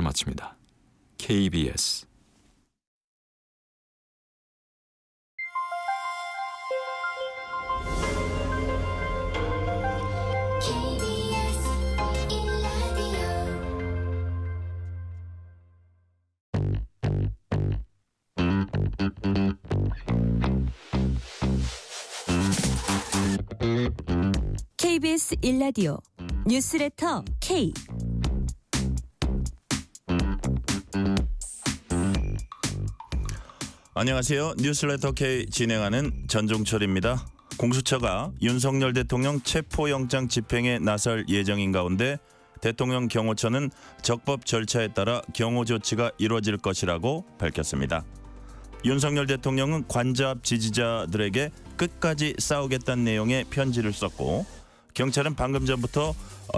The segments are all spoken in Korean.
마칩니다. KBS KBS 1라디오 뉴스레터 K. 안녕하세요. 뉴스레터 K 진행하는 전종철입니다. 공수처가 윤석열 대통령 체포영장 집행에 나설 예정인 가운데 대통령 경호처는 적법 절차에 따라 경호 조치가 이루어질 것이라고 밝혔습니다. 윤석열 대통령은 관저 앞 지지자들에게 끝까지 싸우겠다는 내용의 편지를 썼고, 경찰은 방금 전부터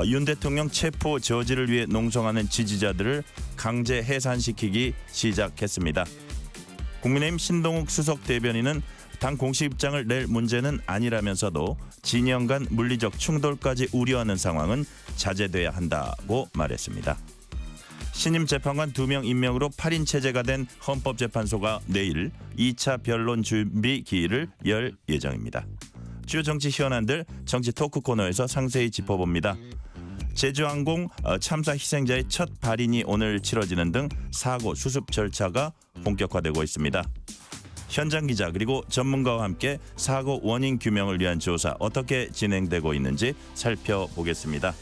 윤 대통령 체포 저지를 위해 농성하는 지지자들을 강제 해산시키기 시작했습니다. 국민의힘 신동욱 수석 대변인은 당 공식 입장을 낼 문제는 아니라면서도 진영 간 물리적 충돌까지 우려하는 상황은 자제돼야 한다고 말했습니다. 신임 재판관 2명 임명으로 8인 체제가 된 헌법재판소가 내일 2차 변론 준비 기일을 열 예정입니다. 주요 정치 현안들 정치 토크 코너에서 상세히 짚어봅니다. 제주항공 참사 희생자의 첫 발인이 오늘 치러지는 등 사고 수습 절차가 본격화되고 있습니다. 현장 기자 그리고 전문가와 함께 사고 원인 규명을 위한 조사 어떻게 진행되고 있는지 살펴보겠습니다.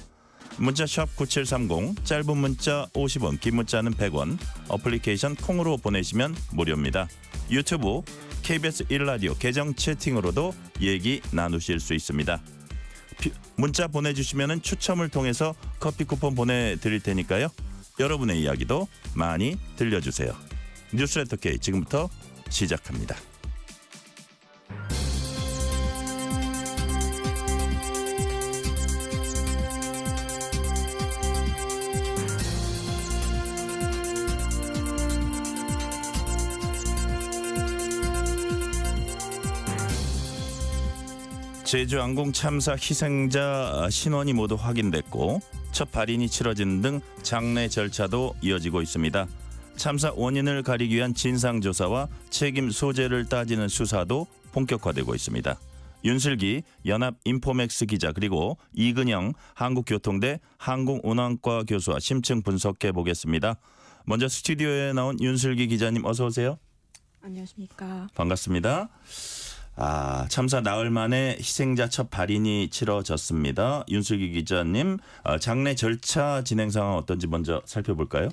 문자 샵 9730, 짧은 문자 50원, 긴 문자는 100원, 어플리케이션 콩으로 보내시면 무료입니다. 유튜브 KBS 1라디오 계정 채팅으로도 얘기 나누실 수 있습니다. 문자 보내주시면 추첨을 통해서 커피 쿠폰 보내드릴 테니까요. 여러분의 이야기도 많이 들려주세요. 뉴스레터 K 지금부터 시작합니다. 제주항공 참사 희생자 신원이 모두 확인됐고 첫 발인이 치러지는 등 장례 절차도 이어지고 있습니다. 참사 원인을 가리기 위한 진상조사와 책임 소재를 따지는 수사도 본격화되고 있습니다. 윤슬기 연합인포맥스 기자 그리고 이근영 한국교통대 항공운항과 교수와 심층 분석해 보겠습니다. 먼저 스튜디오에 나온 윤슬기 기자님 어서 오세요. 안녕하십니까. 반갑습니다. 참사 나흘 만에 희생자 첫 발인이 치러졌습니다. 윤슬기 기자님, 장례 절차 진행 상황 어떤지 먼저 살펴볼까요?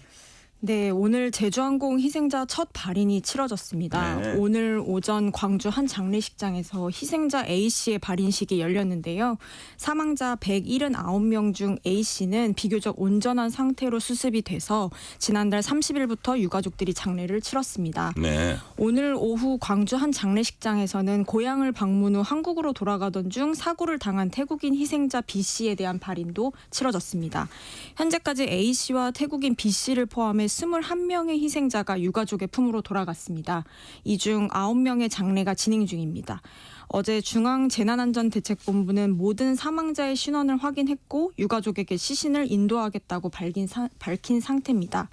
네, 오늘 제주항공 희생자 첫 발인이 치러졌습니다. 네. 오늘 오전 광주 한 장례식장에서 희생자 A씨의 발인식이 열렸는데요. 사망자 179명 중 A씨는 비교적 온전한 상태로 수습이 돼서 지난달 30일부터 유가족들이 장례를 치렀습니다. 네. 오늘 오후 광주 한 장례식장에서는 고향을 방문 후 한국으로 돌아가던 중 사고를 당한 태국인 희생자 B씨에 대한 발인도 치러졌습니다. 현재까지 A씨와 태국인 B씨를 포함해 21명의 희생자가 유가족의 품으로 돌아갔습니다. 이 중 9명의 장례가 진행 중입니다. 어제 중앙재난안전대책본부는 모든 사망자의 신원을 확인했고 유가족에게 시신을 인도하겠다고 밝힌 상태입니다.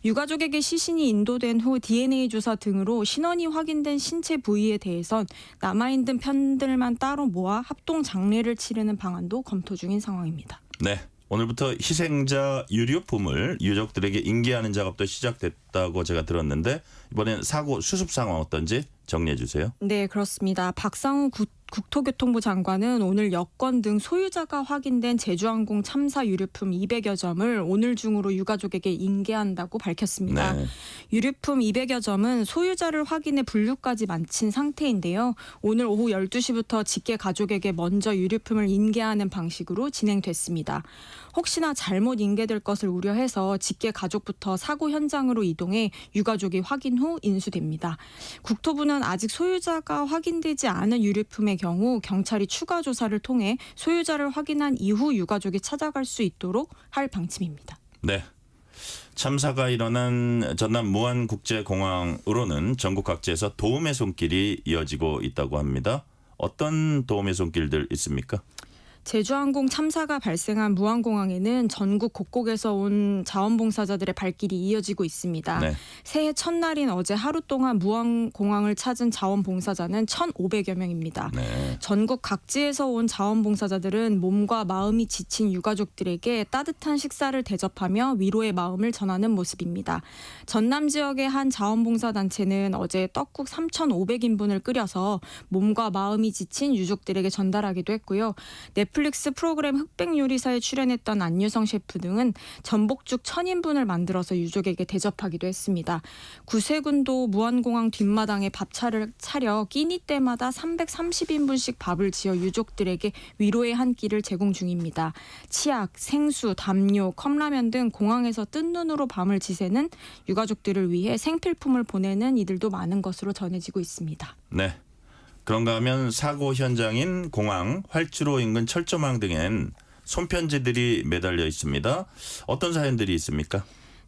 유가족에게 시신이 인도된 후 DNA 조사 등으로 신원이 확인된 신체 부위에 대해선 남아있는 편들만 따로 모아 합동 장례를 치르는 방안도 검토 중인 상황입니다. 네. 오늘부터 희생자 유류품을 유족들에게 인계하는 작업도 시작됐다고 제가 들었는데 이번엔 사고 수습 상황 어떤지 정리해 주세요. 네, 그렇습니다. 박상우 국토교통부 장관은 오늘 여권 등 소유자가 확인된 제주항공 참사 유류품 200여 점을 오늘 중으로 유가족에게 인계한다고 밝혔습니다. 네. 유류품 200여 점은 소유자를 확인해 분류까지 마친 상태인데요. 오늘 오후 12시부터 직계 가족에게 먼저 유류품을 인계하는 방식으로 진행됐습니다. 혹시나 잘못 인계될 것을 우려해서 직계 가족부터 사고 현장으로 이동해 유가족이 확인 후 인수됩니다. 국토부는 아직 소유자가 확인되지 않은 유류품의 경우 경찰이 추가 조사를 통해 소유자를 확인한 이후 유가족이 찾아갈 수 있도록 할 방침입니다. 네. 참사가 일어난 전남 무안국제공항으로는 전국 각지에서 도움의 손길이 이어지고 있다고 합니다. 어떤 도움의 손길들 있습니까? 제주항공 참사가 발생한 무안공항에는 전국 곳곳에서 온 자원봉사자들의 발길이 이어지고 있습니다. 네. 새해 첫날인 어제 하루 동안 무안공항을 찾은 자원봉사자는 1,500여 명입니다. 네. 전국 각지에서 온 자원봉사자들은 몸과 마음이 지친 유가족들에게 따뜻한 식사를 대접하며 위로의 마음을 전하는 모습입니다. 전남 지역의 한 자원봉사단체는 어제 떡국 3,500인분을 끓여서 몸과 마음이 지친 유족들에게 전달하기도 했고요. 넷플릭스 프로그램 흑백 요리사에 출연했던 안유성 셰프 등은 전복죽 1,000인분을 만들어서 유족에게 대접하기도 했습니다. 구세군도 무안공항 뒷마당에 밥차를 차려 끼니 때마다 330인분씩 밥을 지어 유족들에게 위로의 한 끼를 제공 중입니다. 치약, 생수, 담요, 컵라면 등 공항에서 뜬 눈으로 밤을 지새는 유가족들을 위해 생필품을 보내는 이들도 많은 것으로 전해지고 있습니다. 네. 그런가 하면 사고 현장인 공항, 활주로 인근 철조망 등엔 손편지들이 매달려 있습니다. 어떤 사연들이 있습니까?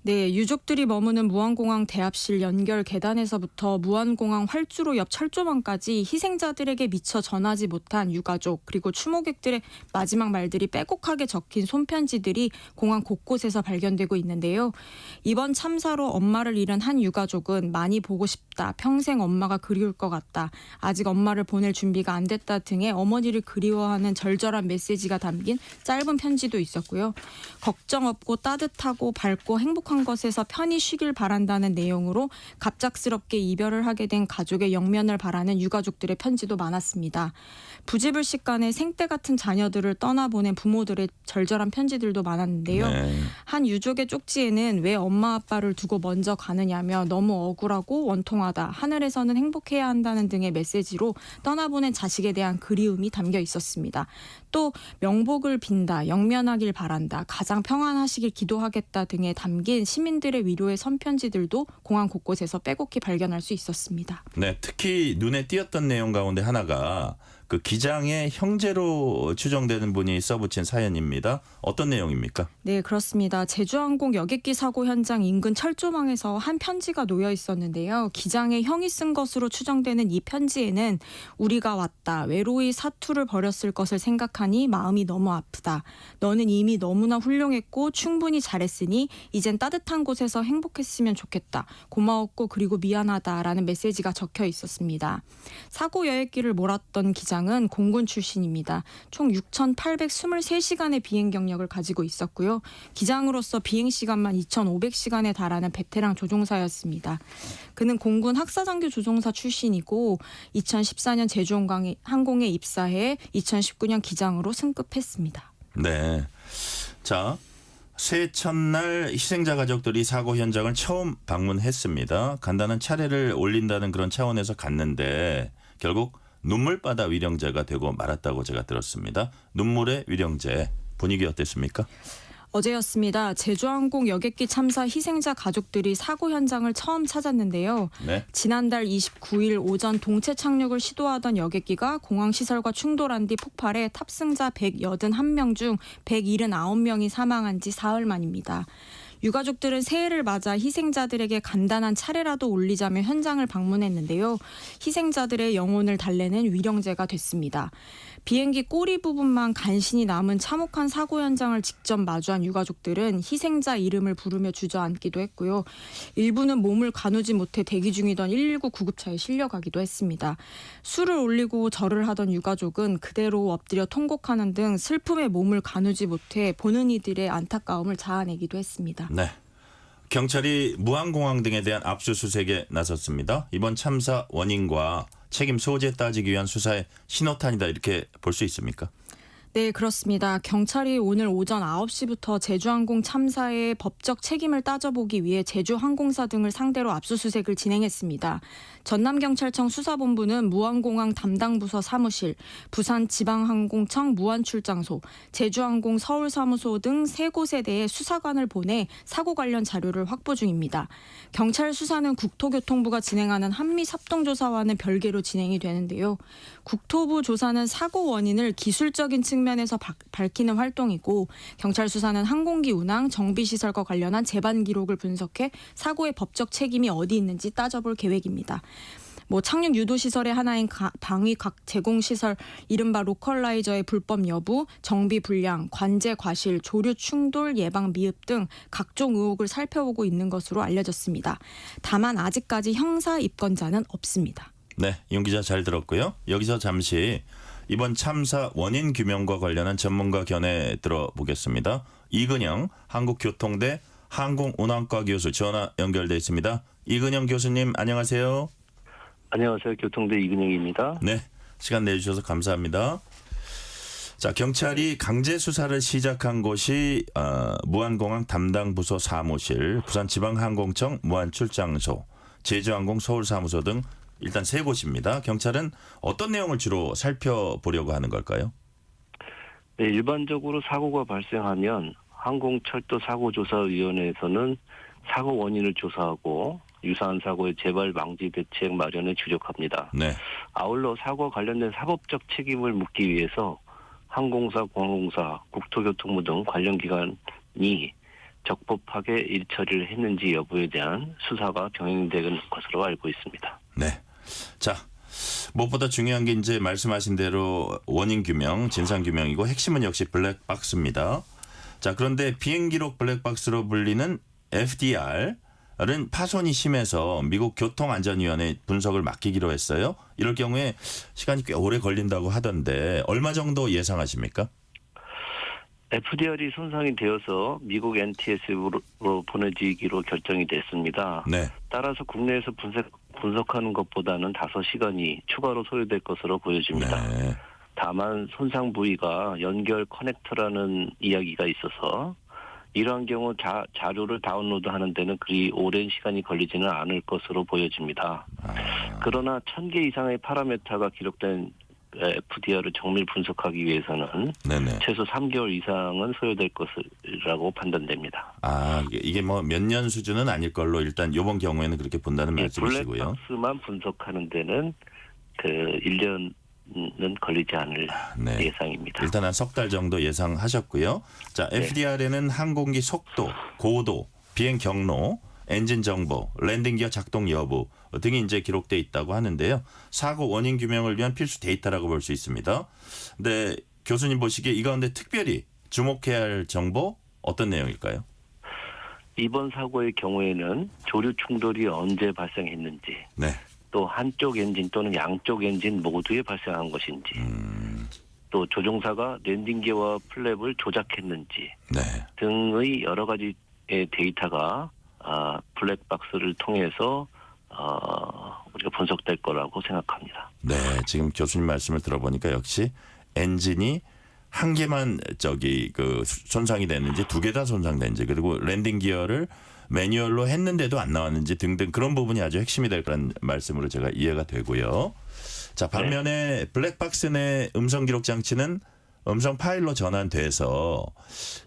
네, 유족들이 머무는 무안공항 대합실 연결 계단에서부터 무안공항 활주로 옆 철조망까지 희생자들에게 미처 전하지 못한 유가족 그리고 추모객들의 마지막 말들이 빼곡하게 적힌 손편지들이 공항 곳곳에서 발견되고 있는데요. 이번 참사로 엄마를 잃은 한 유가족은 많이 보고 싶다, 평생 엄마가 그리울 것 같다, 아직 엄마를 보낼 준비가 안 됐다 등의 어머니를 그리워하는 절절한 메시지가 담긴 짧은 편지도 있었고요. 걱정 없고 따뜻하고 밝고 행복한 것에서 편히 쉬길 바란다는 내용으로 갑작스럽게 이별을 하게 된 가족의 영면을 바라는 유가족들의 편지도 많았습니다. 부지불식 간에 생때 같은 자녀들을 떠나보낸 부모들의 절절한 편지들도 많았는데요. 네. 한 유족의 쪽지에는 왜 엄마 아빠를 두고 먼저 가느냐며 너무 억울하고 원통하다, 하늘에서는 행복해야 한다는 등의 메시지로 떠나보낸 자식에 대한 그리움이 담겨 있었습니다. 또 명복을 빈다, 영면하길 바란다, 가장 평안하시길 기도하겠다 등에 담긴 시민들의 위로의 선편지들도 공항 곳곳에서 빼곡히 발견할 수 있었습니다. 네, 특히 눈에 띄었던 내용 가운데 하나가 그 기장의 형제로 추정되는 분이 써붙인 사연입니다. 어떤 내용입니까? 네, 그렇습니다. 제주항공 여객기 사고 현장 인근 철조망에서 한 편지가 놓여 있었는데요. 기장의 형이 쓴 것으로 추정되는 이 편지에는 우리가 왔다, 외로이 사투를 벌였을 것을 생각하니 마음이 너무 아프다. 너는 이미 너무나 훌륭했고 충분히 잘했으니 이젠 따뜻한 곳에서 행복했으면 좋겠다. 고마웠고 그리고 미안하다라는 메시지가 적혀 있었습니다. 사고 여객기를 몰았던 기장은 공군 출신입니다. 총 6,823시간의 비행 경력을 가지고 있었고요. 기장으로서 비행 시간만 2,500시간에 달하는 베테랑 조종사였습니다. 그는 공군 학사장교 조종사 출신이고 2014년 제주항공에 입사해 2019년 기장으로 승급했습니다. 네. 자, 새해 첫날 희생자 가족들이 사고 현장을 처음 방문했습니다. 간단한 차례를 올린다는 그런 차원에서 갔는데 결국 눈물바다 위령제가 되고 말았다고 제가 들었습니다. 눈물의 위령제 분위기 어땠습니까? 어제였습니다. 제주항공 여객기 참사 희생자 가족들이 사고 현장을 처음 찾았는데요. 네. 지난달 29일 오전 동체 착륙을 시도하던 여객기가 공항 시설과 충돌한 뒤 폭발해 탑승자 181명 중 179명이 사망한 지 사흘 만입니다. 유가족들은 새해를 맞아 희생자들에게 간단한 차례라도 올리자며 현장을 방문했는데요. 희생자들의 영혼을 달래는 위령제가 됐습니다. 비행기 꼬리 부분만 간신히 남은 참혹한 사고 현장을 직접 마주한 유가족들은 희생자 이름을 부르며 주저앉기도 했고요. 일부는 몸을 가누지 못해 대기 중이던 119 구급차에 실려가기도 했습니다. 술을 올리고 절을 하던 유가족은 그대로 엎드려 통곡하는 등 슬픔에 몸을 가누지 못해 보는 이들의 안타까움을 자아내기도 했습니다. 네. 경찰이 무안공항 등에 대한 압수수색에 나섰습니다. 이번 참사 원인과 책임 소재 따지기 위한 수사의 신호탄이다 이렇게 볼 수 있습니까? 네, 그렇습니다. 경찰이 오늘 오전 9시부터 제주항공 참사의 법적 책임을 따져보기 위해 제주항공사 등을 상대로 압수수색을 진행했습니다. 전남경찰청 수사본부는 무안공항 담당 부서 사무실, 부산지방항공청 무안출장소, 제주항공 서울사무소 등 3곳에 대해 수사관을 보내 사고 관련 자료를 확보 중입니다. 경찰 수사는 국토교통부가 진행하는 한미삽동조사와는 별개로 진행이 되는데요. 국토부 조사는 사고 원인을 기술적인 측면에서 밝히는 활동이고 경찰 수사는 항공기 운항, 정비시설과 관련한 재반 기록을 분석해 사고의 법적 책임이 어디 있는지 따져볼 계획입니다. 뭐 착륙 유도 시설의 하나인 방위 각 제공 시설 이른바 로컬라이저의 불법 여부, 정비 불량, 관제 과실, 조류 충돌 예방 미흡 등 각종 의혹을 살펴보고 있는 것으로 알려졌습니다. 다만 아직까지 형사 입건자는 없습니다. 네, 윤 기자 잘 들었고요. 여기서 잠시 이번 참사 원인 규명과 관련한 전문가 견해 들어보겠습니다. 이근영 한국교통대 항공운항과 교수 전화 연결돼 있습니다. 이근영 교수님 안녕하세요. 안녕하세요. 교통대 이근영입니다. 네, 시간 내주셔서 감사합니다. 자, 경찰이 강제 수사를 시작한 곳이 무안공항 담당 부서 사무실, 부산지방항공청 무안출장소, 제주항공 서울사무소 등 일단 세 곳입니다. 경찰은 어떤 내용을 주로 살펴보려고 하는 걸까요? 네, 일반적으로 사고가 발생하면 항공철도사고조사위원회에서는 사고 원인을 조사하고 유사한 사고의 재발 방지 대책 마련에 주력합니다. 네. 아울러 사고와 관련된 사법적 책임을 묻기 위해서 항공사, 공항공사, 국토교통부 등 관련 기관이 적법하게 일처리를 했는지 여부에 대한 수사가 병행되는 것으로 알고 있습니다. 네. 자, 무엇보다 중요한 게 이제 말씀하신 대로 원인 규명, 진상 규명이고 핵심은 역시 블랙박스입니다. 자, 그런데 비행기록 블랙박스로 불리는 FDR은 파손이 심해서 미국 교통안전위원회 분석을 맡기기로 했어요. 이럴 경우에 시간이 꽤 오래 걸린다고 하던데 얼마 정도 예상하십니까? FDR이 손상이 되어서 미국 NTS로 보내지기로 결정이 됐습니다. 네. 따라서 국내에서 분석하는 것보다는 5시간이 추가로 소요될 것으로 보여집니다. 네. 다만 손상 부위가 연결 커넥터라는 이야기가 있어서 이러한 경우 자료를 다운로드하는 데는 그리 오랜 시간이 걸리지는 않을 것으로 보여집니다. 그러나 1000개 이상의 파라메타가 기록된 FDR을 정밀 분석하기 위해서는 네네. 최소 3개월 이상은 소요될 것이라고 판단됩니다. 아, 이게 뭐 몇 년 수준은 아닐 걸로 일단 이번 경우에는 그렇게 본다는 말씀이시고요. 블랙박스만 분석하는 데는 그 1년은 걸리지 않을 네. 예상입니다. 일단 한 석 달 정도 예상하셨고요. 자, FDR에는 항공기 속도, 고도, 비행 경로, 엔진 정보, 랜딩 기어 작동 여부 등이 이제 기록돼 있다고 하는데요. 사고 원인 규명을 위한 필수 데이터라고 볼 수 있습니다. 근데 교수님 보시기에 이 가운데 특별히 주목해야 할 정보 어떤 내용일까요? 이번 사고의 경우에는 조류 충돌이 언제 발생했는지, 네. 또 한쪽 엔진 또는 양쪽 엔진 모두에 발생한 것인지, 또 조종사가 랜딩 기어와 플랩을 조작했는지 네. 등의 여러 가지의 데이터가 블랙박스를 통해서 우리가 분석될 거라고 생각합니다. 네, 지금 교수님 말씀을 들어보니까 역시 엔진이 한 개만 손상이 됐는지 두 개 다 손상됐는지 그리고 랜딩 기어를 매뉴얼로 했는데도 안 나왔는지 등등 그런 부분이 아주 핵심이 될 거라는 말씀으로 제가 이해가 되고요. 자, 반면에 블랙박스 내 음성 기록 장치는 음성 파일로 전환돼서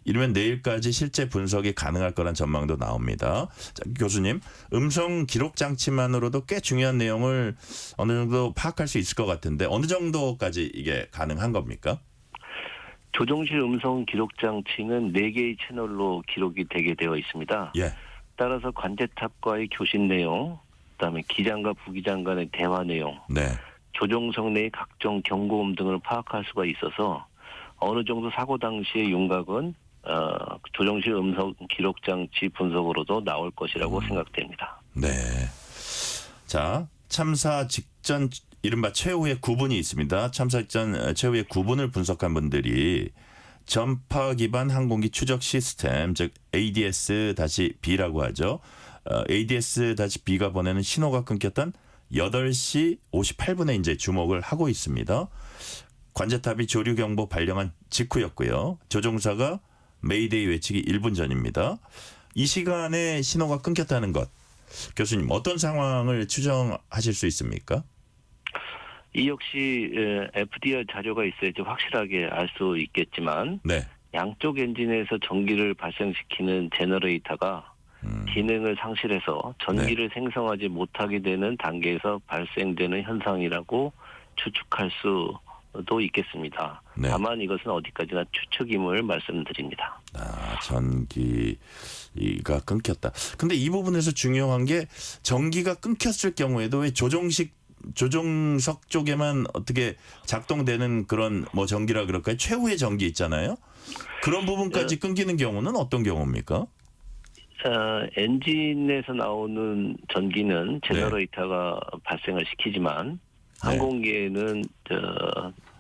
이르면 내일까지 실제 분석이 가능할 거란 전망도 나옵니다. 자, 교수님, 음성 기록 장치만으로도 꽤 중요한 내용을 어느 정도 파악할 수 있을 것 같은데 어느 정도까지 이게 가능한 겁니까? 조종실 음성 기록 장치는 4개의 채널로 기록이 되게 되어 있습니다. 예. 따라서 관제탑과의 교신 내용, 그다음에 기장과 부기장 간의 대화 내용, 네. 조종석 내의 각종 경고음 등을 파악할 수가 있어서 어느 정도 사고 당시의 윤곽은 조종실 음성 기록 장치 분석으로도 나올 것이라고 생각됩니다. 네. 자, 참사 직전 이른바 최후의 구분이 있습니다. 참사 직전 최후의 구분을 분석한 분들이 전파 기반 항공기 추적 시스템, 즉 ADS-B라고 하죠. ADS-B가 보내는 신호가 끊겼던 8시 58분에 이제 주목을 하고 있습니다. 관제탑이 조류 경보 발령한 직후였고요. 조종사가 메이데이 외치기 1분 전입니다. 이 시간에 신호가 끊겼다는 것. 교수님 어떤 상황을 추정하실 수 있습니까? 이 역시 FDR 자료가 있어야지 확실하게 알 수 있겠지만 네. 양쪽 엔진에서 전기를 발생시키는 제너레이터가 기능을 상실해서 전기를 생성하지 못하게 되는 단계에서 발생되는 현상이라고 추측할 수도 있겠습니다. 네. 다만 이것은 어디까지나 추측임을 말씀드립니다. 아, 전기가 끊겼다. 근데 이 부분에서 중요한 게 전기가 끊겼을 경우에도 왜 조종석 쪽에만 어떻게 작동되는 그런 뭐 전기라 그럴까요? 최후의 전기 있잖아요. 그런 부분까지 끊기는 경우는 어떤 경우입니까? 엔진에서 나오는 전기는 제너레이터가 발생을 시키지만 네. 항공기에는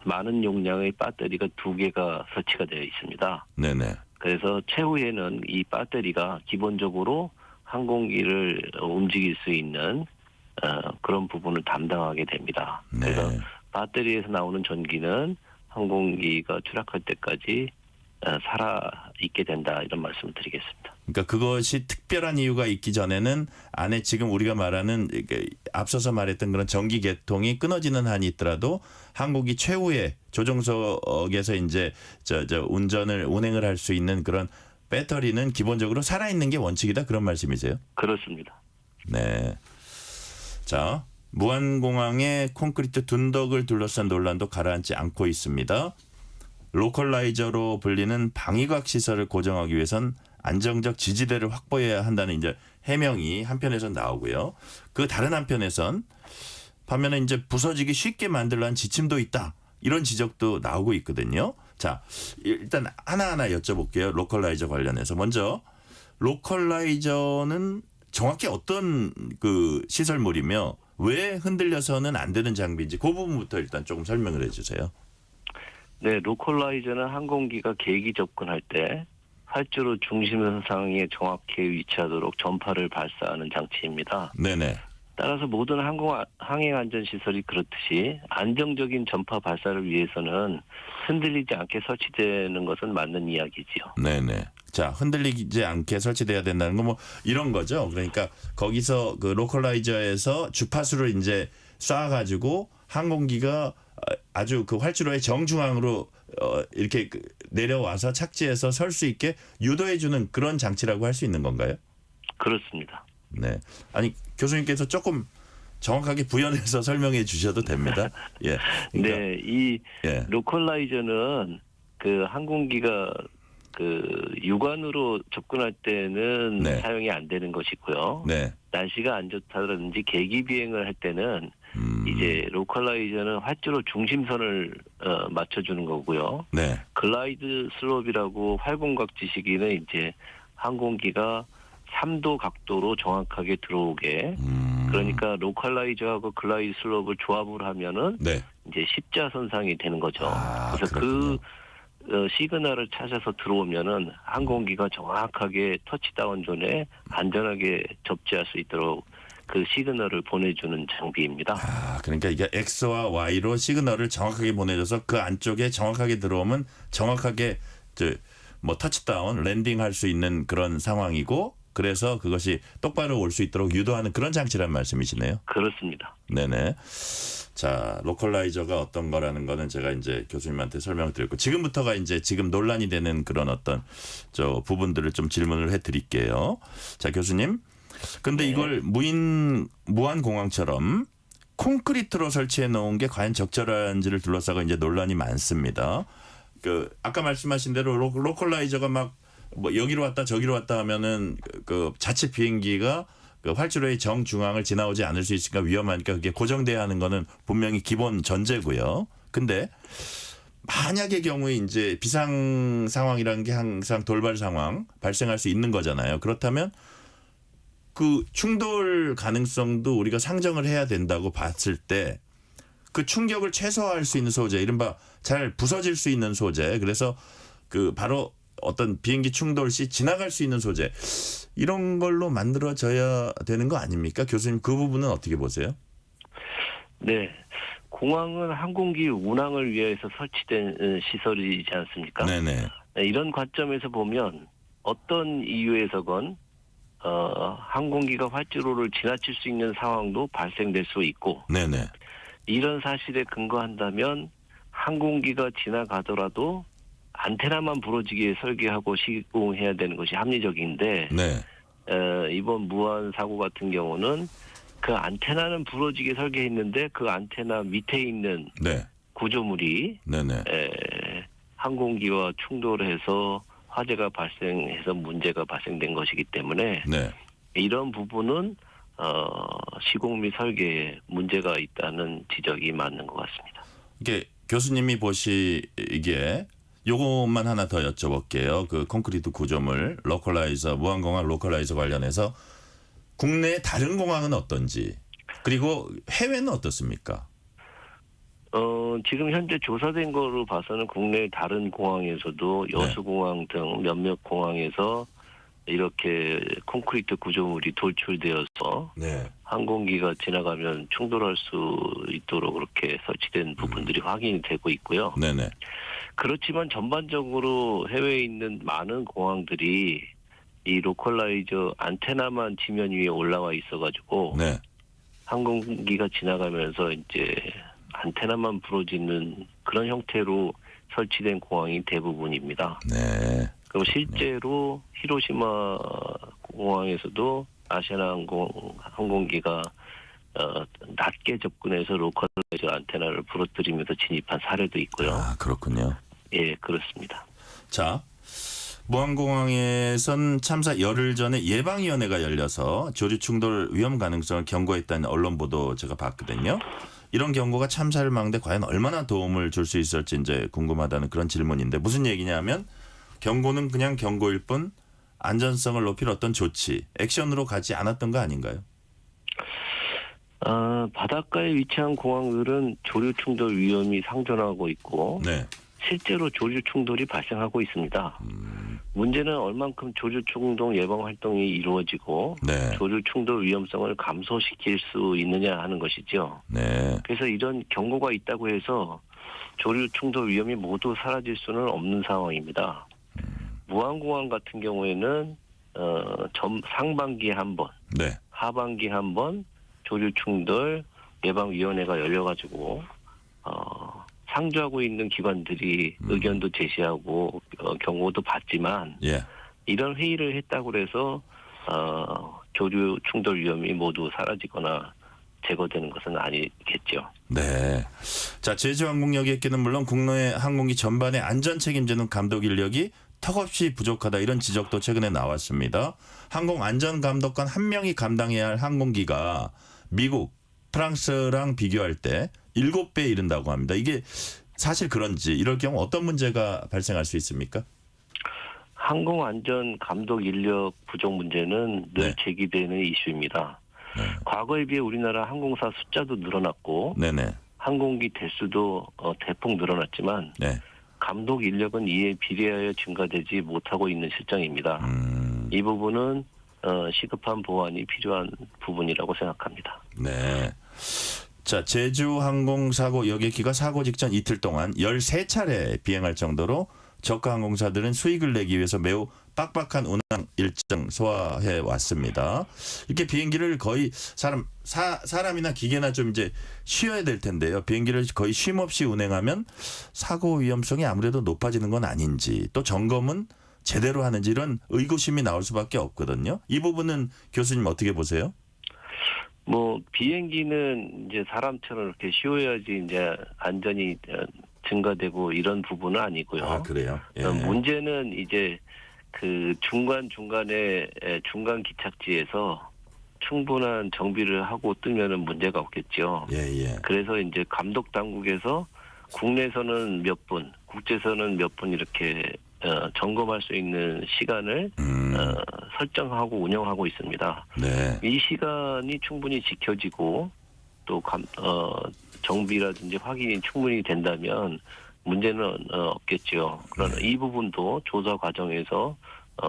많은 용량의 배터리가 2개가 설치가 되어 있습니다. 네네. 그래서 최후에는 이 배터리가 기본적으로 항공기를 움직일 수 있는 그런 부분을 담당하게 됩니다. 네. 그래서 배터리에서 나오는 전기는 항공기가 추락할 때까지 살아 있게 된다 이런 말씀을 드리겠습니다. 그러니까 그것이 특별한 이유가 있기 전에는 안에 지금 우리가 말하는 앞서서 말했던 그런 전기 계통이 끊어지는 한이 있더라도 항공기 최후의 조종석에서 이제 운행을 할 수 있는 그런 배터리는 기본적으로 살아있는 게 원칙이다 그런 말씀이세요? 그렇습니다. 네. 자, 무안공항의 콘크리트 둔덕을 둘러싼 논란도 가라앉지 않고 있습니다. 로컬라이저로 불리는 방위각 시설을 고정하기 위해선 안정적 지지대를 확보해야 한다는 이제 해명이 한편에선 나오고요. 그 다른 한편에선 반면에 이제 부서지기 쉽게 만들려는 지침도 있다. 이런 지적도 나오고 있거든요. 자, 일단 하나하나 여쭤볼게요. 로컬라이저 관련해서. 먼저 로컬라이저는 정확히 어떤 그 시설물이며 왜 흔들려서는 안 되는 장비인지 그 부분부터 일단 조금 설명을 해 주세요. 네, 로컬라이저는 항공기가 계기 접근할 때 활주로 중심선상에 정확히 위치하도록 전파를 발사하는 장치입니다. 네네. 따라서 모든 항행안전시설이 그렇듯이 안정적인 전파 발사를 위해서는 흔들리지 않게 설치되는 것은 맞는 이야기지요. 네네. 자, 흔들리지 않게 설치돼야 된다는 거 뭐 이런 거죠. 그러니까 거기서 그 로컬라이저에서 주파수를 이제 쏴가지고 항공기가 아주 그 활주로의 정중앙으로 이렇게 내려와서 착지해서 설 수 있게 유도해주는 그런 장치라고 할 수 있는 건가요? 그렇습니다. 네. 아니 교수님께서 조금 정확하게 부연해서 설명해 주셔도 됩니다. 예. 그러니까, 네, 이 예. 로컬라이저는 그 항공기가 그 육안으로 접근할 때는 네. 사용이 안 되는 것이고요. 네. 날씨가 안 좋다든지 계기 비행을 할 때는 이제 로컬라이저는 활주로 중심선을 맞춰주는 거고요. 네. 글라이드 슬롭이라고 활공각 지시기는 이제 항공기가 3도 각도로 정확하게 들어오게 그러니까 로컬라이저하고 글라이드 슬롭을 조합을 하면은 네. 이제 십자선상이 되는 거죠. 아, 그래서 그렇군요. 그 시그널을 찾아서 들어오면은 항공기가 정확하게 터치다운 존에 안전하게 접지할 수 있도록 그 시그널을 보내주는 장비입니다. 아, 그러니까 이게 X와 Y로 시그널을 정확하게 보내줘서 그 안쪽에 정확하게 들어오면 정확하게 뭐 터치다운, 랜딩할 수 있는 그런 상황이고 그래서 그것이 똑바로 올 수 있도록 유도하는 그런 장치란 말씀이시네요. 그렇습니다. 네네. 자, 로컬라이저가 어떤 거라는 거는 제가 이제 교수님한테 설명을 드렸고 지금부터가 이제 지금 논란이 되는 그런 어떤 부분들을 좀 질문을 해드릴게요. 자, 교수님. 근데 네. 이걸 무안공항처럼 콘크리트로 설치해 놓은 게 과연 적절한지를 둘러싸고 이제 논란이 많습니다. 그 아까 말씀하신 대로 로컬라이저가 막 뭐 여기로 왔다 저기로 왔다 하면은 그 자체 비행기가 그 활주로의 정중앙을 지나오지 않을 수 있으니까 위험하니까 그게 고정돼야 하는 거는 분명히 기본 전제고요. 근데 만약의 경우에 이제 비상 상황이라는 게 항상 돌발 상황 발생할 수 있는 거잖아요. 그렇다면 그 충돌 가능성도 우리가 상정을 해야 된다고 봤을 때 그 충격을 최소화할 수 있는 소재, 이른바 잘 부서질 수 있는 소재, 그래서 그 바로 어떤 비행기 충돌 시 지나갈 수 있는 소재 이런 걸로 만들어져야 되는 거 아닙니까? 교수님 그 부분은 어떻게 보세요? 네. 공항은 항공기 운항을 위해서 설치된 시설이지 않습니까? 네네. 네, 이런 관점에서 보면 어떤 이유에서건 항공기가 활주로를 지나칠 수 있는 상황도 발생될 수 있고 네네. 이런 사실에 근거한다면 항공기가 지나가더라도 안테나만 부러지게 설계하고 시공해야 되는 것이 합리적인데 네. 이번 무안 사고 같은 경우는 그 안테나는 부러지게 설계했는데 그 안테나 밑에 있는 네. 구조물이 네네. 항공기와 충돌해서 화재가 발생해서 문제가 발생된 것이기 때문에 네. 이런 부분은 시공 및 설계에 문제가 있다는 지적이 맞는 것 같습니다. 이게 교수님이 보시기에 요것만 하나 더 여쭤볼게요. 그 콘크리트 구조물 로컬라이저 무한공항 로컬라이저 관련해서 국내 다른 공항은 어떤지 그리고 해외는 어떻습니까? 지금 현재 조사된 거로 봐서는 국내 다른 공항에서도 여수공항 등 몇몇 공항에서 이렇게 콘크리트 구조물이 돌출되어서 네. 항공기가 지나가면 충돌할 수 있도록 그렇게 설치된 부분들이 확인이 되고 있고요. 네네. 그렇지만 전반적으로 해외에 있는 많은 공항들이 이 로컬라이저 안테나만 지면 위에 올라와 있어가지고 네. 항공기가 지나가면서 이제 안테나만 부러지는 그런 형태로 설치된 공항이 대부분입니다. 네. 그럼 실제로 히로시마 공항에서도 아시아나항공기가 낮게 접근해서 로컬라이저 안테나를 부러뜨리면서 진입한 사례도 있고요. 아, 그렇군요. 예, 그렇습니다. 자, 무한공항에선 참사 열흘 전에 예방위원회가 열려서 조류 충돌 위험 가능성을 경고했다는 언론 보도 제가 봤거든요. 이런 경고가 참사를 막는데 과연 얼마나 도움을 줄 수 있을지 이제 궁금하다는 그런 질문인데 무슨 얘기냐면 경고는 그냥 경고일 뿐 안전성을 높일 어떤 조치, 액션으로 가지 않았던 거 아닌가요? 바닷가에 위치한 공항들은 조류 충돌 위험이 상존하고 있고 네. 실제로 조류 충돌이 발생하고 있습니다. 문제는 얼만큼 조류 충돌 예방 활동이 이루어지고 네. 조류 충돌 위험성을 감소시킬 수 있느냐 하는 것이죠. 네. 그래서 이런 경고가 있다고 해서 조류 충돌 위험이 모두 사라질 수는 없는 상황입니다. 무안공항 같은 경우에는 상반기에 한 번, 네. 하반기에 한 번 조류 충돌 예방위원회가 열려가지고 상주하고 있는 기관들이 의견도 제시하고 경고도 받지만 예. 이런 회의를 했다고 해서 조류 충돌 위험이 모두 사라지거나 제거되는 것은 아니겠죠. 네. 자, 제주항공역에게는 물론 국내 항공기 전반의 안전 책임지는 감독 인력이 턱없이 부족하다 이런 지적도 최근에 나왔습니다. 항공안전감독관 한 명이 감당해야 할 항공기가 미국, 프랑스랑 비교할 때 7배에 이른다고 합니다. 이게 사실 그런지 이럴 경우 어떤 문제가 발생할 수 있습니까? 항공안전 감독 인력 부족 문제는 늘 네. 제기되는 이슈입니다. 네. 과거에 비해 우리나라 항공사 숫자도 늘어났고 네네. 항공기 대수도 대폭 늘어났지만 네. 감독 인력은 이에 비례하여 증가되지 못하고 있는 실정입니다. 이 부분은 시급한 보완이 필요한 부분이라고 생각합니다. 네. 자, 제주 항공사고 여객기가 사고 직전 이틀 동안 13차례 비행할 정도로 저가 항공사들은 수익을 내기 위해서 매우 빡빡한 운항 일정 소화해 왔습니다. 이렇게 비행기를 거의 사람이나 기계나 좀 이제 쉬어야 될 텐데요. 비행기를 거의 쉼 없이 운행하면 사고 위험성이 아무래도 높아지는 건 아닌지 또 점검은 제대로 하는지 이런 의구심이 나올 수밖에 없거든요. 이 부분은 교수님 어떻게 보세요? 비행기는 이제 사람처럼 이렇게 쉬어야지 이제 안전이 증가되고 이런 부분은 아니고요. 아, 그래요? 예. 문제는 이제 그 중간에 중간 기착지에서 충분한 정비를 하고 뜨면은 문제가 없겠죠. 예. 그래서 이제 감독 당국에서 국내에서는 몇 분, 국제에서는 몇 분 이렇게 점검할 수 있는 시간을 설정하고 운영하고 있습니다. 네. 이 시간이 충분히 지켜지고 또 정비라든지 확인이 충분히 된다면 문제는 없겠죠. 그러나 이 부분도 조사 과정에서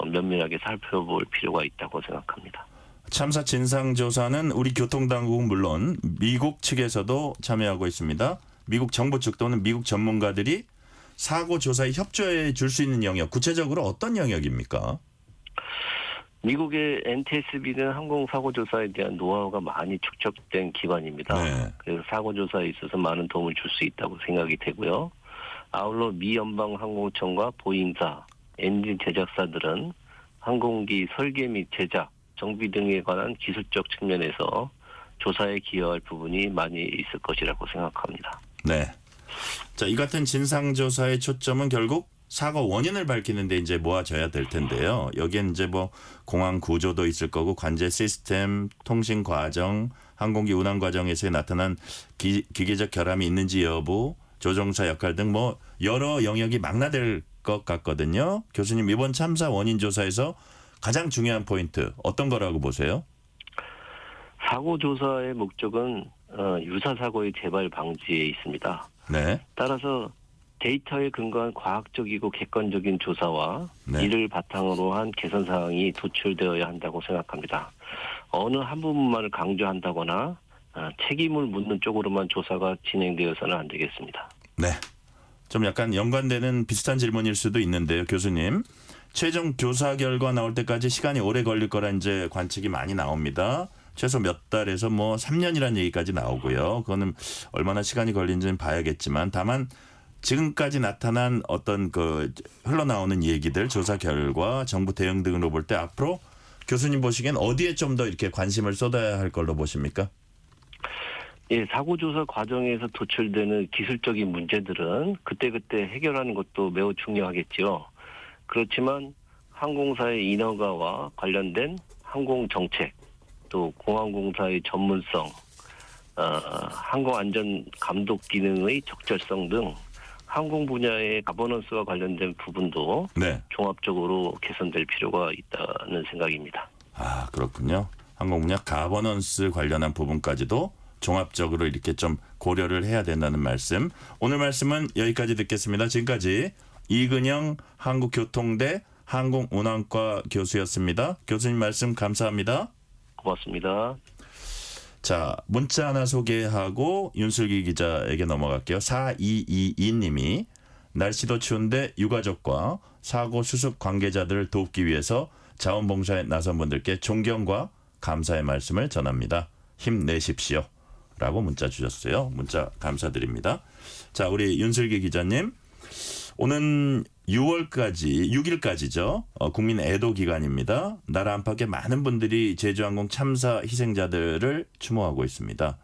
면밀하게 살펴볼 필요가 있다고 생각합니다. 참사 진상조사는 우리 교통당국은 물론 미국 측에서도 참여하고 있습니다. 미국 정부 측 또는 미국 전문가들이 사고 조사에 협조해 줄 수 있는 영역, 구체적으로 어떤 영역입니까? 미국의 NTSB는 항공사고조사에 대한 노하우가 많이 축적된 기관입니다. 네. 그래서 사고조사에 있어서 많은 도움을 줄 수 있다고 생각이 되고요. 아울러 미 연방항공청과 보잉사, 엔진 제작사들은 항공기 설계 및 제작, 정비 등에 관한 기술적 측면에서 조사에 기여할 부분이 많이 있을 것이라고 생각합니다. 네. 자, 이 같은 진상조사의 초점은 결국 사고 원인을 밝히는데 이제 모아져야 될 텐데요. 여기엔 이제 뭐 공항 구조도 있을 거고 관제 시스템, 통신 과정, 항공기 운항 과정에서 나타난 기계적 결함이 있는지 여부, 조종사 역할 등 뭐 여러 영역이 망라될 것 같거든요. 교수님 이번 참사 원인 조사에서 가장 중요한 포인트 어떤 거라고 보세요? 사고 조사의 목적은 유사 사고의 재발 방지에 있습니다. 네. 따라서 데이터에 근거한 과학적이고 객관적인 조사와 네. 이를 바탕으로 한 개선 사항이 도출되어야 한다고 생각합니다. 어느 한 부분만을 강조한다거나 책임을 묻는 쪽으로만 조사가 진행되어서는 안 되겠습니다. 네. 좀 약간 연관되는 비슷한 질문일 수도 있는데요, 교수님. 최종 조사 결과 나올 때까지 시간이 오래 걸릴 거라 이제 관측이 많이 나옵니다. 최소 몇 달에서 뭐 3년이라는 얘기까지 나오고요. 그거는 얼마나 시간이 걸린지는 봐야겠지만 다만 지금까지 나타난 어떤 그 흘러나오는 얘기들, 조사 결과, 정부 대응 등으로 볼 때 앞으로 교수님 보시기엔 어디에 좀 더 이렇게 관심을 쏟아야 할 걸로 보십니까? 예, 사고 조사 과정에서 도출되는 기술적인 문제들은 그때그때 해결하는 것도 매우 중요하겠지요. 그렇지만 항공사의 인허가와 관련된 항공 정책, 또 공항공사의 전문성, 항공안전 감독 기능의 적절성 등 항공 분야의 가버넌스와 관련된 부분도 네. 종합적으로 개선될 필요가 있다는 생각입니다. 아, 그렇군요. 항공 분야 가버넌스 관련한 부분까지도 종합적으로 이렇게 좀 고려를 해야 된다는 말씀. 오늘 말씀은 여기까지 듣겠습니다. 지금까지 이근영 한국교통대 항공운항과 교수였습니다. 교수님 말씀 감사합니다. 고맙습니다. 자, 문자 하나 소개하고 윤슬기 기자에게 넘어갈게요. 4222님이 날씨도 추운데 유가족과 사고 수습 관계자들을 돕기 위해서 자원봉사에 나선 분들께 존경과 감사의 말씀을 전합니다. 힘내십시오. 라고 문자 주셨어요. 문자 감사드립니다. 자, 우리 윤슬기 기자님. 오는 6일까지죠. 국민 애도 기간입니다. 나라 안팎의 많은 분들이 제주항공 참사 희생자들을 추모하고 있습니다.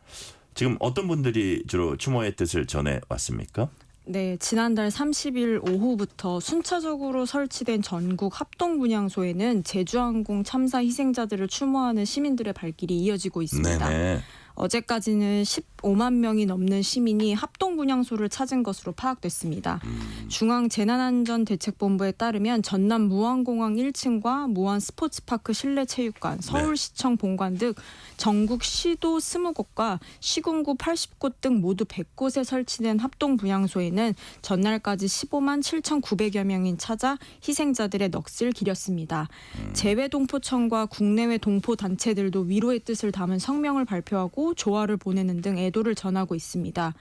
지금 어떤 분들이 주로 추모의 뜻을 전해 왔습니까? 네, 지난달 30일 오후부터 순차적으로 설치된 전국 합동분향소에는 제주항공 참사 희생자들을 추모하는 시민들의 발길이 이어지고 있습니다. 네네. 어제까지는 15만 명이 넘는 시민이 합동분향소를 찾은 것으로 파악됐습니다. 중앙재난안전대책본부에 따르면 전남 무안공항 1층과 무안 스포츠파크 실내체육관, 서울시청 본관 등 전국 시도 20곳과 시군구 80곳 등 모두 100곳에 설치된 합동분향소에는 전날까지 15만 7,900여 명이 찾아 희생자들의 넋을 기렸습니다. 재외동포청과 국내외 동포단체들도 위로의 뜻을 담은 성명을 발표하고 조화를 보내는 등 애도를 전하고 있습니다.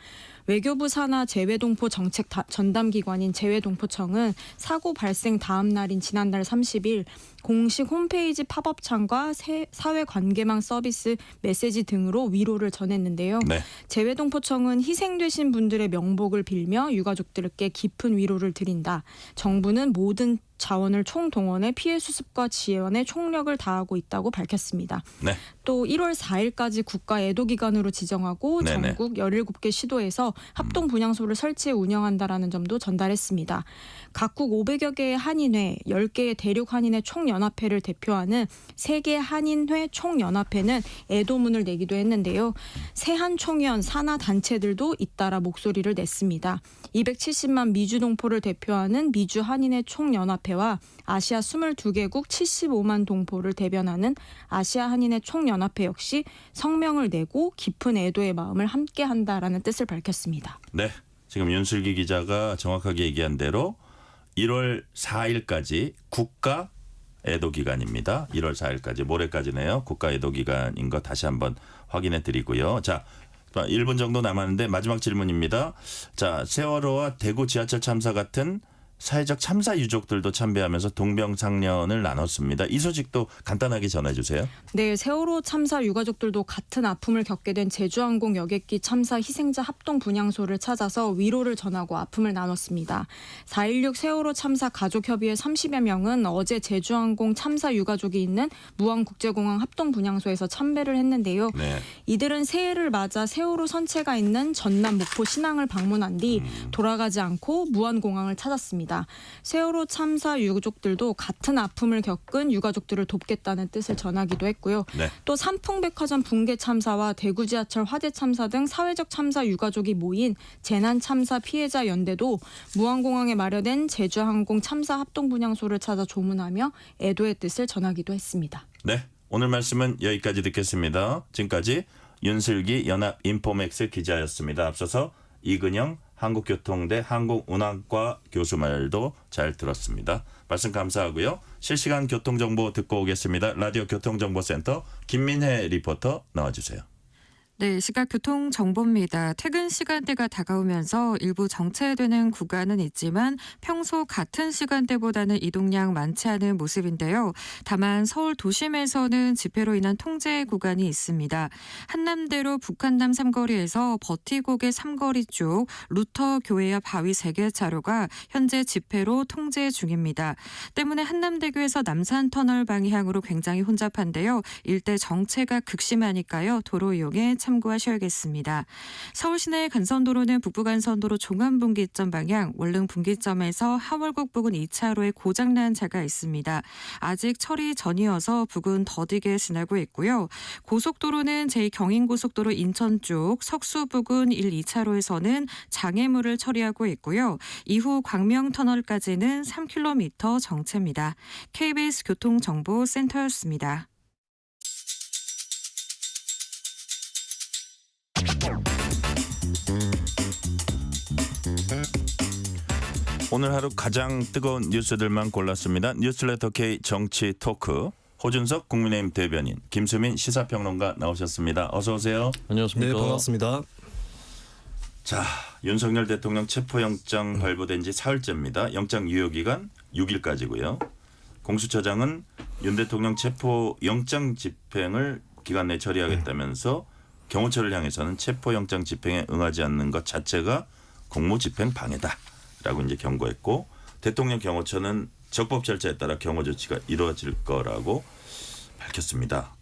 외교부 산하 재외동포 정책 전담기관인 재외동포청은 사고 발생 다음 날인 지난달 30일 공식 홈페이지 팝업창과 사회관계망 서비스 메시지 등으로 위로를 전했는데요. 네. 재외동포청은 희생되신 분들의 명복을 빌며 유가족들께 깊은 위로를 드린다. 정부는 모든 자원을 총동원해 피해 수습과 지원에 총력을 다하고 있다고 밝혔습니다. 네. 또 1월 4일까지 국가 애도기간으로 지정하고 네네. 전국 17개 시도에서 합동분향소를 설치해 운영한다라는 점도 전달했습니다. 각국 500여 개의 한인회, 10개의 대륙 한인회 총연합회를 대표하는 세계 한인회 총연합회는 애도문을 내기도 했는데요. 세한총연 산하 단체들도 잇따라 목소리를 냈습니다. 270만 미주동포를 대표하는 미주 한인회 총연합회와 아시아 22개국 75만 동포를 대변하는 아시아 한인회 총연합회 역시 성명을 내고 깊은 애도의 마음을 함께한다라는 뜻을 밝혔습니다. 네. 지금 윤슬기 기자가 정확하게 얘기한 대로 1월 4일까지 국가 애도 기간입니다. 1월 4일까지 모레까지네요. 국가 애도 기간인 거 다시 한번 확인해 드리고요. 자, 1분 정도 남았는데 마지막 질문입니다. 자, 세월호와 대구 지하철 참사 같은 사회적 참사 유족들도 참배하면서 동병상련을 나눴습니다. 이 소식도 간단하게 전해주세요. 네, 세월호 참사 유가족들도 같은 아픔을 겪게 된 제주항공 여객기 참사 희생자 합동 분향소를 찾아서 위로를 전하고 아픔을 나눴습니다. 4.16 세월호 참사 가족협의회 30여 명은 어제 제주항공 참사 유가족이 있는 무안국제공항 합동 분향소에서 참배를 했는데요. 네. 이들은 새해를 맞아 세월호 선체가 있는 전남 목포 신항을 방문한 뒤 돌아가지 않고 무안공항을 찾았습니다. 밝혔습니다. 세월호 참사 유가족들도 같은 아픔을 겪은 유가족들을 돕겠다는 뜻을 전하기도 했고요. 네. 또 삼풍백화점 붕괴 참사와 대구 지하철 화재 참사 등 사회적 참사 유가족이 모인 재난 참사 피해자 연대도 무안공항에 마련된 제주항공 참사 합동분향소를 찾아 조문하며 애도의 뜻을 전하기도 했습니다. 네, 오늘 말씀은 여기까지 듣겠습니다. 지금까지 윤슬기 연합인포맥스 기자였습니다. 앞서서 이근영 한국교통대 항공운항과 교수 말도 잘 들었습니다. 말씀 감사하고요. 실시간 교통정보 듣고 오겠습니다. 라디오 교통정보센터 김민혜 리포터 나와주세요. 네, 시각 교통 정보입니다. 퇴근 시간대가 다가오면서 일부 정체되는 구간은 있지만 평소 같은 시간대보다는 이동량 많지 않은 모습인데요. 다만 서울 도심에서는 집회로 인한 통제 구간이 있습니다. 한남대로 북한남 삼거리에서 버티고개 삼거리 쪽 루터 교회 앞 바위 3개 차로가 현재 집회로 통제 중입니다. 때문에 한남대교에서 남산터널 방향으로 굉장히 혼잡한데요. 일대 정체가 극심하니까요. 도로 이용에 참고하셔야겠습니다. 서울시내 간선도로는 북부간선도로 종암분기점 방향 월릉분기점에서 하월곡 부근 2차로에 고장난 차가 있습니다. 아직 처리 전이어서 부근 더디게 지나고 있고요. 고속도로는 제2경인고속도로 인천 쪽 석수 부근 1, 2차로에서는 장애물을 처리하고 있고요. 이후 광명터널까지는 3km 정체입니다. KBS 교통정보센터였습니다. 오늘 하루 가장 뜨거운 뉴스들만 골랐습니다. 뉴스레터 K 정치 토크 호준석 국민의힘 대변인 김수민 시사평론가 나오셨습니다. 어서 오세요. 안녕하십니까. 네, 반갑습니다. 자, 윤석열 대통령 체포영장 발부된 지 사흘째입니다. 영장 유효기간 6일까지고요. 공수처장은 윤 대통령 체포영장 집행을 기간 내 처리하겠다면서 경호처를 향해서는 체포영장 집행에 응하지 않는 것 자체가 공무집행 방해다라고 이제 경고했고 대통령 경호처는 적법 절차에 따라 경호 조치가 이루어질 거라고 밝혔습니다.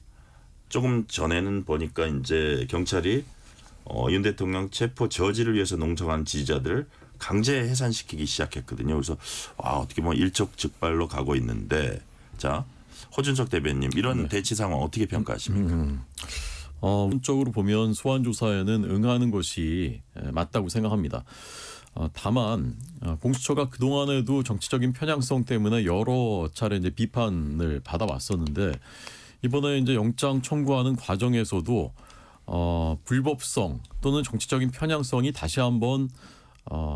조금 전에는 보니까 이제 경찰이 윤 대통령 체포 저지를 위해서 농성한 지지자들을 강제 해산시키기 시작했거든요. 그래서 어떻게 보면 일촉즉발로 가고 있는데 자 호준석 대변인 이런 대치 상황 어떻게 평가하십니까? 본적으로 보면 소환 조사에는 응하는 것이 맞다고 생각합니다. 다만 공수처가 그 동안에도 정치적인 편향성 때문에 여러 차례 이제 비판을 받아왔었는데 이번에 이제 영장 청구하는 과정에서도 불법성 또는 정치적인 편향성이 다시 한번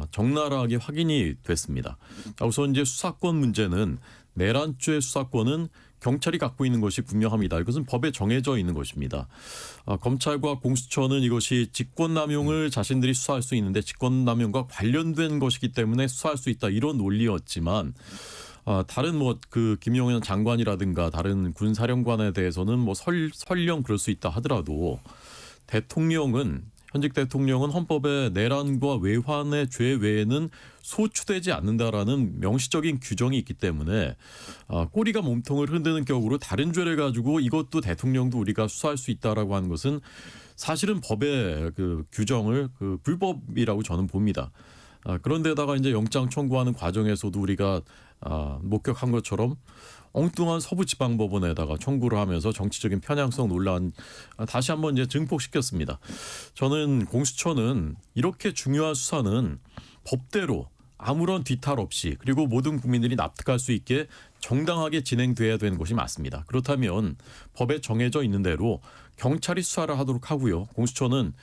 적나라하게 확인이 됐습니다. 우선 이제 수사권 문제는 내란죄 수사권은 경찰이 갖고 있는 것이 분명합니다. 이것은 법에 정해져 있는 것입니다. 검찰과 공수처는 이것이 직권남용을 자신들이 수사할 수 있는데 직권남용과 관련된 것이기 때문에 수사할 수 있다 이런 논리였지만 다른 그 김용현 장관이라든가 다른 군사령관에 대해서는 설령 그럴 수 있다 하더라도 현직 대통령은 헌법에 내란과 외환의 죄 외에는 소추되지 않는다라는 명시적인 규정이 있기 때문에 꼬리가 몸통을 흔드는 격으로 다른 죄를 가지고 이것도 대통령도 우리가 수사할 수 있다라고 하는 것은 사실은 법의 그 규정을 불법이라고 저는 봅니다. 그런데다가 이제 영장 청구하는 과정에서도 우리가 목격한 것처럼 엉뚱한 서부지방법원에다가 청구를 하면서 정치적인 편향성 논란 다시 한번 이제 증폭시켰습니다. 저는 공수처는 이렇게 중요한 수사는 법대로 아무런 뒤탈 없이 그리고 모든 국민들이 납득할 수 있게 정당하게 진행돼야 되는 것이 맞습니다. 그렇다면 법에 정해져 있는 대로 경찰이 수사를 하도록 하고요. 공수처는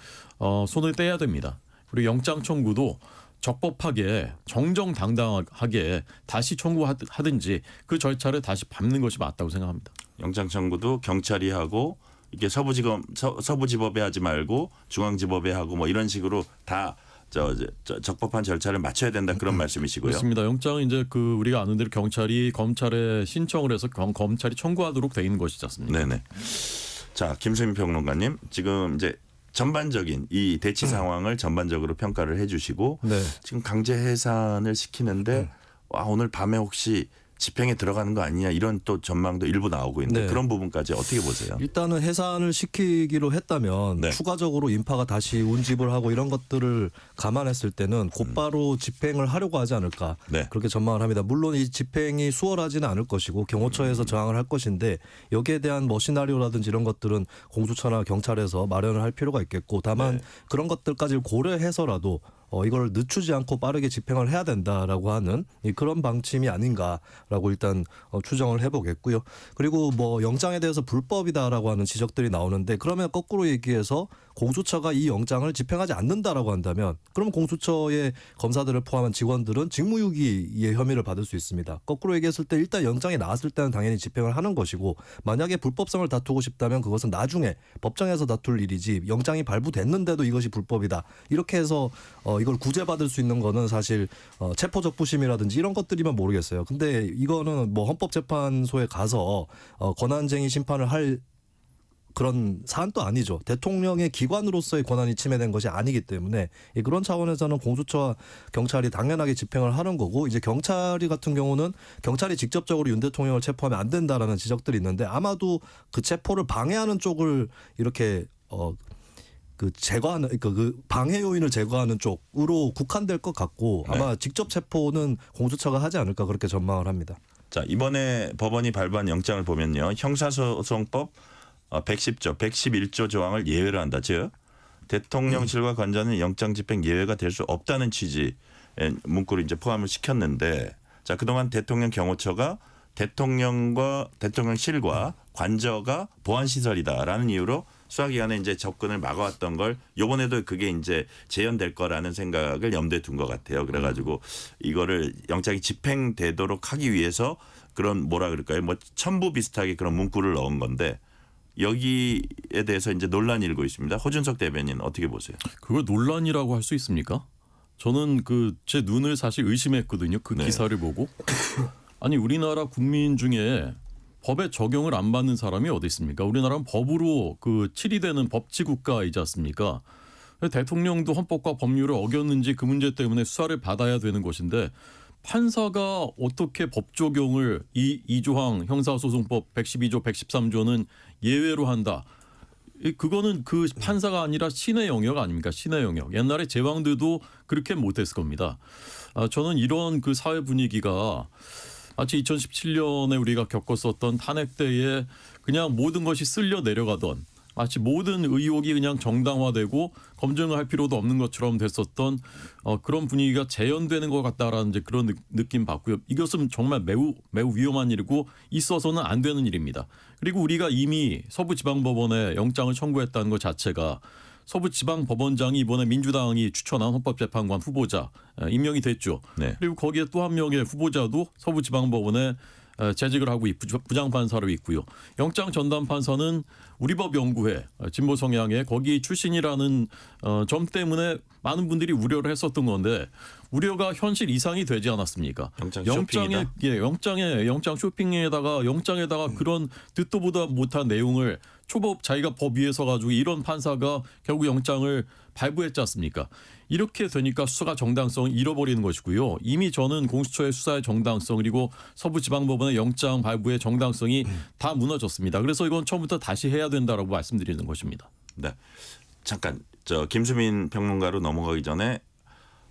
손을 떼야 됩니다. 그리고 영장 청구도 적법하게 정정당당하게 다시 청구하든지 그 절차를 다시 밟는 것이 맞다고 생각합니다. 영장 청구도 경찰이 하고 이게 서부지법에 하지 말고 중앙지법에 하고 뭐 이런 식으로 다 적법한 절차를 맞춰야 된다 그런 말씀이시고요. 그렇습니다. 영장은 이제 우리가 아는 대로 경찰이 검찰에 신청을 해서 검찰이 청구하도록 돼 있는 것이지 않습니까? 네네. 자, 김수민 평론가님 지금 이제 전반적인 이 대치 상황을 전반적으로 평가를 해주시고 네. 지금 강제 해산을 시키는데 오늘 밤에 혹시 집행에 들어가는 거 아니냐 이런 또 전망도 일부 나오고 있는데 네. 그런 부분까지 어떻게 보세요? 일단은 해산을 시키기로 했다면 네. 추가적으로 인파가 다시 운집을 하고 이런 것들을 감안했을 때는 곧바로 집행을 하려고 하지 않을까 네. 그렇게 전망을 합니다. 물론 이 집행이 수월하지는 않을 것이고 경호처에서 저항을 할 것인데 여기에 대한 뭐 시나리오라든지 이런 것들은 공수처나 경찰에서 마련을 할 필요가 있겠고 다만 네. 그런 것들까지 고려해서라도 이걸 늦추지 않고 빠르게 집행을 해야 된다라고 하는 그런 방침이 아닌가라고 일단 추정을 해보겠고요. 그리고 뭐 영장에 대해서 불법이다라고 하는 지적들이 나오는데 그러면 거꾸로 얘기해서 공수처가 이 영장을 집행하지 않는다라고 한다면 그러면 공수처의 검사들을 포함한 직원들은 직무유기의 혐의를 받을 수 있습니다. 거꾸로 얘기했을 때 일단 영장이 나왔을 때는 당연히 집행을 하는 것이고 만약에 불법성을 다투고 싶다면 그것은 나중에 법정에서 다툴 일이지 영장이 발부됐는데도 이것이 불법이다. 이렇게 해서 이걸 구제받을 수 있는 거는 사실 체포적부심이라든지 이런 것들이면 모르겠어요. 근데 이거는 뭐 헌법재판소에 가서 권한쟁의 심판을 할 그런 사안도 아니죠. 대통령의 기관으로서의 권한이 침해된 것이 아니기 때문에 그런 차원에서는 공수처와 경찰이 당연하게 집행을 하는 거고 이제 경찰이 같은 경우는 경찰이 직접적으로 윤 대통령을 체포하면 안 된다라는 지적들이 있는데 아마도 그 체포를 방해하는 쪽을 이렇게 그 제거하는 그 방해 요인을 제거하는 쪽으로 국한될 것 같고 아마 직접 체포는 공수처가 하지 않을까 그렇게 전망을 합니다. 자, 이번에 법원이 발부한 영장을 보면요. 형사소송법 110조, 111조 조항을 예외로 한다. 즉 대통령실과 관저는 영장 집행 예외가 될 수 없다는 취지의 문구를 이제 포함을 시켰는데 자, 그동안 대통령 경호처가 대통령과 대통령실과 관저가 보안 시설이다라는 이유로 수사기관에 이제 접근을 막아왔던 걸 이번에도 그게 이제 재현될 거라는 생각을 염두에 둔 것 같아요. 그래가지고 이거를 영장이 집행되도록 하기 위해서 그런 뭐라 그럴까요? 뭐 첨부 비슷하게 그런 문구를 넣은 건데 여기에 대해서 이제 논란이 일고 있습니다. 허준석 대변인 어떻게 보세요? 그걸 논란이라고 할 수 있습니까? 저는 그 제 눈을 사실 의심했거든요. 그 네. 기사를 보고. 아니 우리나라 국민 중에 법의 적용을 안 받는 사람이 어디 있습니까? 우리나라는 법으로 그 칠이되는 법치 국가이지 않습니까? 대통령도 헌법과 법률을 어겼는지 그 문제 때문에 수사를 받아야 되는 것인데 판사가 어떻게 법 적용을 이 2조항 형사소송법 112조 113조는 예외로 한다. 그거는 그 판사가 아니라 신의 영역 아닙니까? 신의 영역. 옛날에 제왕들도 그렇게 못했을 겁니다. 저는 이런 그 사회 분위기가 마치 2017년에 우리가 겪었었던 탄핵 때에 그냥 모든 것이 쓸려 내려가던 마치 모든 의혹이 그냥 정당화되고 검증을 할 필요도 없는 것처럼 됐었던 그런 분위기가 재현되는 것 같다라는 이제 그런 느낌 받고요. 이것은 정말 매우 위험한 일이고 있어서는 안 되는 일입니다. 그리고 우리가 이미 서부지방법원에 영장을 청구했다는 것 자체가 서부지방법원장이 이번에 민주당이 추천한 헌법재판관 후보자 임명이 됐죠. 네. 그리고 거기에 또 한 명의 후보자도 서부지방법원에 재직을 하고 부장판사로 있고요. 영장 전담 판사는 우리법연구회 진보 성향의 거기 출신이라는 점 때문에 많은 분들이 우려를 했었던 건데 우려가 현실 이상이 되지 않았습니까? 영장 쇼핑에다가 영장에다가 그런 듣도 보다 못한 내용을 초법 자기가 법 위에 서가지고 이런 판사가 결국 영장을 발부했지 않습니까? 이렇게 되니까 수사 정당성을 잃어버리는 것이고요. 이미 저는 공수처의 수사의 정당성 그리고 서부지방법원의 영장 발부의 정당성이 다 무너졌습니다. 그래서 이건 처음부터 다시 해야 된다라고 말씀드리는 것입니다. 네. 잠깐 김수민 평론가로 넘어가기 전에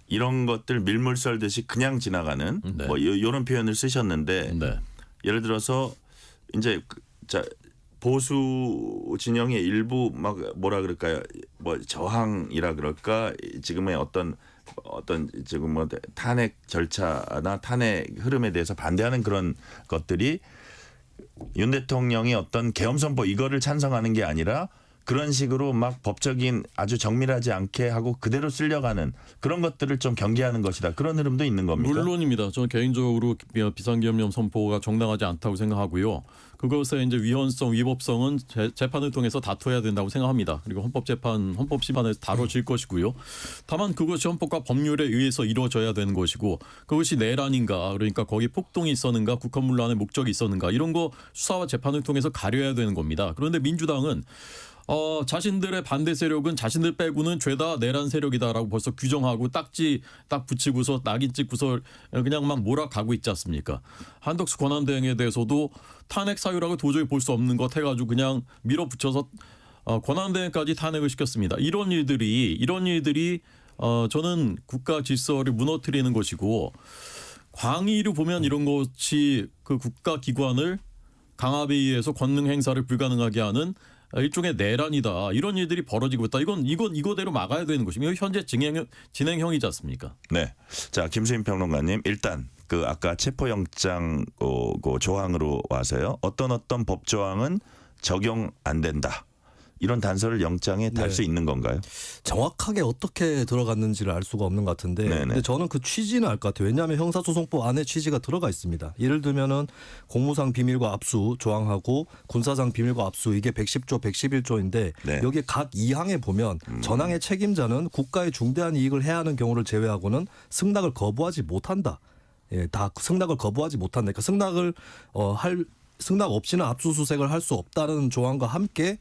이런 것들 밀물 썰듯이 그냥 지나가는 네. 뭐 이런 표현을 쓰셨는데 네. 예를 들어서 이제 보수 진영의 일부 막 뭐라 그럴까요? 뭐 저항이라 그럴까? 지금의 어떤 지금 뭐 탄핵 절차나 탄핵 흐름에 대해서 반대하는 그런 것들이 윤 대통령의 어떤 계엄 선포 이거를 찬성하는 게 아니라 그런 식으로 막 법적인 아주 정밀하지 않게 하고 그대로 쓸려가는 그런 것들을 좀 경계하는 것이다. 그런 흐름도 있는 겁니까? 물론입니다. 저는 개인적으로 비상계엄령 선포가 정당하지 않다고 생각하고요. 그것의 이제 위헌성, 위법성은 재판을 통해서 다투어야 된다고 생각합니다. 그리고 헌법심판에서 다뤄질 것이고요. 다만 그것이 헌법과 법률에 의해서 이루어져야 되는 것이고 그것이 내란인가 그러니까 거기 폭동이 있었는가 국헌문란의 목적이 있었는가 이런 거 수사와 재판을 통해서 가려야 되는 겁니다. 그런데 민주당은 자신들의 반대 세력은 자신들 빼고는 죄다 내란 세력이다라고 벌써 규정하고 딱지 딱 붙이고서 낙인 찍고서 그냥 막 몰아가고 있지 않습니까? 한덕수 권한대행에 대해서도 탄핵 사유라고 도저히 볼 수 없는 것 해가지고 그냥 밀어붙여서 권한대행까지 탄핵을 시켰습니다. 이런 일들이 저는 국가 질서를 무너뜨리는 것이고 광의로 보면 이런 것이 그 국가 기관을 강압에 의해서 권능 행사를 불가능하게 하는 일종의 내란이다. 이런 일들이 벌어지고 있다. 이거대로 막아야 되는 것입니다. 현재 진행형이지 않습니까? 네. 자, 김수인 평론가님, 일단 그 아까 체포영장 그 조항으로 와서요. 어떤 법 조항은 적용 안 된다. 이런 단서를 영장에 달 수 있는 건가요? 정확하게 어떻게 들어갔는지를 알 수가 없는 것 같은데, 근데 저는 그 취지는 알 것 같아요. 왜냐하면 형사소송법 안에 취지가 들어가 있습니다. 예를 들면은 공무상 비밀과 압수 조항하고 군사상 비밀과 압수 이게 110조, 111조인데 여기 각 2항에 보면 전항의 책임자는 국가의 중대한 이익을 해야 하는 경우를 제외하고는 승낙을 거부하지 못한다. 예, 다 승낙을 거부하지 못한다. 그러니까 승낙 없이는 압수수색을 할 수 없다는 조항과 함께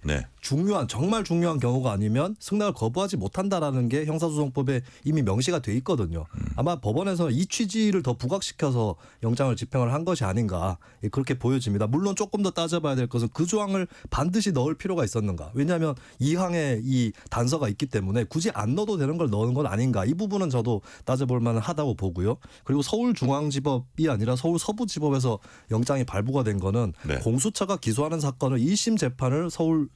정말 중요한 경우가 아니면 승낙을 거부하지 못한다라는 게 형사소송법에 이미 명시가 돼 있거든요. 아마 법원에서 이 취지를 더 부각시켜서 영장을 집행을 한 것이 아닌가 그렇게 보여집니다. 물론 조금 더 따져봐야 될 것은 그 조항을 반드시 넣을 필요가 있었는가. 왜냐하면 이 항에 이 단서가 있기 때문에 굳이 안 넣어도 되는 걸 넣은 건 아닌가. 이 부분은 저도 따져볼 만하다고 보고요. 그리고 서울중앙지법이 아니라 서울서부지법에서 영장이 발부가 된 거는 공수처가 기소하는 사건을 1심 재판을 서울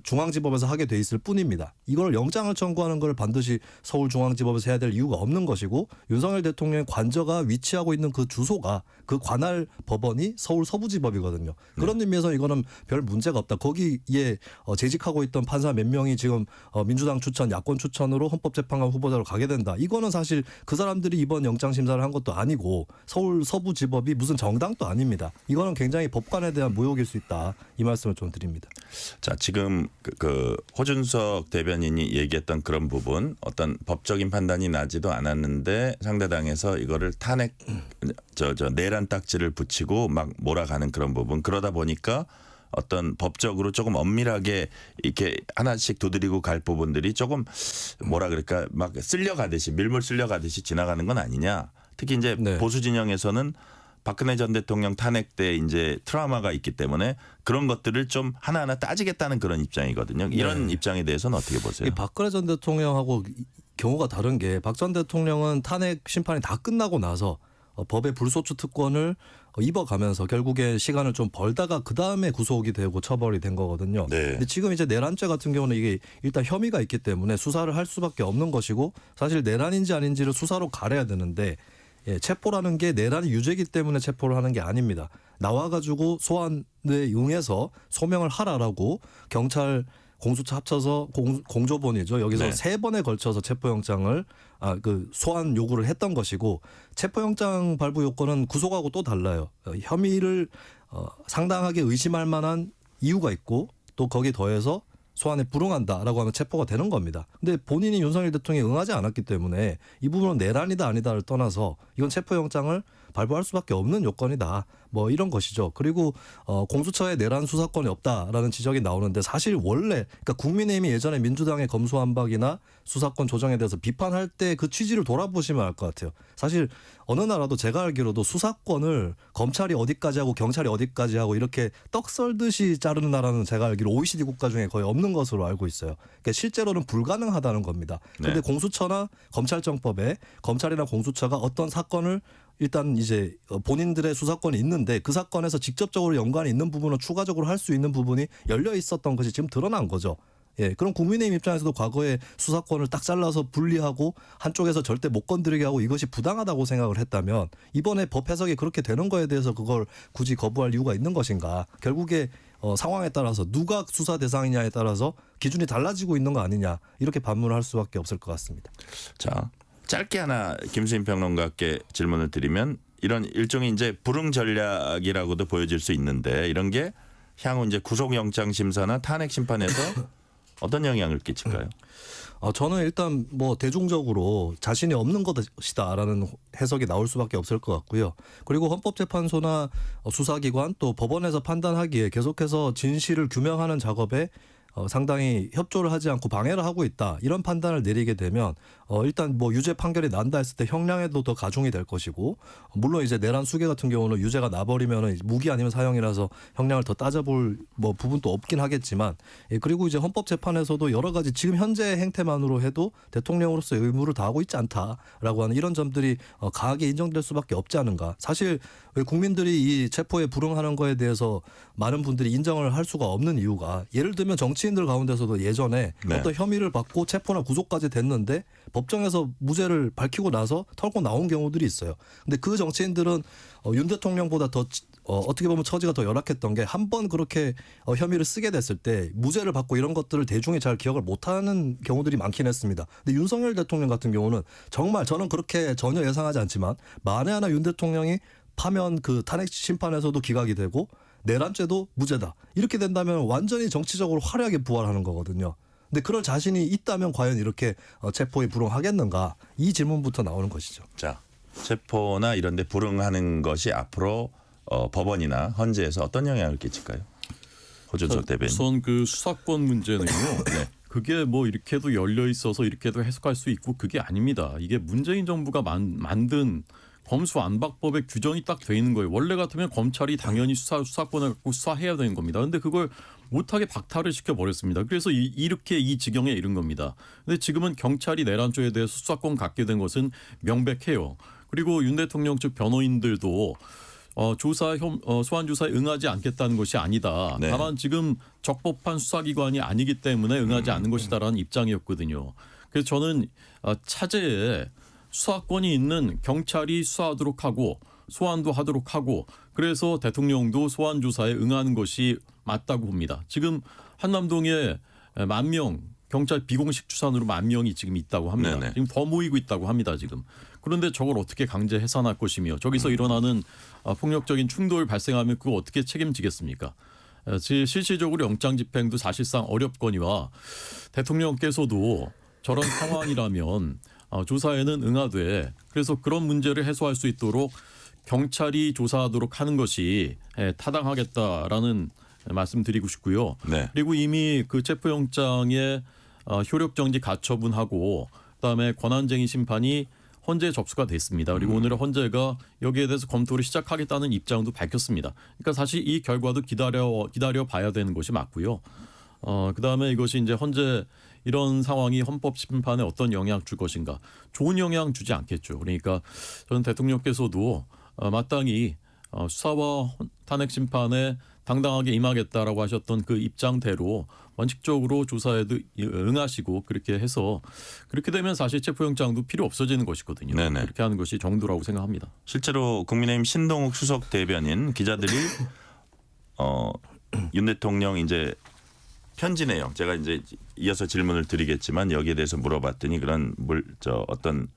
중앙지법에서 하게 돼 있을 뿐입니다. 이걸 영장을 청구하는 걸 반드시 서울중앙지법에서 해야 될 이유가 없는 것이고 윤석열 대통령의 관저가 위치하고 있는 그 주소가 그 관할 법원이 서울 서부지법이거든요. 그런 의미에서 이거는 별 문제가 없다. 거기에 재직하고 있던 판사 몇 명이 지금 민주당 추천, 야권 추천으로 헌법재판관 후보자로 가게 된다. 이거는 사실 그 사람들이 이번 영장 심사를 한 것도 아니고 서울 서부지법이 무슨 정당도 아닙니다. 이거는 굉장히 법관에 대한 모욕일 수 있다. 이 말씀을 좀 드립니다. 자, 지금 그 호준석 대변인이 얘기했던 그런 부분, 어떤 법적인 판단이 나지도 않았는데 상대당에서 이거를 탄핵 내란 딱지를 붙이고 막 몰아가는 그런 부분, 그러다 보니까 어떤 법적으로 조금 엄밀하게 이렇게 하나씩 두드리고 갈 부분들이 조금 뭐라 그럴까 막 쓸려가듯이 밀물 쓸려가듯이 지나가는 건 아니냐. 특히 이제 보수 진영에서는 박근혜 전 대통령 탄핵 때 이제 트라우마가 있기 때문에 그런 것들을 좀 하나하나 따지겠다는 그런 입장이거든요. 이런 입장에 대해서는 어떻게 보세요? 박근혜 전 대통령하고 경우가 다른 게 박 전 대통령은 탄핵 심판이 다 끝나고 나서 법의 불소추 특권을 입어가면서 결국에 시간을 좀 벌다가 그 다음에 구속이 되고 처벌이 된 거거든요. 근데 지금 이제 내란죄 같은 경우는 이게 일단 혐의가 있기 때문에 수사를 할 수밖에 없는 것이고 사실 내란인지 아닌지를 수사로 가려야 되는데 체포라는 게 내란이 유죄이기 때문에 체포를 하는 게 아닙니다. 나와가지고 소환에 응해서 소명을 하라라고 경찰 공수처 합쳐서 공조본이죠. 여기서 3번에 걸쳐서 체포영장을 소환 요구를 했던 것이고 체포영장 발부 요건은 구속하고 또 달라요. 혐의를 상당하게 의심할 만한 이유가 있고 또 거기에 더해서 소환에 불응한다라고 하면 체포가 되는 겁니다. 근데 본인이 윤석열 대통령이 응하지 않았기 때문에 이 부분은 내란이다 아니다를 떠나서 이건 체포영장을 발부할 수밖에 없는 요건이다. 뭐 이런 것이죠. 그리고 공수처에 내란 수사권이 없다라는 지적이 나오는데 사실 원래 그러니까 국민의힘이 예전에 민주당의 검수완박이나 수사권 조정에 대해서 비판할 때 그 취지를 돌아보시면 알 것 같아요. 사실 어느 나라도 제가 알기로도 수사권을 검찰이 어디까지 하고 경찰이 어디까지 하고 이렇게 떡 썰듯이 자르는 나라는 제가 알기로 OECD 국가 중에 거의 없는 것으로 알고 있어요. 그러니까 실제로는 불가능하다는 겁니다. 그런데 공수처나 검찰청법에 검찰이나 공수처가 어떤 사건을 일단 이제 본인들의 수사권이 있는데 그 사건에서 직접적으로 연관이 있는 부분을 추가적으로 할 수 있는 부분이 열려 있었던 것이 지금 드러난 거죠. 그럼 국민의힘 입장에서도 과거에 수사권을 딱 잘라서 분리하고 한쪽에서 절대 못 건드리게 하고 이것이 부당하다고 생각을 했다면 이번에 법 해석이 그렇게 되는 거에 대해서 그걸 굳이 거부할 이유가 있는 것인가. 결국에 상황에 따라서 누가 수사 대상이냐에 따라서 기준이 달라지고 있는 거 아니냐. 이렇게 반문을 할 수밖에 없을 것 같습니다. 자, 짧게 하나 김수인 평론가께 질문을 드리면 이런 일종의 이제 불응 전략이라고도 보여질 수 있는데 이런 게 향후 이제 구속영장 심사나 탄핵 심판에서 어떤 영향을 끼칠까요? 저는 일단 뭐 대중적으로 자신이 없는 것이다라는 해석이 나올 수밖에 없을 것 같고요. 그리고 헌법재판소나 수사기관 또 법원에서 판단하기에 계속해서 진실을 규명하는 작업에 상당히 협조를 하지 않고 방해를 하고 있다 이런 판단을 내리게 되면 일단 뭐 유죄 판결이 난다 했을 때 형량에도 더 가중이 될 것이고 물론 이제 내란 수계 같은 경우는 유죄가 나버리면 무기 아니면 사형이라서 형량을 더 따져볼 뭐 부분도 없긴 하겠지만 그리고 이제 헌법재판에서도 여러 가지 지금 현재 행태만으로 해도 대통령으로서 의무를 다하고 있지 않다라고 하는 이런 점들이 강하게 인정될 수밖에 없지 않은가. 사실 왜 국민들이 이 체포에 불응하는 거에 대해서 많은 분들이 인정을 할 수가 없는 이유가 예를 들면 정치인들 가운데서도 예전에 네. 어떤 혐의를 받고 체포나 구속까지 됐는데 법정에서 무죄를 밝히고 나서 털고 나온 경우들이 있어요. 근데 그 정치인들은 윤 대통령보다 더 어떻게 보면 처지가 더 열악했던 게 한 번 그렇게 혐의를 쓰게 됐을 때 무죄를 받고 이런 것들을 대중이 잘 기억을 못하는 경우들이 많긴 했습니다. 근데 윤석열 대통령 같은 경우는 정말 저는 그렇게 전혀 예상하지 않지만 만에 하나 윤 대통령이 파면 그 탄핵 심판에서도 기각이 되고 내란죄도 무죄다. 이렇게 된다면 완전히 정치적으로 화려하게 부활하는 거거든요. 근데 그럴 자신이 있다면 과연 이렇게 체포에 불응하겠는가? 이 질문부터 나오는 것이죠. 자, 체포나 이런 데 불응하는 것이 앞으로 법원이나 헌재에서 어떤 영향을 끼칠까요? 호준석 대변인. 우선 그 수사권 문제는요. 네. 그게 뭐 이렇게도 열려 있어서 이렇게도 해석할 수 있고 그게 아닙니다. 이게 문재인 정부가 만든 검수안박법에 규정이 딱 돼 있는 거예요. 원래 같으면 검찰이 당연히 수사권을 갖고 수사해야 되는 겁니다. 근데 그걸 못하게 박탈을 시켜버렸습니다. 그래서 이렇게 이 지경에 이른 겁니다. 근데 지금은 경찰이 내란죄에 대해서 수사권 갖게 된 것은 명백해요. 그리고 윤 대통령 측 변호인들도 소환 조사에 응하지 않겠다는 것이 아니다. 네. 다만 지금 적법한 수사기관이 아니기 때문에 응하지 않는 것이다라는 입장이었거든요. 그래서 저는 차제에 수사권이 있는 경찰이 수사하도록 하고 소환도 하도록 하고 그래서 대통령도 소환 조사에 응하는 것이 맞다고 봅니다. 지금 한남동에 10,000명 경찰 비공식 추산으로 10,000명이 지금 있다고 합니다. 네네. 지금 더 모이고 있다고 합니다. 지금. 그런데 저걸 어떻게 강제 해산할 것이며 저기서 일어나는 폭력적인 충돌 발생하면 그거 어떻게 책임지겠습니까? 실질적으로 영장 집행도 사실상 어렵거니와 대통령께서도 저런 상황이라면 조사에는 응하되 그래서 그런 문제를 해소할 수 있도록 경찰이 조사하도록 하는 것이 타당하겠다라는 말씀드리고 싶고요. 네. 그리고 이미 그 체포영장에 효력정지 가처분하고 그다음에 권한쟁의 심판이 헌재에 접수가 됐습니다. 그리고 오늘 헌재가 여기에 대해서 검토를 시작하겠다는 입장도 밝혔습니다. 그러니까 사실 이 결과도 기다려 봐야 되는 것이 맞고요. 그다음에 이것이 이제 헌재 이런 상황이 헌법 심판에 어떤 영향 줄 것인가? 좋은 영향 주지 않겠죠. 그러니까 저는 대통령께서도 마땅히 수사와 탄핵 심판에 당당하게 임하겠다라고 하셨던 그 입장대로 원칙적으로 조사에도 응하시고 그렇게 해서 그렇게 되면 사실 체포영장도 필요 없어지는 것이거든요. 네네. 그렇게 하는 것이 정도라고 생각합니다. 실제로 국민의힘 신동욱 수석 대변인 기자들이 윤 대통령 이제 편지 내용 제가 이제 이어서 질문을 드리겠지만 여기에 대해서 물어봤더니 그런 어떤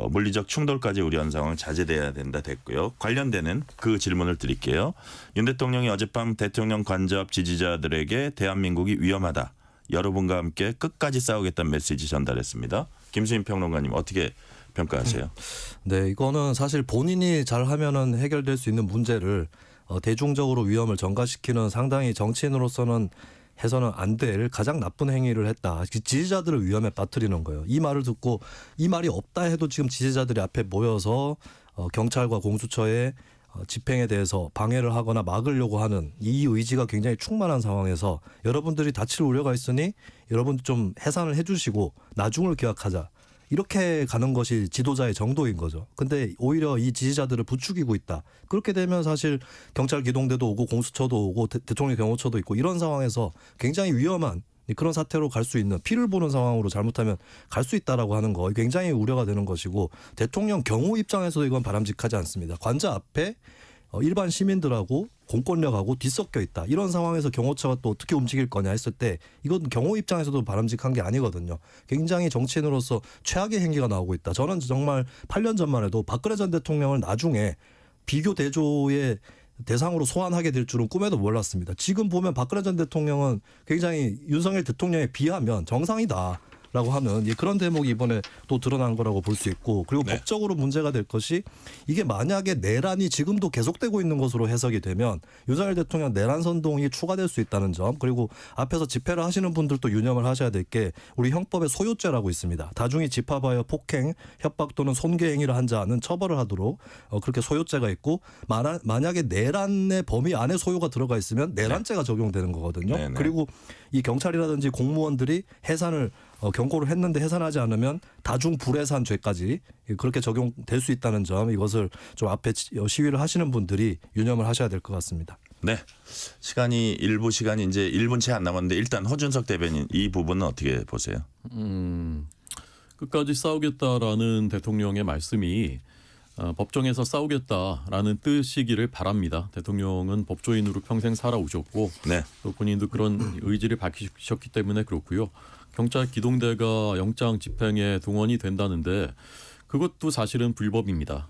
물리적 충돌까지 우려한 상황은 자제돼야 된다 됐고요. 관련되는 그 질문을 드릴게요. 윤 대통령이 어젯밤 대통령 간접 지지자들에게 대한민국이 위험하다. 여러분과 함께 끝까지 싸우겠다는 메시지 전달했습니다. 김수인 평론가님 어떻게 평가하세요? 네, 이거는 사실 본인이 잘하면은 해결될 수 있는 문제를 대중적으로 위험을 전가시키는 상당히 정치인으로서는 해서는 안 될 가장 나쁜 행위를 했다. 지지자들을 위험에 빠뜨리는 거예요. 이 말을 듣고 이 말이 없다 해도 지금 지지자들이 앞에 모여서 경찰과 공수처의 집행에 대해서 방해를 하거나 막으려고 하는 이 의지가 굉장히 충만한 상황에서 여러분들이 다칠 우려가 있으니 여러분 좀 해산을 해주시고 나중을 기약하자. 이렇게 가는 것이 지도자의 정도인 거죠. 근데 오히려 이 지지자들을 부추기고 있다. 그렇게 되면 사실 경찰 기동대도 오고 공수처도 오고 대통령 경호처도 있고 이런 상황에서 굉장히 위험한 그런 사태로 갈 수 있는 피를 보는 상황으로 잘못하면 갈 수 있다라고 하는 거 굉장히 우려가 되는 것이고 대통령 경호 입장에서도 이건 바람직하지 않습니다. 관저 앞에 일반 시민들하고 공권력하고 뒤섞여 있다. 이런 상황에서 경호처가 또 어떻게 움직일 거냐 했을 때 이건 경호 입장에서도 바람직한 게 아니거든요. 굉장히 정치인으로서 최악의 행위가 나오고 있다. 저는 정말 8년 전만 해도 박근혜 전 대통령을 나중에 비교 대조의 대상으로 소환하게 될 줄은 꿈에도 몰랐습니다. 지금 보면 박근혜 전 대통령은 굉장히 윤석열 대통령에 비하면 정상이다. 라고 하는 그런 대목이 이번에 또 드러난 거라고 볼 수 있고 그리고 네. 법적으로 문제가 될 것이 이게 만약에 내란이 지금도 계속되고 있는 것으로 해석이 되면 윤석열 대통령 내란 선동이 추가될 수 있다는 점 그리고 앞에서 집회를 하시는 분들도 유념을 하셔야 될 게 우리 형법에 소요죄라고 있습니다. 다중이 집합하여 폭행, 협박 또는 손괴 행위를 한 자는 처벌을 하도록 그렇게 소요죄가 있고 만약에 내란의 범위 안에 소요가 들어가 있으면 내란죄가 적용되는 거거든요. 네, 네. 그리고 이 경찰이라든지 공무원들이 해산을 경고를 했는데 해산하지 않으면 다중 불해산 죄까지 그렇게 적용될 수 있다는 점 이것을 좀 앞에 시위를 하시는 분들이 유념을 하셔야 될 것 같습니다. 네. 일부 시간이 이제 1분 채 안 남았는데 일단 허준석 대변인 이 부분은 어떻게 보세요? 끝까지 싸우겠다라는 대통령의 말씀이 법정에서 싸우겠다라는 뜻이기를 바랍니다. 대통령은 법조인으로 평생 살아오셨고 네. 또 본인도 그런 의지를 밝히셨기 때문에 그렇고요. 경찰 기동대가 영장 집행에 동원이 된다는데 그것도 사실은 불법입니다.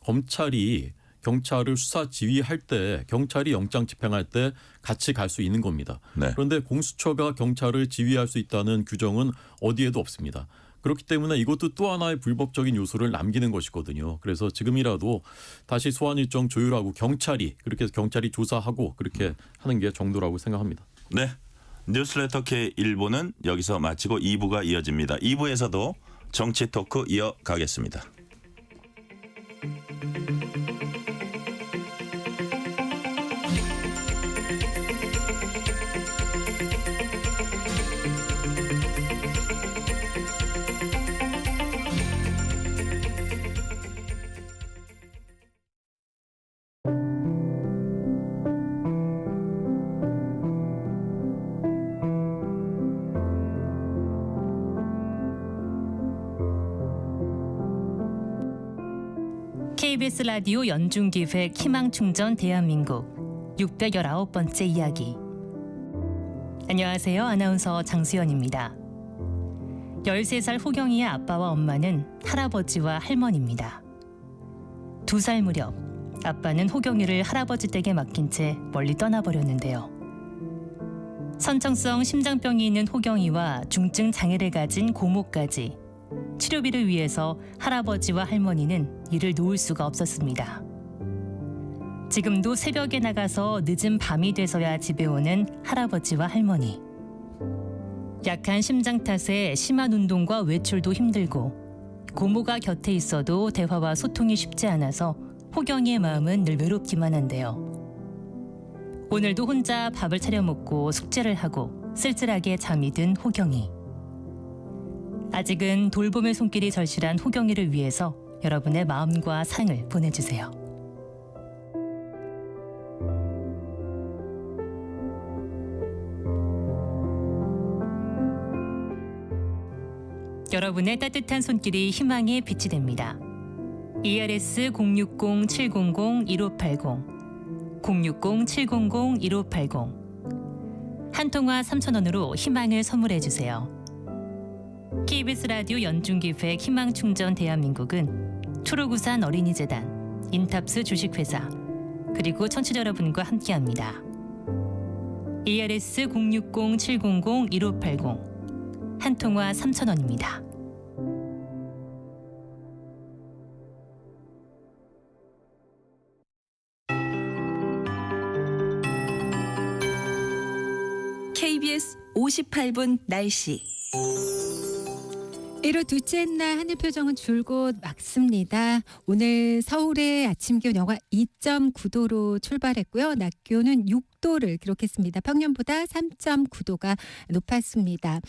검찰이 경찰을 수사 지휘할 때 경찰이 영장 집행할 때 같이 갈 수 있는 겁니다. 네. 그런데 공수처가 경찰을 지휘할 수 있다는 규정은 어디에도 없습니다. 그렇기 때문에 이것도 또 하나의 불법적인 요소를 남기는 것이거든요. 그래서 지금이라도 다시 소환 일정 조율하고 경찰이 그렇게 해서 경찰이 조사하고 그렇게 하는 게 정도라고 생각합니다. 네. 뉴스레터 K 1부는 여기서 마치고 2부가 이어집니다. 2부에서도 정치 토크 이어가겠습니다. KBS 라디오 연중기획 희망충전 대한민국 619번째 이야기. 안녕하세요. 아나운서 장수연입니다. 13살 호경이의 아빠와 엄마는 할아버지와 할머니입니다. 2살 무렵 아빠는 호경이를 할아버지 댁에 맡긴 채 멀리 떠나버렸는데요. 선천성 심장병이 있는 호경이와 중증 장애를 가진 고모까지 치료비를 위해서 할아버지와 할머니는 일을 놓을 수가 없었습니다. 지금도 새벽에 나가서 늦은 밤이 돼서야 집에 오는 할아버지와 할머니. 약한 심장 탓에 심한 운동과 외출도 힘들고 고모가 곁에 있어도 대화와 소통이 쉽지 않아서 호경이의 마음은 늘 외롭기만 한데요. 오늘도 혼자 밥을 차려 먹고 숙제를 하고 쓸쓸하게 잠이 든 호경이. 아직은 돌봄의 손길이 절실한 호경이를 위해서 여러분의 마음과 상을 보내주세요. 여러분의 따뜻한 손길이 희망의 빛이 됩니다. ERS 060-700-1580 060-700-1580 한 통화 3,000원으로 희망을 선물해주세요. KBS 라디오 연중기획 희망충전 대한민국은 초록우산 어린이재단, 인탑스 주식회사, 그리고 청취자 여러분과 함께합니다. ERS 060-700-1580 한 통화 3,000원입니다. KBS 58분 날씨. 1월 둘째 날 하늘 표정은 줄곧 맑습니다. 오늘 서울의 아침 기온 영하 2.9도로 출발했고요. 낮 기온은 6도를 기록했습니다. 평년보다 3.9도가 높았습니다.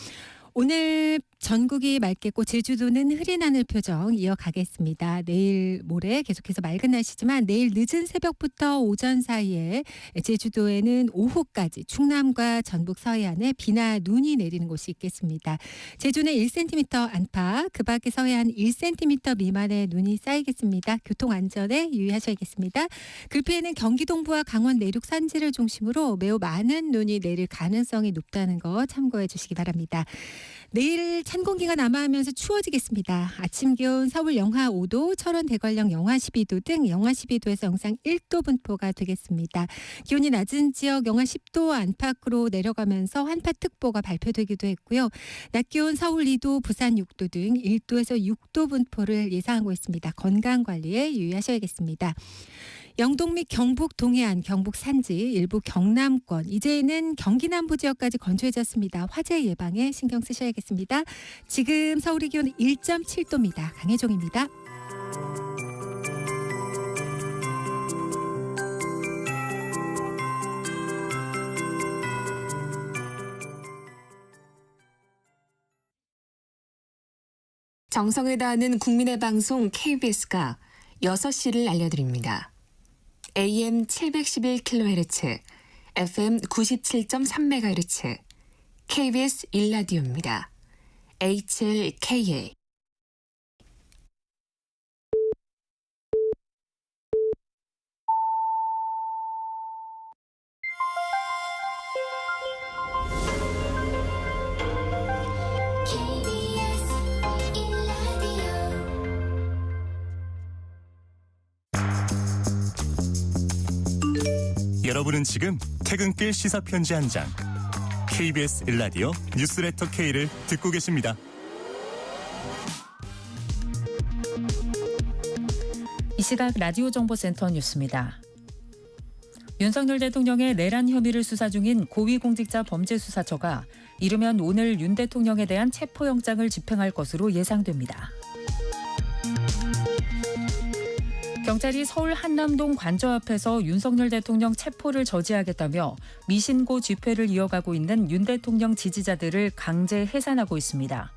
오늘 전국이 맑겠고 제주도는 흐린 하늘 표정 이어가겠습니다. 내일 모레 계속해서 맑은 날씨지만 내일 늦은 새벽부터 오전 사이에 제주도에는 오후까지 충남과 전북 서해안에 비나 눈이 내리는 곳이 있겠습니다. 제주는 1cm 안팎, 그 밖에 서해안 1cm 미만의 눈이 쌓이겠습니다. 교통안전에 유의하셔야겠습니다. 글피에는 경기 동부와 강원 내륙 산지를 중심으로 매우 많은 눈이 내릴 가능성이 높다는 거 참고해 주시기 바랍니다. 내일 찬 공기가 남하하면서 추워지겠습니다. 아침 기온 서울 영하 5도, 철원 대관령 영하 12도 등 영하 12도에서 영상 1도 분포가 되겠습니다. 기온이 낮은 지역 영하 10도 안팎으로 내려가면서 한파특보가 발표되기도 했고요. 낮 기온 서울 2도, 부산 6도 등 1도에서 6도 분포를 예상하고 있습니다. 건강관리에 유의하셔야겠습니다. 영동 및 경북 동해안, 경북 산지, 일부 경남권, 이제는 경기 남부 지역까지 건조해졌습니다. 화재 예방에 신경 쓰셔야겠습니다. 지금 서울의 기온 1.7도입니다. 강혜종입니다. 정성을 다하는 국민의 방송 KBS가 6시를 알려드립니다. AM 711kHz, FM 97.3MHz, KBS 1라디오입니다. HLKA. 여러분은 지금 퇴근길 시사편지 한 장, KBS 1라디오 뉴스레터 K를 듣고 계십니다. 이 시각 라디오 정보센터 뉴스입니다. 윤석열 대통령의 내란 혐의를 수사 중인 고위공직자범죄수사처가 이르면 오늘 윤 대통령에 대한 체포영장을 집행할 것으로 예상됩니다. 경찰이 서울 한남동 관저 앞에서 윤석열 대통령 체포를 저지하겠다며 미신고 집회를 이어가고 있는 윤 대통령 지지자들을 강제 해산하고 있습니다.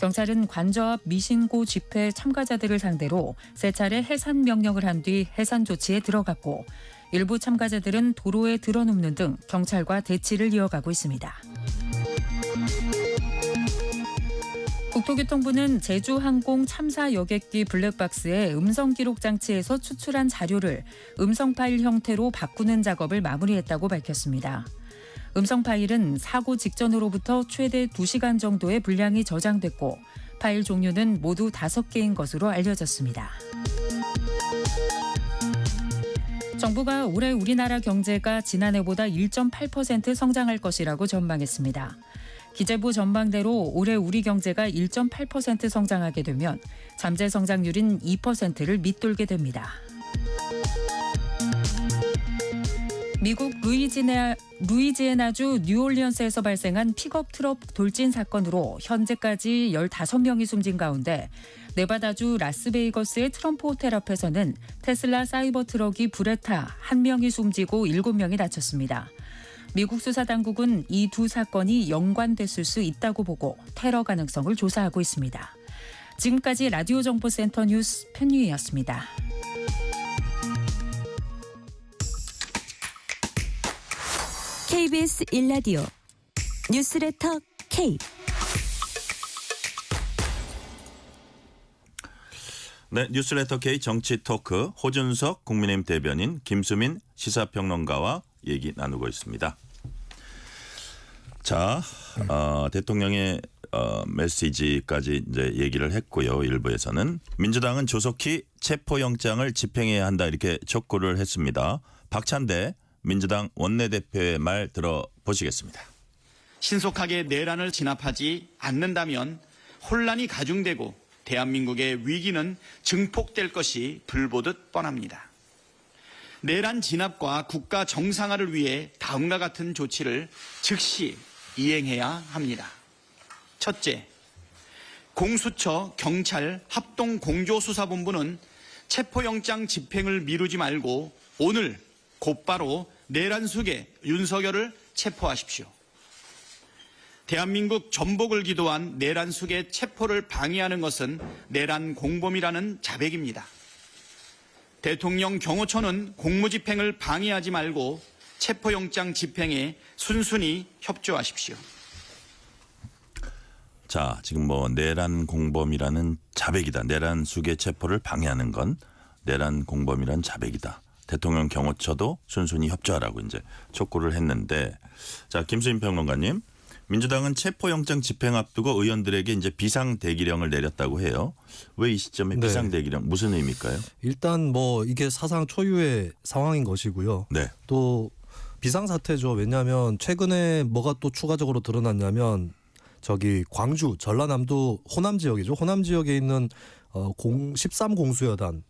경찰은 관저 앞 미신고 집회 참가자들을 상대로 세 차례 해산 명령을 한 뒤 해산 조치에 들어갔고 일부 참가자들은 도로에 드러눕는 등 경찰과 대치를 이어가고 있습니다. 국토교통부는 제주항공 참사 여객기 블랙박스의 음성 기록 장치에서 추출한 자료를 음성 파일 형태로 바꾸는 작업을 마무리했다고 밝혔습니다. 음성 파일은 사고 직전으로부터 최대 2시간 정도의 분량이 저장됐고 파일 종류는 모두 5개인 것으로 알려졌습니다. 정부가 올해 우리나라 경제가 지난해보다 1.8% 성장할 것이라고 전망했습니다. 기재부 전망대로 올해 우리 경제가 1.8% 성장하게 되면 잠재 성장률인 2%를 밑돌게 됩니다. 미국 루이지애나주 뉴올리언스에서 발생한 픽업 트럭 돌진 사건으로 현재까지 15명이 숨진 가운데 네바다주 라스베이거스의 트럼프 호텔 앞에서는 테슬라 사이버 트럭이 불에 타 1명이 숨지고 7명이 다쳤습니다. 미국 수사당국은 이 두 사건이 연관됐을 수 있다고 보고 테러 가능성을 조사하고 있습니다. 지금까지 라디오 정보센터 뉴스 편유희였습니다. KBS 1라디오 뉴스레터 K. 네, 뉴스레터 K 정치 토크 호준석 국민의힘 대변인 김수민 시사평론가와 얘기 나누고 있습니다. 자, 대통령의 메시지까지 이제 얘기를 했고요. 일부에서는 민주당은 조속히 체포영장을 집행해야 한다 이렇게 촉구를 했습니다. 박찬대 민주당 원내대표의 말 들어보시겠습니다. 신속하게 내란을 진압하지 않는다면 혼란이 가중되고 대한민국의 위기는 증폭될 것이 불보듯 뻔합니다. 내란 진압과 국가 정상화를 위해 다음과 같은 조치를 즉시 이행해야 합니다. 첫째, 공수처, 경찰, 합동공조수사본부는 체포영장 집행을 미루지 말고 오늘 곧바로 내란 수괴 윤석열을 체포하십시오. 대한민국 전복을 기도한 내란 수괴 체포를 방해하는 것은 내란 공범이라는 자백입니다. 대통령 경호처는 공무집행을 방해하지 말고 체포영장 집행에 순순히 협조하십시오. 자, 지금 뭐 내란 공범이라는 자백이다. 내란 수괴 체포를 방해하는 건 내란 공범이란 자백이다. 대통령 경호처도 순순히 협조하라고 이제 촉구를 했는데, 자, 김수민 평론가님, 민주당은 체포영장 집행 앞두고 의원들에게 이제 비상 대기령을 내렸다고 해요. 왜 이 시점에 네. 비상 대기령 무슨 의미일까요? 일단 뭐 이게 사상 초유의 상황인 것이고요. 네. 또 비상사태죠. 왜냐하면 최근에 뭐가 또 추가적으로 드러났냐면 저기 광주 전라남도 호남 지역이죠. 호남 지역에 있는 13공수여단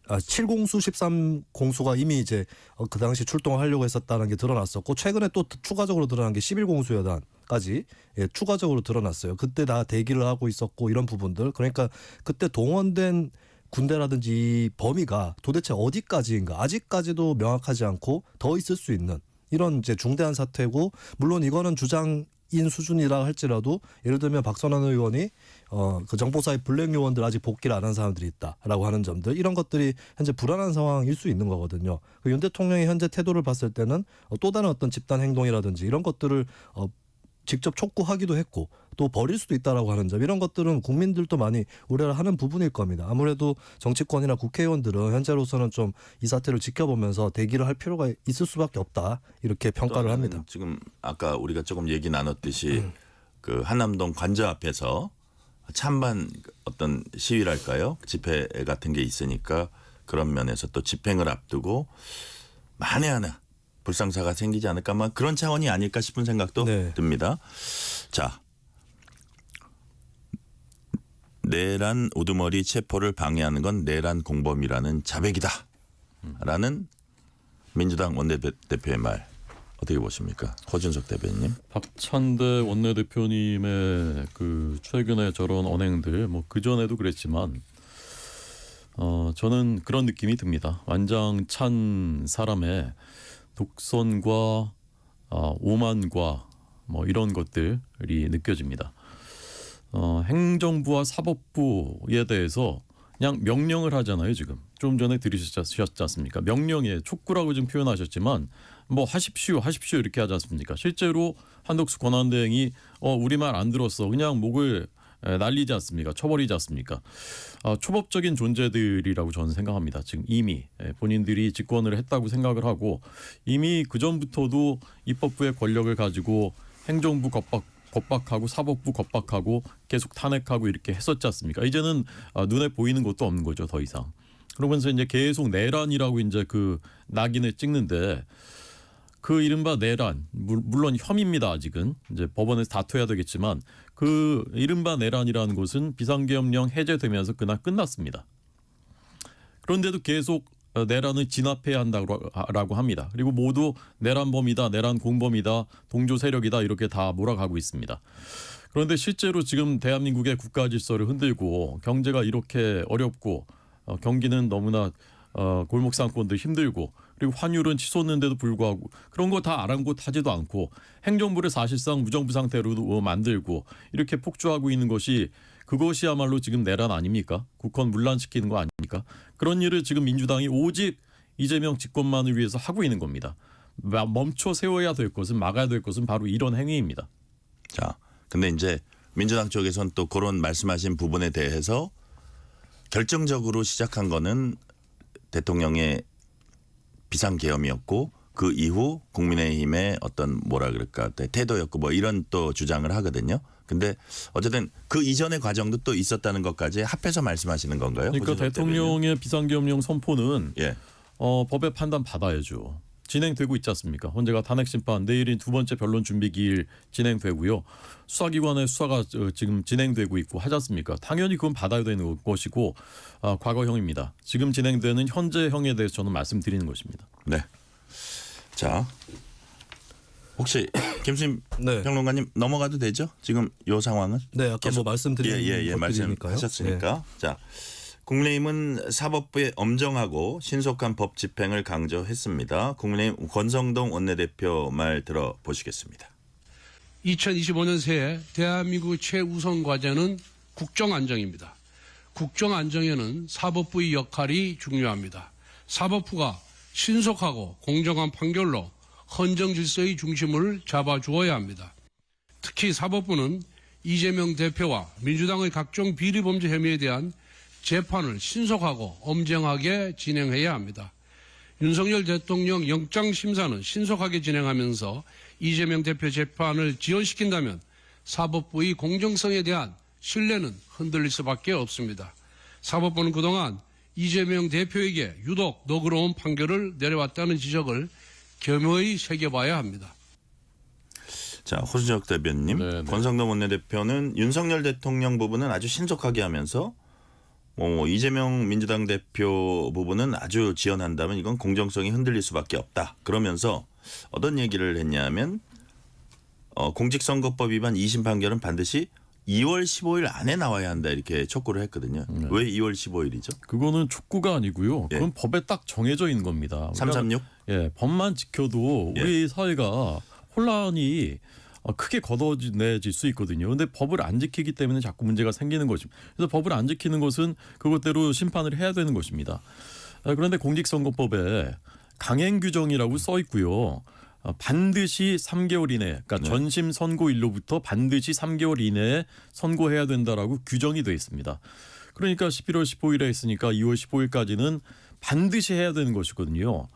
7공수 13공수가 이미 이제 그 당시 출동을 하려고 했었다는 게 드러났었고 최근에 또 추가적으로 드러난 게 11공수여단까지 추가적으로 드러났어요. 그때 다 대기를 하고 있었고 이런 부분들. 그러니까 그때 동원된 군대라든지 이 범위가 도대체 어디까지인가 아직까지도 명확하지 않고 더 있을 수 있는 이런 이제 중대한 사태고 물론 이거는 주장인 수준이라 할지라도 예를 들면 박선원 의원이 그 정보사의 블랙 요원들 아직 복귀를 안 한 사람들이 있다라고 하는 점들 이런 것들이 현재 불안한 상황일 수 있는 거거든요. 윤 대통령의 현재 태도를 봤을 때는 또 다른 어떤 집단 행동이라든지 이런 것들을 직접 촉구하기도 했고 또 벌일 수도 있다라고 하는 점 이런 것들은 국민들도 많이 우려를 하는 부분일 겁니다. 아무래도 정치권이나 국회의원들은 현재로서는 좀 이 사태를 지켜보면서 대기를 할 필요가 있을 수밖에 없다 이렇게 평가를 합니다. 지금 아까 우리가 조금 얘기 나눴듯이 그 한남동 관저 앞에서 찬반 어떤 시위랄까요? 집회 같은 게 있으니까 그런 면에서 또 집행을 앞두고 만에 하나 불상사가 생기지 않을까 막 그런 차원이 아닐까 싶은 생각도 듭니다. 자, 내란 우두머리 체포를 방해하는 건 내란 공범이라는 자백이다. 라는 민주당 원내대표의 말 어떻게 보십니까? 허준석 대변인님. 박찬대 원내대표님의 그 최근에 저런 언행들 뭐 그전에도 그랬지만 저는 그런 느낌이 듭니다. 완장찬 사람의 독선과 오만과 뭐 이런 것들이 느껴집니다. 행정부와 사법부에 대해서 그냥 명령을 하잖아요. 지금 좀 전에 들으셨지 않습니까? 명령에 촉구라고 지금 표현하셨지만 뭐 하십시오 이렇게 하지 않습니까? 실제로 한덕수 권한대행이 우리 말 안 들었어 그냥 목을 날리지 않습니까? 쳐버리지 않습니까? 초법적인 존재들이라고 저는 생각합니다. 지금 이미 본인들이 집권을 했다고 생각을 하고 이미 그전부터도 입법부의 권력을 가지고 행정부 겁박하고 사법부 겁박하고 계속 탄핵하고 이렇게 했었지 않습니까? 이제는 눈에 보이는 것도 없는 거죠. 더 이상. 그러면서 이제 계속 내란이라고 이제 그 낙인을 찍는데 그 이른바 내란 물론 혐의입니다. 아직은 이제 법원에서 다투어야 되겠지만 그 이른바 내란이라는 것은 비상계엄령 해제되면서 그날 끝났습니다. 그런데도 계속 내란을 진압해야 한다고 합니다. 그리고 모두 내란범이다, 내란 공범이다, 동조 세력이다 이렇게 다 몰아가고 있습니다. 그런데 실제로 지금 대한민국의 국가 질서를 흔들고 경제가 이렇게 어렵고 경기는 너무나 골목 상권도 힘들고 그리고 환율은 치솟는데도 불구하고 그런 거 다 아랑곳하지도 않고 행정부를 사실상 무정부 상태로 만들고 이렇게 폭주하고 있는 것이 그것이야말로 지금 내란 아닙니까? 국헌 문란시키는 거 아닙니까? 그런 일을 지금 민주당이 오직 이재명 집권만을 위해서 하고 있는 겁니다. 멈춰 세워야 될 것은 막아야 될 것은 바로 이런 행위입니다. 자, 근데 이제 민주당 쪽에서는 또 그런 말씀하신 부분에 대해서 결정적으로 시작한 거는 대통령의 비상계엄이었고 그 이후 국민의힘의 어떤 뭐라 그럴까 태도였고 뭐 이런 또 주장을 하거든요. 근데 어쨌든 그 이전의 과정도 또 있었다는 것까지 합해서 말씀하시는 건가요? 그러니까 대통령의 비상계엄령 선포는 법의 판단 받아야죠. 진행되고 있지 않습니까? 헌재가 탄핵심판 내일인 두 번째 변론 준비기일 진행되고요. 수사기관의 수사가 지금 진행되고 있고 하지 않습니까? 당연히 그건 받아야 되는 것이고 과거형입니다. 지금 진행되는 현재형에 대해서 저는 말씀드리는 것입니다. 네. 자, 혹시 김수임 평론가님 넘어가도 되죠? 지금 이 상황은? 네, 아까 뭐 말씀드린 말씀하셨으니까. 자, 국민의힘은 사법부의 엄정하고 신속한 법 집행을 강조했습니다. 국민의힘 권성동 원내대표 말 들어보시겠습니다. 2025년 새해 대한민국의 최우선 과제는 국정안정입니다. 국정안정에는 사법부의 역할이 중요합니다. 사법부가 신속하고 공정한 판결로 헌정 질서의 중심을 잡아주어야 합니다. 특히 사법부는 이재명 대표와 민주당의 각종 비리범죄 혐의에 대한 재판을 신속하고 엄정하게 진행해야 합니다. 윤석열 대통령 영장심사는 신속하게 진행하면서 이재명 대표 재판을 지연시킨다면 사법부의 공정성에 대한 신뢰는 흔들릴 수밖에 없습니다. 사법부는 그동안 이재명 대표에게 유독 너그러운 판결을 내려왔다는 지적을 겸허히 새겨봐야 합니다. 자, 호준석 대변님, 네네. 권성동 원내대표는 윤석열 대통령 부분은 아주 신속하게 하면서 이재명 민주당 대표 부분은 아주 지연한다면 이건 공정성이 흔들릴 수밖에 없다. 그러면서 어떤 얘기를 했냐면 공직선거법 위반 2심 판결은 반드시 2월 15일 안에 나와야 한다 이렇게 촉구를 했거든요. 네. 왜 2월 15일이죠? 그거는 촉구가 아니고요. 그건 법에 딱 정해져 있는 겁니다. 336? 예, 법만 지켜도 우리 사회가 혼란이 크게 걷어내질 수 있거든요. 그런데 법을 안 지키기 때문에 자꾸 문제가 생기는 것입니다. 그래서 법을 안 지키는 것은 그것대로 심판을 해야 되는 것입니다. 그런데 공직선거법에 강행 규정이라고 써 있고요. 반드시 3개월 이내, 그러니까 전심 선고일로부터 반드시 3개월 이내에 선고해야 된다라고 규정이 되어 있습니다. 그러니까 11월 15일에 했으니까 2월 15일까지는 반드시 해야 되는 것이거든요.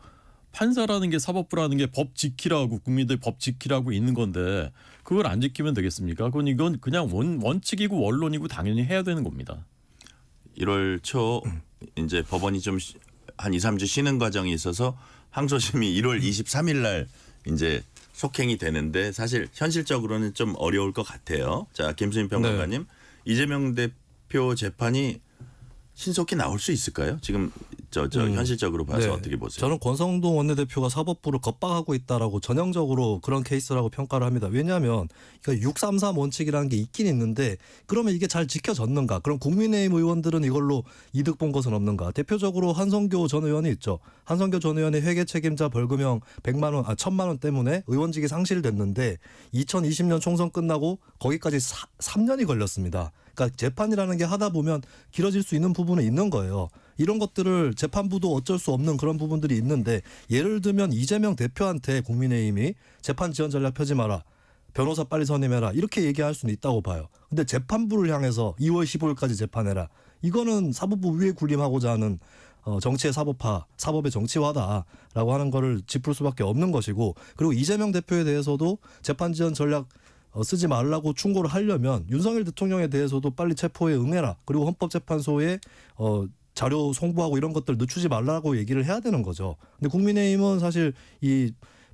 판사라는 게 사법부라는 게 법 지키라고 국민들 법 지키라고 있는 건데 그걸 안 지키면 되겠습니까? 이건 그냥 원칙이고 원론이고 당연히 해야 되는 겁니다. 1월 초 이제 법원이 좀 한 2, 3주 쉬는 과정이 있어서 항소심이 1월 23일 날 이제 속행이 되는데 사실 현실적으로는 좀 어려울 것 같아요. 자, 김수민 평론가님, 이재명 대표 재판이 신속히 나올 수 있을까요? 지금 현실적으로 봐서 어떻게 보세요? 저는 권성동 원내대표가 사법부를 겁박하고 있다라고 전형적으로 그런 케이스라고 평가를 합니다. 왜냐하면 633 원칙이라는 게 있긴 있는데 그러면 이게 잘 지켜졌는가? 그럼 국민의힘 의원들은 이걸로 이득 본 것은 없는가? 대표적으로 한성교 전 의원이 있죠. 한성교 전 의원의 회계 책임자 벌금형 1,000만 원 때문에 의원직이 상실됐는데 2020년 총선 끝나고 거기까지 3년이 걸렸습니다. 그러니까 재판이라는 게 하다 보면 길어질 수 있는 부분은 있는 거예요. 이런 것들을 재판부도 어쩔 수 없는 그런 부분들이 있는데 예를 들면 이재명 대표한테 국민의힘이 재판 지연 전략 펴지 마라. 변호사 빨리 선임해라. 이렇게 얘기할 수는 있다고 봐요. 근데 재판부를 향해서 2월 15일까지 재판해라. 이거는 사법부 위에 군림하고자 하는 정치의 사법화, 사법의 정치화다라고 하는 거를 짚을 수밖에 없는 것이고 그리고 이재명 대표에 대해서도 재판 지연 전략 쓰지 말라고 충고를 하려면 윤석열 대통령에 대해서도 빨리 체포에 응해라. 그리고 헌법재판소에 자료 송부하고 이런 것들 늦추지 말라고 얘기를 해야 되는 거죠. 근데 국민의힘은 사실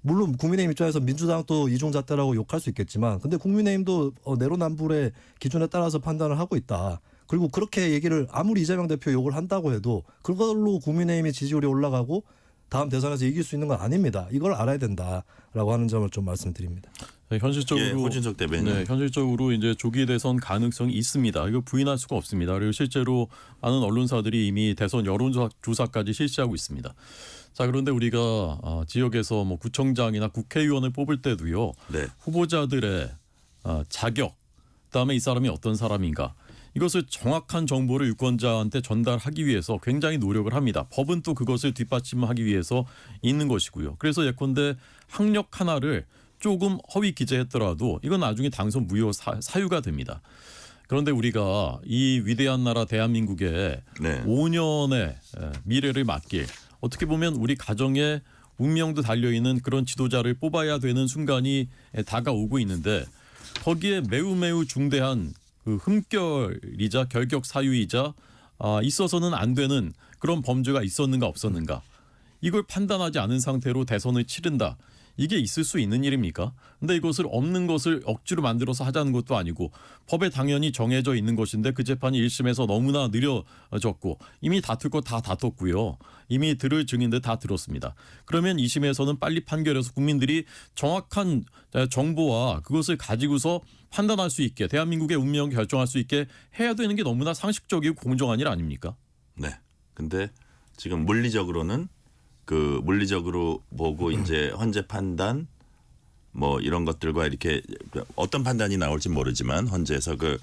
물론 국민의힘 입장에서 민주당도 이중잣대라고 욕할 수 있겠지만 근데 국민의힘도 내로남불의 기준에 따라서 판단을 하고 있다. 그리고 그렇게 얘기를 아무리 이재명 대표 욕을 한다고 해도 그걸로 국민의힘의 지지율이 올라가고 다음 대선에서 이길 수 있는 건 아닙니다. 이걸 알아야 된다라고 하는 점을 좀 말씀드립니다. 네, 현실적으로 호준석 대변인. 네, 현실적으로 이제 조기 대선 가능성이 있습니다. 이거 부인할 수가 없습니다. 그리고 실제로 많은 언론사들이 이미 대선 여론조사까지 실시하고 있습니다. 자, 그런데 우리가 지역에서 구청장이나 국회의원을 뽑을 때도요. 네. 후보자들의 자격, 그다음에 이 사람이 어떤 사람인가. 이것을 정확한 정보를 유권자한테 전달하기 위해서 굉장히 노력을 합니다. 법은 또 그것을 뒷받침하기 위해서 있는 것이고요. 그래서 예컨대 학력 하나를 조금 허위 기재했더라도 이건 나중에 당선 무효 사유가 됩니다. 그런데 우리가 이 위대한 나라 대한민국의 5년의 미래를 맡길 어떻게 보면 우리 가정의 운명도 달려있는 그런 지도자를 뽑아야 되는 순간이 다가오고 있는데 거기에 매우 중대한 그 흠결이자 결격 사유이자 있어서는 안 되는 그런 범죄가 있었는가 없었는가 이걸 판단하지 않은 상태로 대선을 치른다. 이게 있을 수 있는 일입니까? 근데 이것을 없는 것을 억지로 만들어서 하자는 것도 아니고 법에 당연히 정해져 있는 것인데 그 재판이 1심에서 너무나 느려졌고 이미 다툴 거 다 다퉜고요. 이미 들을 증인들 다 들었습니다. 그러면 2심에서는 빨리 판결해서 국민들이 정확한 정보와 그것을 가지고서 판단할 수 있게 대한민국의 운명 결정할 수 있게 해야 되는 게 너무나 상식적이고 공정한 일 아닙니까? 네. 근데 지금 물리적으로는 물리적으로 보고 이제 헌재 판단 이런 것들과 이렇게 어떤 판단이 나올지 모르지만 헌재에서 그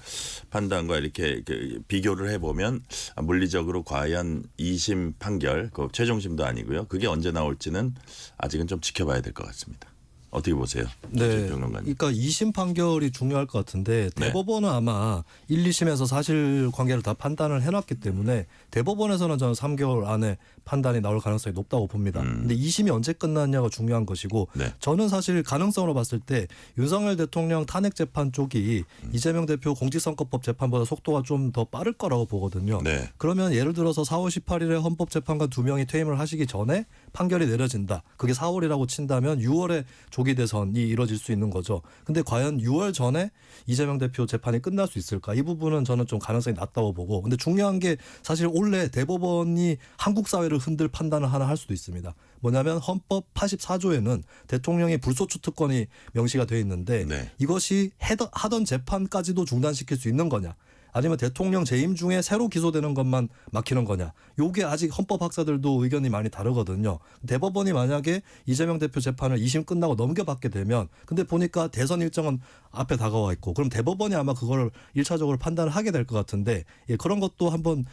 판단과 이렇게 비교를 해보면 물리적으로 과연 2심 판결, 그 최종심도 아니고요. 그게 언제 나올지는 아직은 좀 지켜봐야 될 것 같습니다. 어떻게 보세요? 네. 평론가님. 그러니까 2심 판결이 중요할 것 같은데 대법원은 아마 1, 2심에서 사실관계를 다 판단을 해놨기 때문에 대법원에서는 저는 3개월 안에 판단이 나올 가능성이 높다고 봅니다. 근데 2심이 언제 끝났냐가 중요한 것이고 저는 사실 가능성으로 봤을 때 윤석열 대통령 탄핵 재판 쪽이 이재명 대표 공직선거법 재판보다 속도가 좀 더 빠를 거라고 보거든요. 그러면 예를 들어서 4월 18일에 헌법재판관 2명이 퇴임을 하시기 전에 판결이 내려진다. 그게 4월이라고 친다면 6월에 조기 대선이 이뤄질 수 있는 거죠. 근데 과연 6월 전에 이재명 대표 재판이 끝날 수 있을까? 이 부분은 저는 좀 가능성이 낮다고 보고. 근데 중요한 게 사실 원래 대법원이 한국 사회를 흔들 판단을 하나 할 수도 있습니다. 뭐냐면 헌법 84조에는 대통령의 불소추 특권이 명시가 되어 있는데 이것이 하던 재판까지도 중단시킬 수 있는 거냐? 아니면 대통령 재임 중에 새로 기소되는 것만 막히는 거냐. 요게 아직 헌법학자들도 의견이 많이 다르거든요. 대법원이 만약에 이재명 대표 재판을 2심 끝나고 넘겨받게 되면 근데 보니까 대선 일정은 앞에 다가와 있고 그럼 대법원이 아마 그걸 1차적으로 판단을 하게 될 것 같은데 그런 것도 한번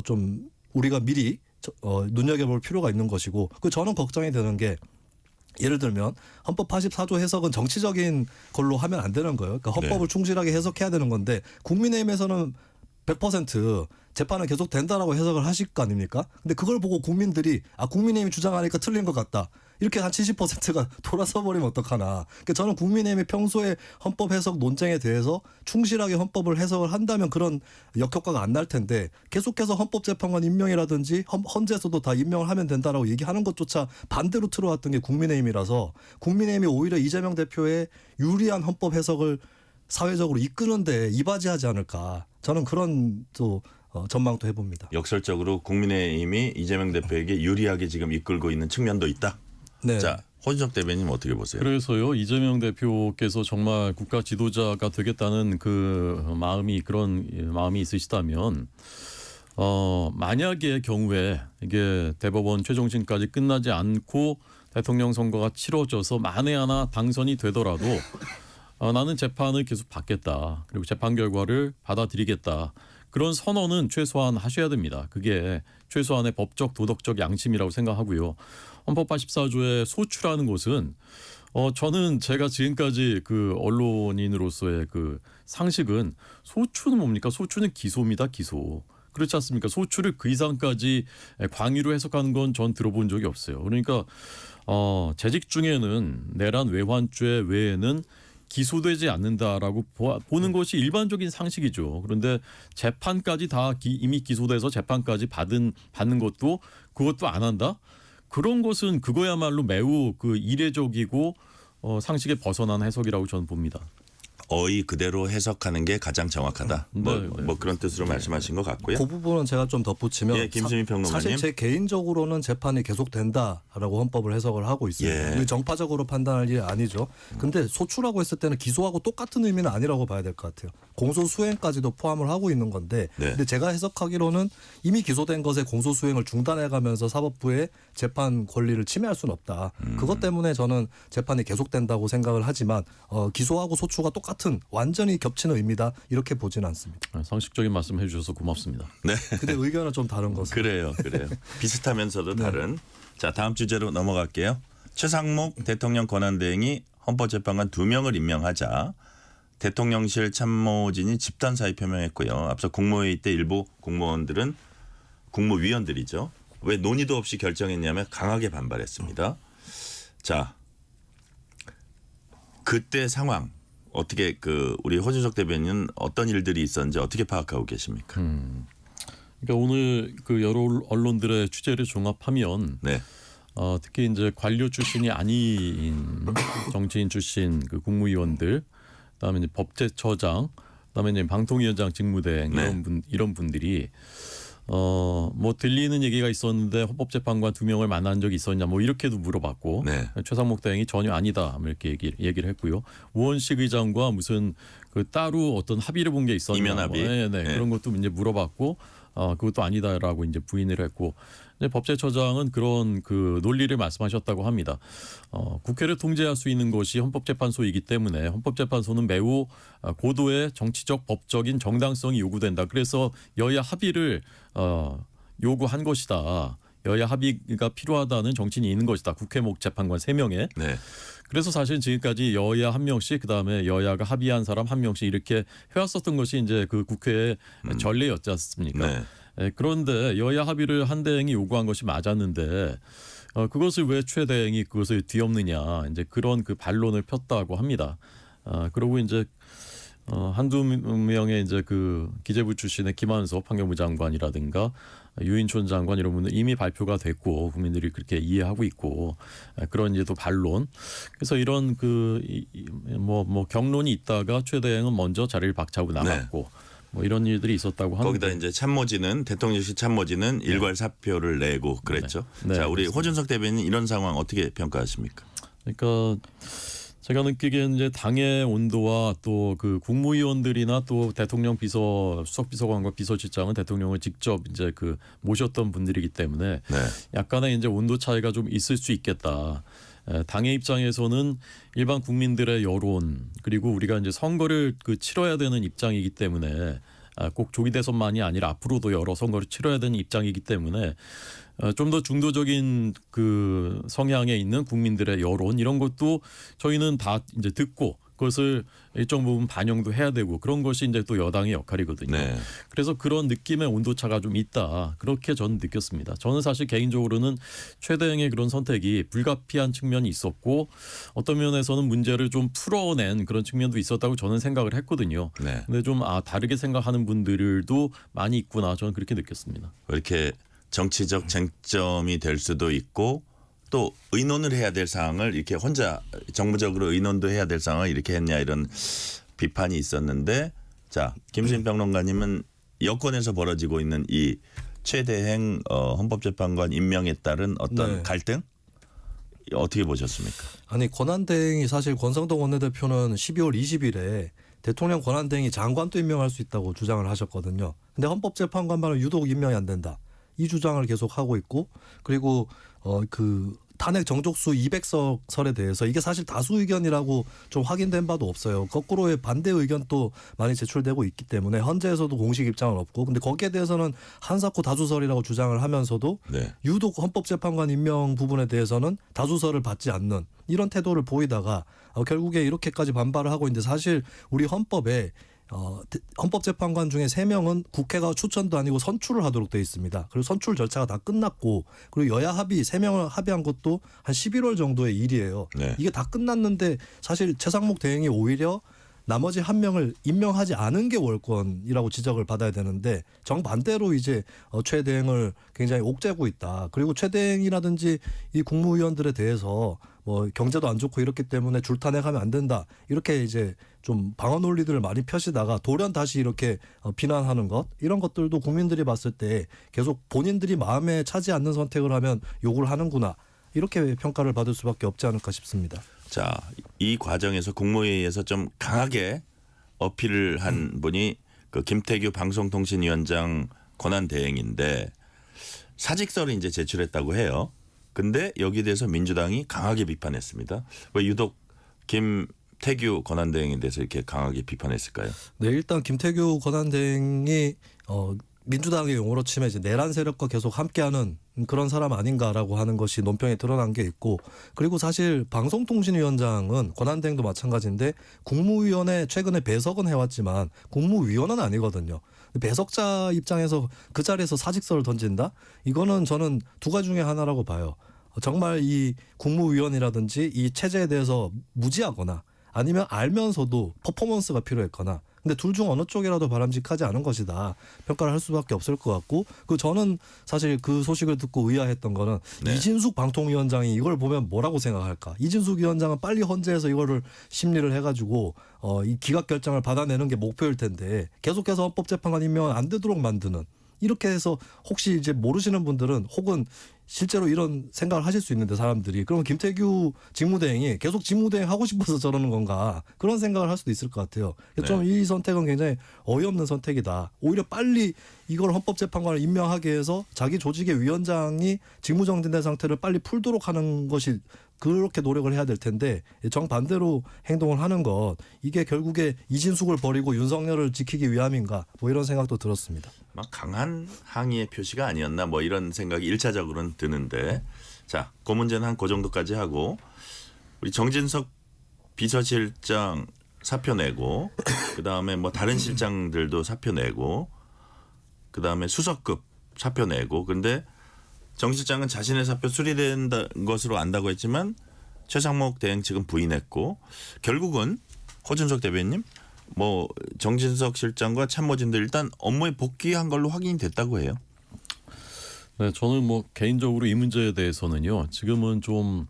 좀 우리가 미리 눈여겨볼 필요가 있는 것이고 저는 걱정이 되는 게 예를 들면 헌법 84조 해석은 정치적인 걸로 하면 안 되는 거예요. 그러니까 헌법을 충실하게 해석해야 되는 건데 국민의힘에서는 100% 재판은 계속 된다라고 해석을 하실 거 아닙니까? 근데 그걸 보고 국민들이 국민의힘이 주장하니까 틀린 것 같다. 이렇게 한 70%가 돌아서 버리면 어떡하나. 그러니까 저는 국민의힘이 평소에 헌법 해석 논쟁에 대해서 충실하게 헌법을 해석을 한다면 그런 역효과가 안 날 텐데 계속해서 헌법재판관 임명이라든지 헌재에서도 다 임명을 하면 된다라고 얘기하는 것조차 반대로 틀어왔던 게 국민의힘이라서 국민의힘이 오히려 이재명 대표의 유리한 헌법 해석을 사회적으로 이끄는데 이바지하지 않을까. 저는 그런 또 전망도 해봅니다. 역설적으로 국민의힘이 이재명 대표에게 유리하게 지금 이끌고 있는 측면도 있다. 자, 허준석 대변인 어떻게 보세요? 그래서요 이재명 대표께서 정말 국가 지도자가 되겠다는 그런 마음이 있으시다면 만약의 경우에 이게 대법원 최종심까지 끝나지 않고 대통령 선거가 치러져서 만에 하나 당선이 되더라도 나는 재판을 계속 받겠다. 그리고 재판 결과를 받아들이겠다. 그런 선언은 최소한 하셔야 됩니다. 그게 최소한의 법적 도덕적 양심이라고 생각하고요. 헌법 84조의 소추라는 것은 저는 제가 지금까지 그 언론인으로서의 그 상식은 소추는 뭡니까? 소추는 기소입니다. 기소. 그렇지 않습니까? 소추를 그 이상까지 광의로 해석하는 건 전 들어본 적이 없어요. 그러니까 재직 중에는 내란 외환죄 외에는 기소되지 않는다라고 보는 것이 일반적인 상식이죠. 그런데 재판까지 다 이미 기소돼서 재판까지 받는 것도 그것도 안 한다? 그런 것은 그거야말로 매우 이례적이고 상식에 벗어난 해석이라고 저는 봅니다. 어휘 그대로 해석하는 게 가장 정확하다. 뭐 그런 뜻으로 말씀하신 것 같고요. 그 부분은 제가 좀 덧붙이면 김수민 평론가님. 사실 제 개인적으로는 재판이 계속된다라고 헌법을 해석을 하고 있습니다. 정파적으로 판단할 일이 아니죠. 근데 소추라고 했을 때는 기소하고 똑같은 의미는 아니라고 봐야 될 것 같아요. 공소수행까지도 포함을 하고 있는 건데 근데 제가 해석하기로는 이미 기소된 것에 공소수행을 중단해가면서 사법부의 재판 권리를 침해할 수는 없다. 그것 때문에 저는 재판이 계속된다고 생각을 하지만 기소하고 소추가 똑같은 완전히 겹치는 의미다 이렇게 보지는 않습니다. 상식적인 말씀 해주셔서 고맙습니다. 네. 근데 의견은 좀 다른 것은. 그래요. 비슷하면서도 다른. 자, 다음 주제로 넘어갈게요. 최상목 대통령 권한대행이 헌법재판관 2명을 임명하자 대통령실 참모진이 집단 사의 표명했고요. 앞서 국무회의 때 일부 국무원들은 국무위원들이죠. 왜 논의도 없이 결정했냐면 강하게 반발했습니다. 자, 그때 상황 어떻게 우리 허준석 대변인은 어떤 일들이 있었는지 어떻게 파악하고 계십니까? 그러니까 오늘 여러 언론들의 취재를 종합하면 특히 이제 관료 출신이 아닌 정치인 출신 국무위원들, 그다음에 이제 법제처장, 그다음에 이제 방통위원장 직무대행 이런 분들이 뭐 들리는 얘기가 있었는데 헌법재판관 2명을 만난 적이 있었냐 뭐 이렇게도 물어봤고 최상목 대행이 전혀 아니다 이렇게 얘기를 했고요. 우원식 의장과 무슨 따로 어떤 합의를 본 게 있었냐 이면 합의 그런 것도 이제 물어봤고 그것도 아니다라고 이제 부인을 했고 법제처장은 그런 논리를 말씀하셨다고 합니다. 국회를 통제할 수 있는 것이 헌법재판소이기 때문에 헌법재판소는 매우 고도의 정치적 법적인 정당성이 요구된다. 그래서 여야 합의를 요구한 것이다. 여야 합의가 필요하다는 정신이 있는 것이다. 국회목 재판관 3명에. 네. 그래서 사실 지금까지 여야 1명씩 그다음에 여야가 합의한 사람 1명씩 이렇게 해왔었던 것이 이제 그 국회의 전례였지 않습니까? 네. 그런데 여야 합의를 한 대행이 요구한 것이 맞았는데 그것을 왜 최 대행이 그것을 뒤엎느냐 이제 그런 그 반론을 폈다고 합니다. 그리고 이제 한두 명의 이제 그 기재부 출신의 김한석 환경부 장관이라든가 유인촌 장관 이런 분들 이미 발표가 됐고 국민들이 그렇게 이해하고 있고 그런 이제 또 반론. 그래서 이런 그 뭐 경론이 있다가 최 대행은 먼저 자리를 박차고 나갔고. 뭐 이런 일들이 있었다고 하는데 거기다 이제 참모진은 대통령실 참모진은 일괄 사표를 내고 그랬죠. 네, 자, 우리 그렇습니다. 호준석 대변인 이런 상황 어떻게 평가하십니까? 그러니까 제가 느끼기에는 이제 당의 온도와 또 그 국무위원들이나 또 대통령 수석비서관과 비서실장은 대통령을 직접 이제 그 모셨던 분들이기 때문에 네. 약간의 이제 온도 차이가 좀 있을 수 있겠다. 당의 입장에서는 일반 국민들의 여론 그리고 우리가 이제 선거를 그 치러야 되는 입장이기 때문에 꼭 조기 대선만이 아니라 앞으로도 여러 선거를 치러야 되는 입장이기 때문에 좀 더 중도적인 그 성향에 있는 국민들의 여론 이런 것도 저희는 다 이제 듣고 그것을 일정 부분 반영도 해야 되고 그런 것이 이제 또 여당의 역할이거든요. 네. 그래서 그런 느낌의 온도차가 좀 있다. 그렇게 저는 느꼈습니다. 저는 사실 개인적으로는 최 대행의 그런 선택이 불가피한 측면이 있었고 어떤 면에서는 문제를 좀 풀어낸 그런 측면도 있었다고 저는 생각을 했거든요. 네. 근데 좀 다르게 생각하는 분들도 많이 있구나 저는 그렇게 느꼈습니다. 이렇게 정치적 쟁점이 될 수도 있고 또 의논을 해야 될 사항을 이렇게 혼자 정무적으로 의논도 해야 될 상황을 이렇게 했냐 이런 비판이 있었는데 자 김수인 평론가님은 여권에서 벌어지고 있는 이 최 대행 헌법재판관 임명에 따른 어떤 네. 갈등 어떻게 보셨습니까? 아니 권한대행이 사실 권성동 원내대표는 12월 20일에 대통령 권한대행이 장관도 임명할 수 있다고 주장을 하셨거든요. 근데 헌법재판관만은 유독 임명이 안 된다. 이 주장을 계속 하고 있고 그리고 그 탄핵 정족수 200석설에 대해서 이게 사실 다수 의견이라고 좀 확인된 바도 없어요. 거꾸로의 반대 의견도 많이 제출되고 있기 때문에 헌재에서도 공식 입장은 없고 근데 거기에 대해서는 한사코 다수설이라고 주장을 하면서도 네. 유독 헌법재판관 임명 부분에 대해서는 다수설을 받지 않는 이런 태도를 보이다가 결국에 이렇게까지 반발을 하고 있는데 사실 우리 헌법에 헌법재판관 중에 3명은 국회가 추천도 아니고 선출을 하도록 되어 있습니다. 그리고 선출 절차가 다 끝났고 그리고 여야 합의 3명을 합의한 것도 한 11월 정도의 일이에요. 네. 이게 다 끝났는데 사실 최상목 대행이 오히려 나머지 1명을 임명하지 않은 게 월권이라고 지적을 받아야 되는데 정반대로 이제 최 대행을 굉장히 옥죄고 있다. 그리고 최 대행이라든지 이 국무위원들에 대해서 뭐 경제도 안 좋고 이렇기 때문에 줄탄핵하면 안 된다. 이렇게 이제 좀 방어 논리들을 많이 펴시다가 돌연 다시 이렇게 비난하는 것 이런 것들도 국민들이 봤을 때 계속 본인들이 마음에 차지 않는 선택을 하면 욕을 하는구나. 이렇게 평가를 받을 수밖에 없지 않을까 싶습니다. 자, 이 과정에서 국무회의에서 좀 강하게 어필을 한 분이 그 김태규 방송통신위원장 권한대행인데 사직서를 이제 제출했다고 해요. 근데 여기에 대해서 민주당이 강하게 비판했습니다. 왜 유독 김태규 권한대행에 대해서 이렇게 강하게 비판했을까요? 네, 일단 김태규 권한대행이 민주당의 용어로 치면 이제 내란 세력과 계속 함께하는 그런 사람 아닌가라고 하는 것이 논평에 드러난 게 있고 그리고 사실 방송통신위원장은 권한대행도 마찬가지인데 국무위원회 최근에 배석은 해왔지만 국무위원은 아니거든요. 배석자 입장에서 그 자리에서 사직서를 던진다? 이거는 저는 두 가지 중에 하나라고 봐요. 정말 이 국무위원이라든지 이 체제에 대해서 무지하거나 아니면 알면서도 퍼포먼스가 필요했거나 근데 둘 중 어느 쪽이라도 바람직하지 않은 것이다. 평가를 할 수밖에 없을 것 같고 저는 사실 그 소식을 듣고 의아했던 거는 네. 이진숙 방통위원장이 이걸 보면 뭐라고 생각할까. 이진숙 위원장은 빨리 헌재에서 이거를 심리를 해가지고 이 기각 결정을 받아내는 게 목표일 텐데 계속해서 헌법재판관 임명은 안 되도록 만드는 이렇게 해서 혹시 이제 모르시는 분들은 혹은 실제로 이런 생각을 하실 수 있는데 사람들이 그러면 김태규 직무대행이 계속 직무대행 하고 싶어서 저러는 건가 그런 생각을 할 수도 있을 것 같아요. 좀 이 선택은 굉장히 어이없는 선택이다. 오히려 빨리 이걸 헌법재판관을 임명하게 해서 자기 조직의 위원장이 직무정지된 상태를 빨리 풀도록 하는 것이 그렇게 노력을 해야 될 텐데 정반대로 행동을 하는 것 이게 결국에 이진숙을 버리고 윤석열을 지키기 위함인가 뭐 이런 생각도 들었습니다. 막 강한 항의의 표시가 아니었나 뭐 이런 생각이 1차적으로는 드는데 자, 그 문제는 한 그 정도까지 하고 우리 정진석 비서실장 사표 내고 그다음에 뭐 다른 실장들도 사표 내고 그다음에 수석급 사표 내고 근데 정 실장은 자신의 사표 수리된 것으로 안다고 했지만 최상목 대행 측은 부인했고 결국은 허준석 대변인 뭐 정진석 실장과 참모진들 일단 업무에 복귀한 걸로 확인이 됐다고 해요. 네, 저는 뭐 개인적으로 이 문제에 대해서는요. 지금은 좀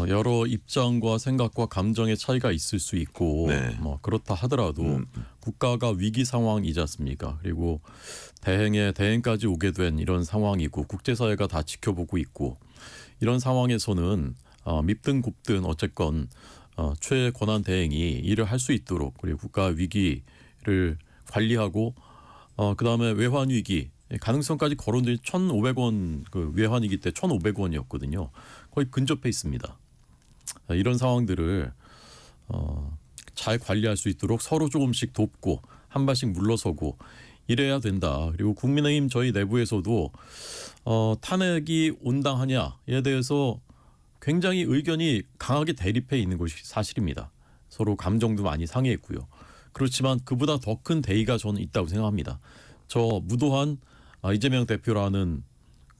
여러 입장과 생각과 감정의 차이가 있을 수 있고 네. 뭐 그렇다 하더라도 국가가 위기 상황이지 않습니까? 그리고 대행까지 오게 된 이런 상황이고 국제사회가 다 지켜보고 있고 이런 상황에서는 밉든 곱든 어쨌건 최권한 대행이 일을 할 수 있도록 그리고 국가 위기를 관리하고 그다음에 외환 위기 가능성까지 거론된 1,500원 그 외환위기 때 1,500원이었거든요. 거의 근접해 있습니다. 이런 상황들을 잘 관리할 수 있도록 서로 조금씩 돕고 한 발씩 물러서고 이래야 된다. 그리고 국민의힘 저희 내부에서도 탄핵이 온당하냐에 대해서 굉장히 의견이 강하게 대립해 있는 것이 사실입니다. 서로 감정도 많이 상해있고요. 그렇지만 그보다 더 큰 대의가 저는 있다고 생각합니다. 저 무도한 이재명 대표라는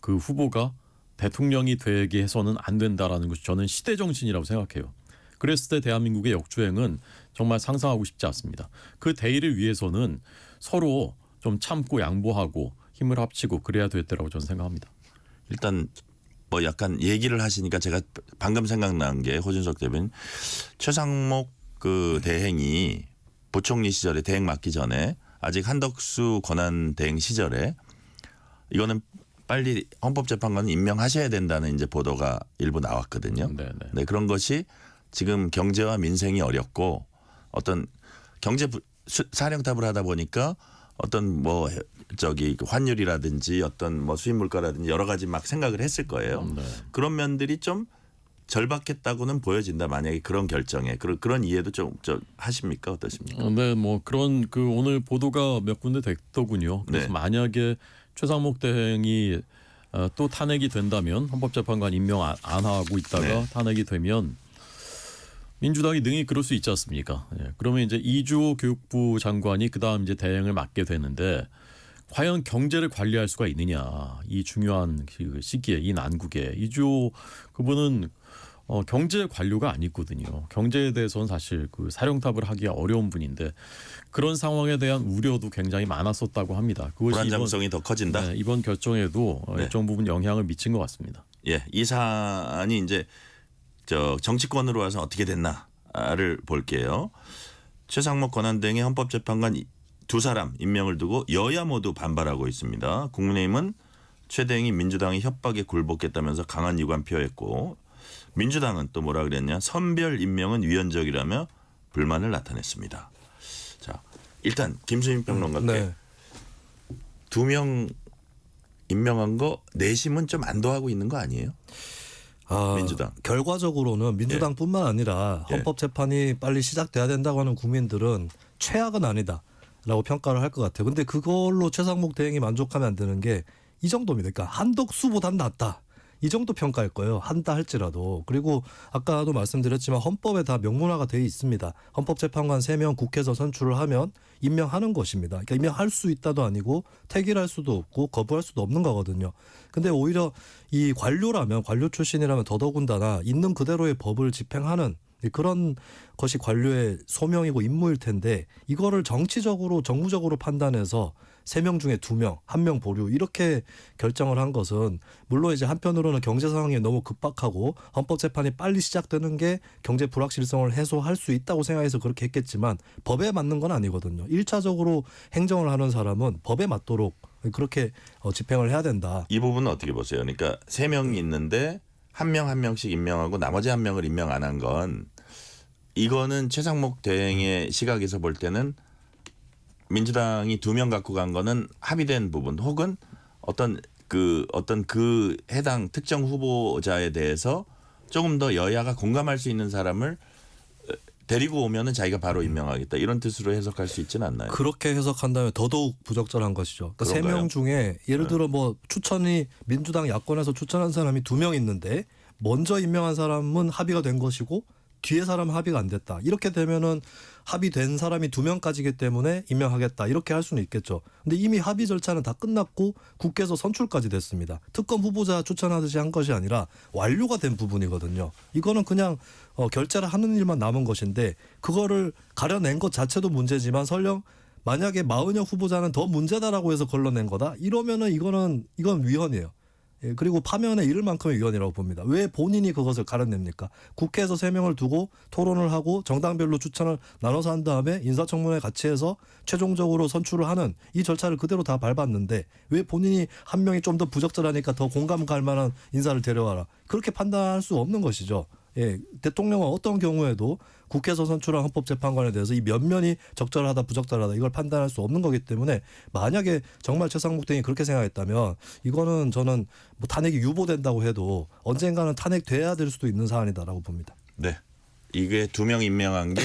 그 후보가 대통령이 되게 해서는 안 된다라는 것이 저는 시대 정신이라고 생각해요. 그랬을 때 대한민국의 역주행은 정말 상상하고 싶지 않습니다. 그 대의를 위해서는 서로 좀 참고 양보하고 힘을 합치고 그래야 됐다라고 저는 생각합니다. 일단 뭐 약간 얘기를 하시니까 제가 방금 생각난 게 허준석 대변인 최상목 그 대행이 부총리 시절에 대행 맡기 전에 아직 한덕수 권한 대행 시절에 이거는 빨리 헌법재판관은 임명하셔야 된다는 이제 보도가 일부 나왔거든요. 네, 그런 것이 지금 경제와 민생이 어렵고 어떤 경제 사령탑을 하다 보니까 어떤 뭐 환율이라든지 어떤 뭐 수입 물가라든지 여러 가지 막 생각을 했을 거예요. 그런 면들이 좀 절박했다고는 보여진다. 만약에 그런 결정에 그런 이해도 좀 하십니까? 어떠십니까? 네, 뭐 그런 그 오늘 보도가 몇 군데 됐더군요. 그래서 네. 만약에 최상목 대행이 또 탄핵이 된다면 헌법재판관 임명 안 하고 있다가 네. 탄핵이 되면 민주당이 능히 그럴 수 있지 않습니까? 예, 그러면 이제 이주호 교육부 장관이 그다음 이제 대행을 맡게 되는데 과연 경제를 관리할 수가 있느냐 이 중요한 그 시기에 이 난국에 이주호 그분은 경제 관료가 아니거든요. 경제에 대해서는 사실 그 사령탑을 하기가 어려운 분인데 그런 상황에 대한 우려도 굉장히 많았었다고 합니다. 그것이 불안정성이 더 커진다. 네, 이번 결정에도 네. 일정 부분 영향을 미친 것 같습니다. 예, 이 사안이 이제 정치권으로 와서 어떻게 됐나를 볼게요. 최상목 권한대행의 헌법재판관 두 사람 임명을 두고 여야 모두 반발하고 있습니다. 국민의힘은 최 대행이 민주당의 협박에 굴복했다면서 강한 유감 표했고 민주당은 또 뭐라 그랬냐 선별 임명은 위헌적이라며 불만을 나타냈습니다. 자, 일단 김수민 평론가께 네. 2명 임명한 거 내심은 좀 안도하고 있는 거 아니에요? 민주당. 결과적으로는 민주당뿐만 아니라 헌법재판이 빨리 시작돼야 된다고 하는 국민들은 최악은 아니다라고 평가를 할 것 같아요. 근데 그걸로 최상목 대행이 만족하면 안 되는 게 이 정도입니다. 그러니까 한덕수보단 낫다. 이 정도 평가할 거예요. 한다 할지라도. 그리고 아까도 말씀드렸지만 헌법에 다 명문화가 되어 있습니다. 헌법재판관 3명 국회에서 선출을 하면 임명하는 것입니다. 그러니까 임명할 수 있다도 아니고 택일할 수도 없고 거부할 수도 없는 거거든요. 근데 오히려 이 관료라면 관료 출신이라면 더더군다나 있는 그대로의 법을 집행하는 그런 것이 관료의 소명이고 임무일 텐데 이거를 정치적으로 정무적으로 판단해서 3명 중에 2명, 1명 보류 이렇게 결정을 한 것은 물론 이제 한편으로는 경제 상황이 너무 급박하고 헌법재판이 빨리 시작되는 게 경제 불확실성을 해소할 수 있다고 생각해서 그렇게 했겠지만 법에 맞는 건 아니거든요. 1차적으로 행정을 하는 사람은 법에 맞도록 그렇게 집행을 해야 된다. 이 부분은 어떻게 보세요? 그러니까 3명이 있는데 한 명씩 임명하고 나머지 1명을 임명 안 한 건 이거는 최상목 대행의 시각에서 볼 때는 민주당이 2명 갖고 간 거는 합의된 부분 혹은 어떤 그 해당 특정 후보자에 대해서 조금 더 여야가 공감할 수 있는 사람을 데리고 오면은 자기가 바로 임명하겠다 이런 뜻으로 해석할 수 있지는 않나요? 그렇게 해석한다면 더더욱 부적절한 것이죠. 그러니까 3명 중에 예를 들어 뭐 추천이 민주당 야권에서 추천한 사람이 2명 있는데 먼저 임명한 사람은 합의가 된 것이고 뒤에 사람은 합의가 안 됐다. 이렇게 되면은 합의된 사람이 2명까지기 때문에 임명하겠다. 이렇게 할 수는 있겠죠. 근데 이미 합의 절차는 다 끝났고 국회에서 선출까지 됐습니다. 특검 후보자 추천하듯이 한 것이 아니라 완료가 된 부분이거든요. 이거는 그냥 결재를 하는 일만 남은 것인데 그거를 가려낸 것 자체도 문제지만 설령 만약에 마은혁 후보자는 더 문제다라고 해서 걸러낸 거다. 이러면은 이건 위헌이에요. 예, 그리고 파면에 이를 만큼의 위헌이라고 봅니다. 왜 본인이 그것을 가려냅니까? 국회에서 3명을 두고 토론을 하고 정당별로 추천을 나눠서 한 다음에 인사청문회 같이 해서 최종적으로 선출을 하는 이 절차를 그대로 다 밟았는데 왜 본인이 한 명이 좀 더 부적절하니까 더 공감 갈 만한 인사를 데려와라. 그렇게 판단할 수 없는 것이죠. 예, 대통령은 어떤 경우에도 국회에서 선출한 헌법재판관에 대해서 이 면면이 적절하다 부적절하다 이걸 판단할 수 없는 거기 때문에 만약에 정말 최상목 등이 그렇게 생각했다면 이거는 저는 뭐 탄핵이 유보된다고 해도 언젠가는 탄핵돼야 될 수도 있는 사안이다라고 봅니다. 네. 이게 2명 임명한 게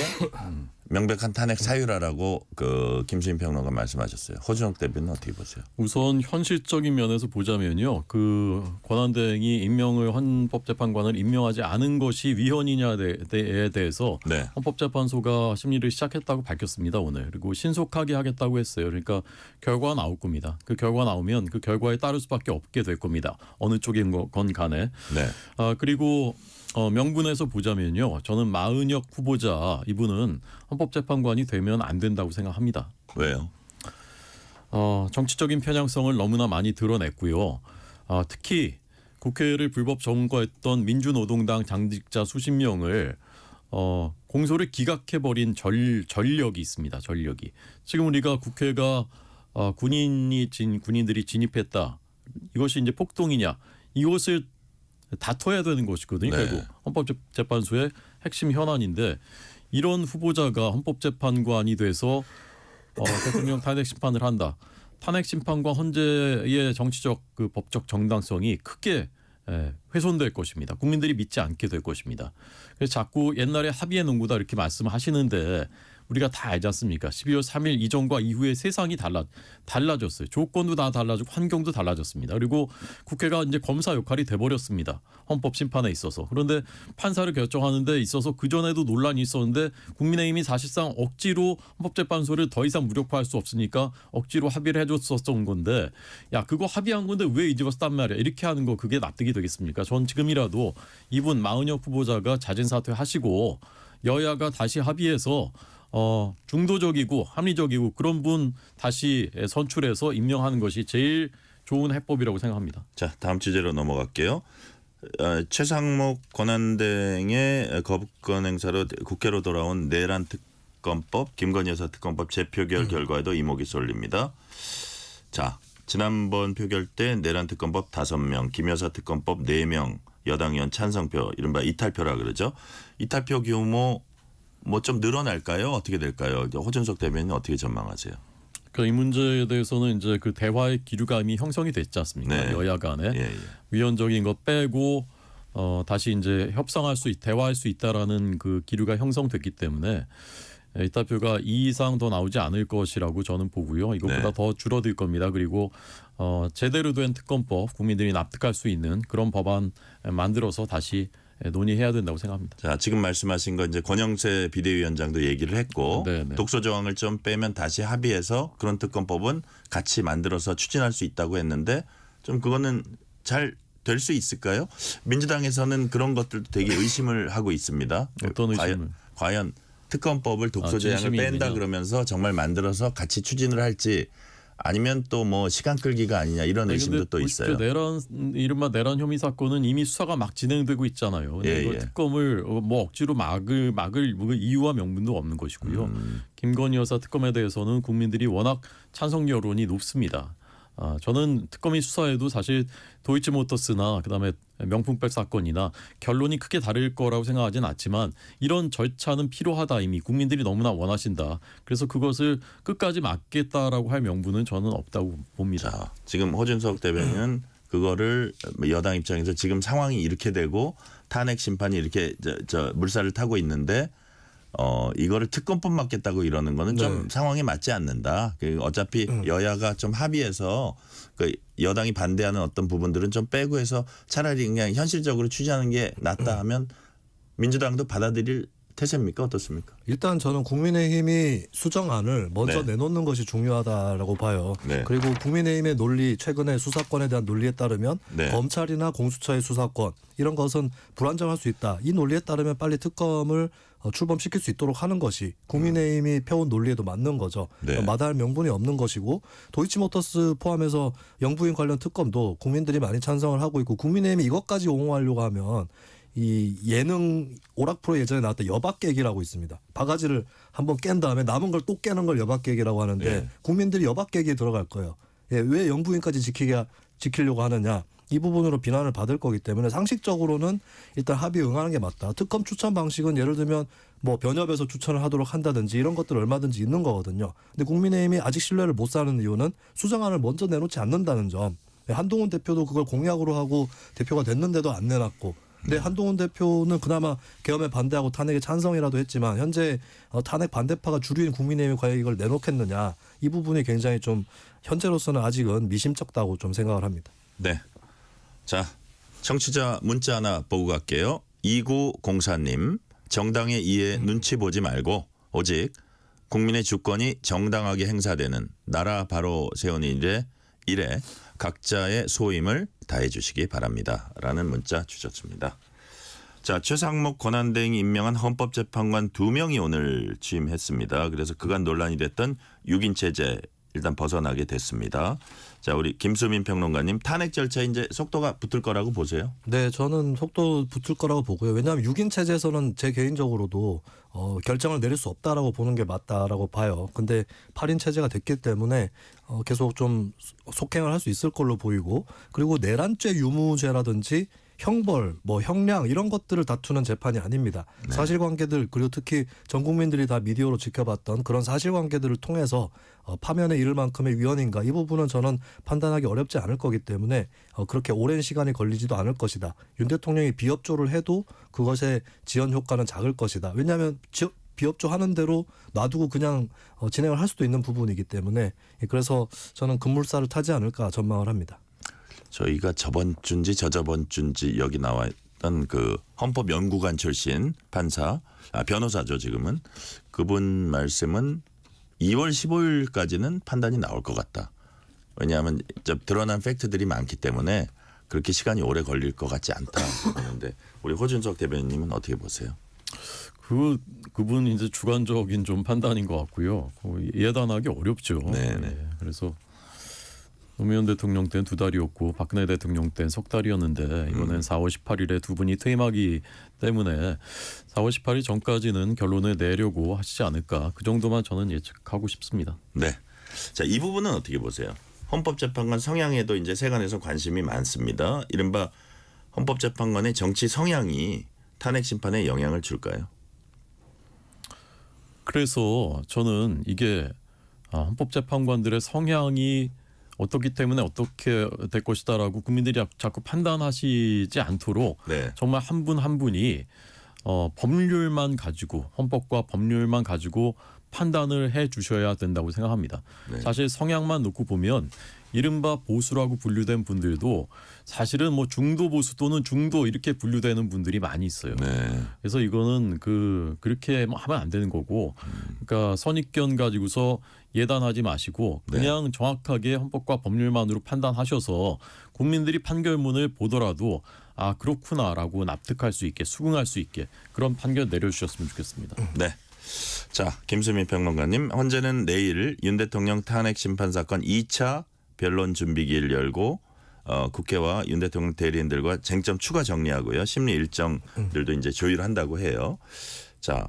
명백한 탄핵 사유라고 그 김수인 평론가 말씀하셨어요. 허준혁 대변인 어떻게 보세요? 우선 현실적인 면에서 보자면요, 그 권한대행이 임명을 헌법재판관을 임명하지 않은 것이 위헌이냐에 대해서 네. 헌법재판소가 심리를 시작했다고 밝혔습니다 오늘. 그리고 신속하게 하겠다고 했어요. 그러니까 결과가 나올 겁니다. 그 결과 나오면 그 결과에 따를 수밖에 없게 될 겁니다. 어느 쪽인 건 간에. 네. 그리고 명분에서 보자면요, 저는 마은혁 후보자 이분은 헌법재판관이 되면 안 된다고 생각합니다. 왜요? 정치적인 편향성을 너무나 많이 드러냈고요. 특히 국회를 불법 점거했던 민주노동당 당직자 수십 명을 공소를 기각해버린 전력이 있습니다. 전력이. 지금 우리가 국회가 군인들이 진입했다. 이것이 이제 폭동이냐? 이것을 다퉈야 되는 것이거든요. 네. 결국 헌법재판소의 핵심 현안인데 이런 후보자가 헌법재판관이 돼서 대통령 탄핵 심판을 한다. 탄핵 심판과 헌재의 정치적 그 법적 정당성이 크게 훼손될 것입니다. 국민들이 믿지 않게 될 것입니다. 그래서 자꾸 옛날에 합의의 농구다 이렇게 말씀하시는데 우리가 다 알지 않습니까? 12월 3일 이전과 이후에 세상이 달라졌어요. 조건도 다 달라지고 환경도 달라졌습니다. 그리고 국회가 이제 검사 역할이 돼버렸습니다. 헌법 심판에 있어서. 그런데 판사를 결정하는 데 있어서 그전에도 논란이 있었는데 국민의힘이 사실상 억지로 헌법재판소를 더 이상 무력화할 수 없으니까 억지로 합의를 해줬었던 건데 야 그거 합의한 건데 왜 이제 와서 딴 말이야. 이렇게 하는 거 그게 납득이 되겠습니까? 전 지금이라도 이분 마은혁 후보자가 자진사퇴하시고 여야가 다시 합의해서 중도적이고 합리적이고 그런 분 다시 선출해서 임명하는 것이 제일 좋은 해법이라고 생각합니다. 자, 다음 주제로 넘어갈게요. 최상목 권한대행의 거부권 행사로 국회로 돌아온 내란 특검법, 김건희 여사 특검법 재표결 결과에도 이목이 쏠립니다. 자, 지난번 표결 때 내란 특검법 5명, 김 여사 특검법 4명, 여당 의원 찬성표, 이른바 이탈표라 그러죠. 이탈표 규모 뭐 좀 늘어날까요? 어떻게 될까요? 호준석 대변인 어떻게 전망하세요? 이 문제에 대해서는 이제 그 대화의 기류가 이미 형성이 됐지 않습니까? 네. 여야 간에 예. 위헌적인 것 빼고 다시 이제 대화할 수 있다라는 그 기류가 형성됐기 때문에 이탈표가 2 이상 더 나오지 않을 것이라고 저는 보고요. 이것보다 네. 더 줄어들 겁니다. 그리고 제대로 된 특검법, 국민들이 납득할 수 있는 그런 법안 만들어서 다시 논의해야 된다고 생각합니다. 자, 지금 말씀하신 거 이제 권영세 비대위원장도 얘기를 했고 네네. 독소 조항을 좀 빼면 다시 합의해서 그런 특검법은 같이 만들어서 추진할 수 있다고 했는데 좀 그거는 잘 될 수 있을까요? 민주당에서는 그런 것들도 되게 의심을 하고 있습니다. 어떤 의심을? 과연 특검법을 독소 조항을 뺀다 진심이 그러면서 정말 만들어서 같이 추진을 할지 아니면 또 뭐 시간 끌기가 아니냐 이런 의심도 또 있어요. 이른바 내란 혐의 사건은 이미 수사가 막 진행되고 있잖아요. 근데 이거 특검을 뭐 억지로 막을 이유와 명분도 없는 것이고요. 김건희 여사 특검에 대해서는 국민들이 워낙 찬성 여론이 높습니다. 저는 특검이 수사해도 사실 도이치모터스나 그다음에 명품백 사건이나 결론이 크게 다를 거라고 생각하진 않지만 이런 절차는 필요하다. 이미 국민들이 너무나 원하신다. 그래서 그것을 끝까지 막겠다라고 할 명분은 저는 없다고 봅니다. 자, 지금 호준석 대변인은 그거를 여당 입장에서 지금 상황이 이렇게 되고 탄핵 심판이 이렇게 저 물살을 타고 있는데 이거를 특검법 맞겠다고 이러는 거는 좀 상황에 맞지 않는다. 어차피 여야가 좀 합의해서 그 여당이 반대하는 어떤 부분들은 좀 빼고 해서 차라리 그냥 현실적으로 취재하는 게 낫다 하면 민주당도 받아들일 태세입니까? 어떻습니까? 일단 저는 국민의힘이 수정안을 먼저 내놓는 것이 중요하다라고 봐요. 그리고 국민의힘의 논리, 최근에 수사권에 대한 논리에 따르면 검찰이나 공수처의 수사권 이런 것은 불안정할 수 있다. 이 논리에 따르면 빨리 특검을 출범시킬 수 있도록 하는 것이 국민의힘이 펴온 논리에도 맞는 거죠. 마다할 명분이 없는 것이고 도이치모터스 포함해서 영부인 관련 특검도 국민들이 많이 찬성을 하고 있고 국민의힘이 이것까지 옹호하려고 하면 이 예능 오락 프로 예전에 나왔던 여박깨기라고 있습니다. 바가지를 한번 깬 다음에 남은 걸 또 깨는 걸 여박깨기라고 하는데 국민들이 여박깨기에 들어갈 거예요. 왜 영부인까지 지키려고 하느냐. 이 부분으로 비난을 받을 거기 때문에 상식적으로는 일단 합의에 응하는 게 맞다. 특검 추천 방식은 예를 들면 뭐 변협에서 추천을 하도록 한다든지 이런 것들 얼마든지 있는 거거든요. 근데 국민의힘이 아직 신뢰를 못 사는 이유는 수정안을 먼저 내놓지 않는다는 점. 한동훈 대표도 그걸 공약으로 하고 대표가 됐는데도 안 내놨고 근데 한동훈 대표는 그나마 계엄에 반대하고 탄핵에 찬성이라도 했지만 현재 탄핵 반대파가 주류인 국민의힘이 과연 이걸 내놓겠느냐. 이 부분이 굉장히 좀 현재로서는 아직은 미심쩍다고 좀 생각을 합니다. 네. 자, 청취자 문자 하나 보고 갈게요. 2904님. 정당의 이해 눈치 보지 말고 오직 국민의 주권이 정당하게 행사되는 나라 바로 세우는 일에 각자의 소임을 다해 주시기 바랍니다. 라는 문자 주셨습니다. 자, 최상목 권한대행이 임명한 헌법재판관 2명이 오늘 취임했습니다. 그래서 그간 논란이 됐던 6인 체제 일단 벗어나게 됐습니다. 자, 우리 김수민 평론가님, 탄핵 절차 이제 속도가 붙을 거라고 보세요? 네, 저는 속도 붙을 거라고 보고요. 왜냐하면 6인 체제에서는 제 개인적으로도 결정을 내릴 수 없다라고 보는 게 맞다라고 봐요. 근데 8인 체제가 됐기 때문에 계속 좀 속행을 할 수 있을 걸로 보이고 그리고 내란죄 유무죄라든지 형벌, 뭐 형량 이런 것들을 다투는 재판이 아닙니다. 사실관계들 그리고 특히 전 국민들이 다 미디어로 지켜봤던 그런 사실관계들을 통해서 파면에 이를 만큼의 위헌인가 이 부분은 저는 판단하기 어렵지 않을 거기 때문에 그렇게 오랜 시간이 걸리지도 않을 것이다. 윤 대통령이 비협조를 해도 그것의 지연 효과는 작을 것이다. 왜냐하면 비협조 하는 대로 놔두고 그냥 진행을 할 수도 있는 부분이기 때문에 그래서 저는 급물살을 타지 않을까 전망을 합니다. 저희가 저번 주인지 저저번 주인지 여기 나왔던 그 헌법연구관 출신 판사, 변호사죠 지금은. 그분 말씀은 2월 15일까지는 판단이 나올 것 같다. 왜냐하면 드러난 팩트들이 많기 때문에 그렇게 시간이 오래 걸릴 것 같지 않다. 그런데 우리 호준석 대변인님은 어떻게 보세요? 그분 이제 주관적인 좀 판단인 것 같고요. 예단하기 어렵죠. 네. 그래서 노무현 대통령 때는 2달이었고 박근혜 대통령 때는 3달이었는데 이번엔 4월 18일에 두 분이 퇴임하기 때문에 4월 18일 전까지는 결론을 내려고 하시지 않을까. 그 정도만 저는 예측하고 싶습니다. 네. 자, 이 부분은 어떻게 보세요? 헌법재판관 성향에도 이제 세간에서 관심이 많습니다. 이른바 헌법재판관의 정치 성향이 탄핵 심판에 영향을 줄까요? 그래서 저는 이게 헌법재판관들의 성향이 어떻기 때문에 어떻게 될 것이다라고 국민들이 자꾸 판단하시지 않도록 정말 한 분 한 분이 법률만 가지고 헌법과 법률만 가지고 판단을 해 주셔야 된다고 생각합니다. 사실 성향만 놓고 보면 이른바 보수라고 분류된 분들도 사실은 뭐 중도 보수 또는 중도 이렇게 분류되는 분들이 많이 있어요. 그래서 이거는 그렇게 하면 안 되는 거고, 그러니까 선입견 가지고서 예단하지 마시고 그냥 정확하게 헌법과 법률만으로 판단하셔서 국민들이 판결문을 보더라도 아 그렇구나라고 납득할 수 있게 수긍할 수 있게 그런 판결 내려주셨으면 좋겠습니다. 네. 자, 김수민 평론가님, 현재는 내일 윤 대통령 탄핵 심판 사건 2차 변론 준비기일 열고 국회와 윤 대통령 대리인들과 쟁점 추가 정리하고요. 심리 일정들도 이제 조율한다고 해요. 자,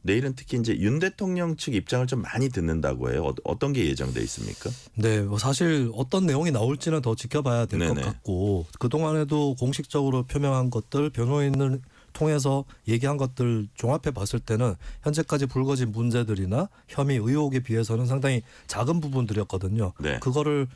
내일은 특히 이제 윤 대통령 측 입장을 좀 많이 듣는다고 해요. 어떤 게 예정돼 있습니까? 네, 뭐 사실 어떤 내용이 나올지는 더 지켜봐야 될 것 같고 그동안에도 공식적으로 표명한 것들 변호인을 통해서 얘기한 것들 종합해 봤을 때는 현재까지 불거진 문제들이나 혐의 의혹에 비해서는 상당히 작은 부분들이었거든요. 네. 그거를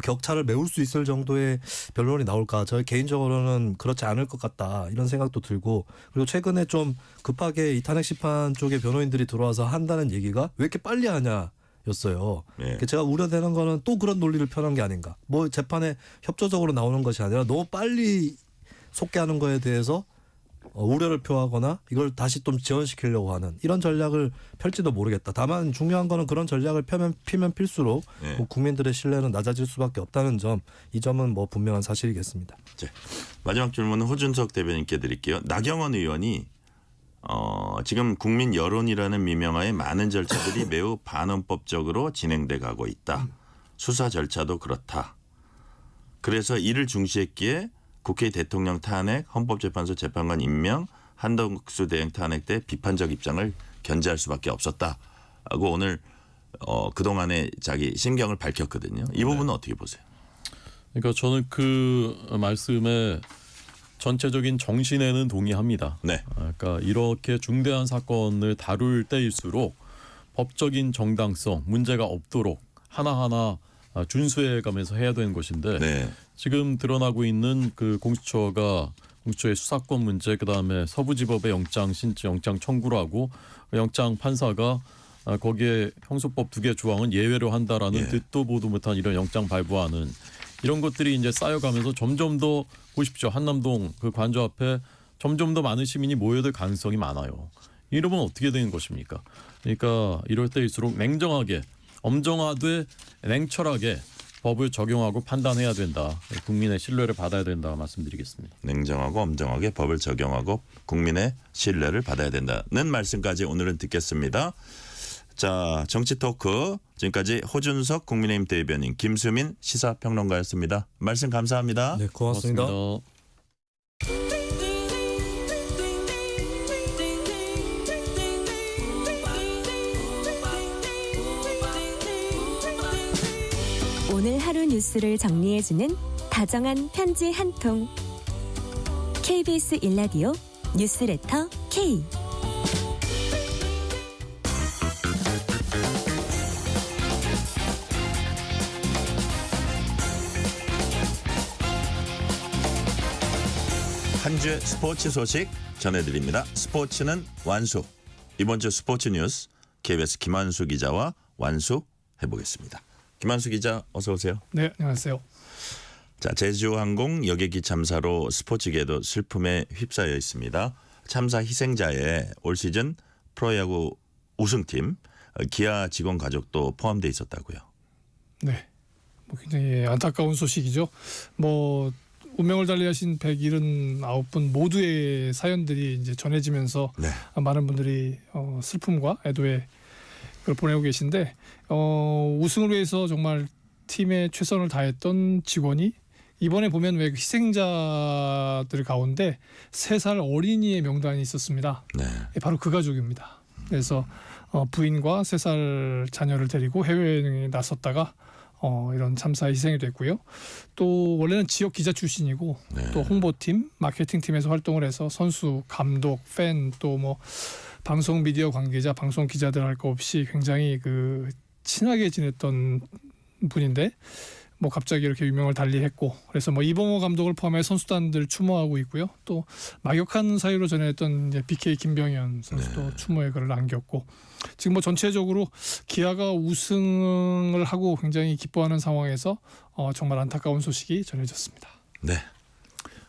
격차를 메울 수 있을 정도의 변론이 나올까? 저희 개인적으로는 그렇지 않을 것 같다 이런 생각도 들고, 그리고 최근에 좀 급하게 이 탄핵 심판 쪽에 변호인들이 들어와서 한다는 얘기가 왜 이렇게 빨리 하냐 였어요. 네. 제가 우려되는 거는 또 그런 논리를 펴는 게 아닌가. 뭐 재판에 협조적으로 나오는 것이 아니라 너무 빨리 속개하는 거에 대해서 우려를 표하거나 이걸 다시 좀 지연시키려고 하는 이런 전략을 펼지도 모르겠다. 다만 중요한 거는 그런 전략을 피면 필수록 네. 뭐 국민들의 신뢰는 낮아질 수밖에 없다는 점, 이 점은 뭐 분명한 사실이겠습니다. 자, 마지막 질문은 호준석 대변인께 드릴게요. 나경원 의원이 지금 국민 여론이라는 미명하에 많은 절차들이 매우 반헌법적으로 진행돼 가고 있다. 수사 절차도 그렇다. 그래서 이를 중시했기에 국회 대통령 탄핵, 헌법재판소 재판관 임명, 한덕수 대행 탄핵 때 비판적 입장을 견제할 수밖에 없었다고 오늘 그동안의 자기 심경을 밝혔거든요. 이 부분은 어떻게 보세요? 그러니까 저는 그 말씀에 전체적인 정신에는 동의합니다. 네. 그러니까 이렇게 중대한 사건을 다룰 때일수록 법적인 정당성, 문제가 없도록 하나하나 준수해가면서 해야 되는 것인데 네. 지금 드러나고 있는 그 공수처의 수사권 문제, 그다음에 서부지법의 영장 신청, 영장 청구를 하고 영장 판사가 거기에 형소법 2개 조항은 예외로 한다라는 듣도 보도 못한 이런 영장 발부하는 이런 것들이 이제 쌓여가면서 점점 더 보십시오. 한남동 그 관저 앞에 점점 더 많은 시민이 모여들 가능성이 많아요. 이러면 어떻게 되는 것입니까? 그러니까 이럴 때일수록 냉정하게, 엄정하되 냉철하게 법을 적용하고 판단해야 된다. 국민의 신뢰를 받아야 된다 말씀드리겠습니다. 냉정하고 엄정하게 법을 적용하고 국민의 신뢰를 받아야 된다는 말씀까지 오늘은 듣겠습니다. 자, 정치 토크 지금까지 호준석 국민의힘 대변인, 김수민 시사평론가였습니다. 말씀 감사합니다. 네, 고맙습니다. 오늘 하루 뉴스를 정리해주는 다정한 편지 한 통. KBS 1라디오 뉴스레터 K. 한 주의 스포츠 소식 전해드립니다. 스포츠는 완수. 이번 주 스포츠 뉴스 KBS 김한수 기자와 완수해보겠습니다. 김한수 기자 어서 오세요. 네, 안녕하세요. 자, 제주항공 여객기 참사로 스포츠계도 슬픔에 휩싸여 있습니다. 참사 희생자에 올 시즌 프로야구 우승팀 기아 직원 가족도 포함돼 있었다고요. 네, 굉장히 안타까운 소식이죠. 운명을 달리하신 179분 모두의 사연들이 이제 전해지면서 많은 분들이 슬픔과 애도의 그걸 보내고 계신데 우승을 위해서 정말 팀에 최선을 다했던 직원이 이번에 보면 왜 희생자들 가운데 3살 어린이의 명단이 있었습니다. 네. 바로 그 가족입니다. 그래서 부인과 3살 자녀를 데리고 해외여행에 나섰다가 이런 참사에 희생이 됐고요. 또 원래는 지역 기자 출신이고 또 홍보팀, 마케팅팀에서 활동을 해서 선수, 감독, 팬, 또 방송 미디어 관계자, 방송 기자들 할 거 없이 굉장히 친하게 지냈던 분인데 갑자기 이렇게 유명을 달리했고, 그래서 이범호 감독을 포함해 선수단들 추모하고 있고요. 또 막역한 사유로 전해졌던 이제 BK 김병현 선수도 추모의 글을 남겼고, 지금 전체적으로 기아가 우승을 하고 굉장히 기뻐하는 상황에서 정말 안타까운 소식이 전해졌습니다. 네.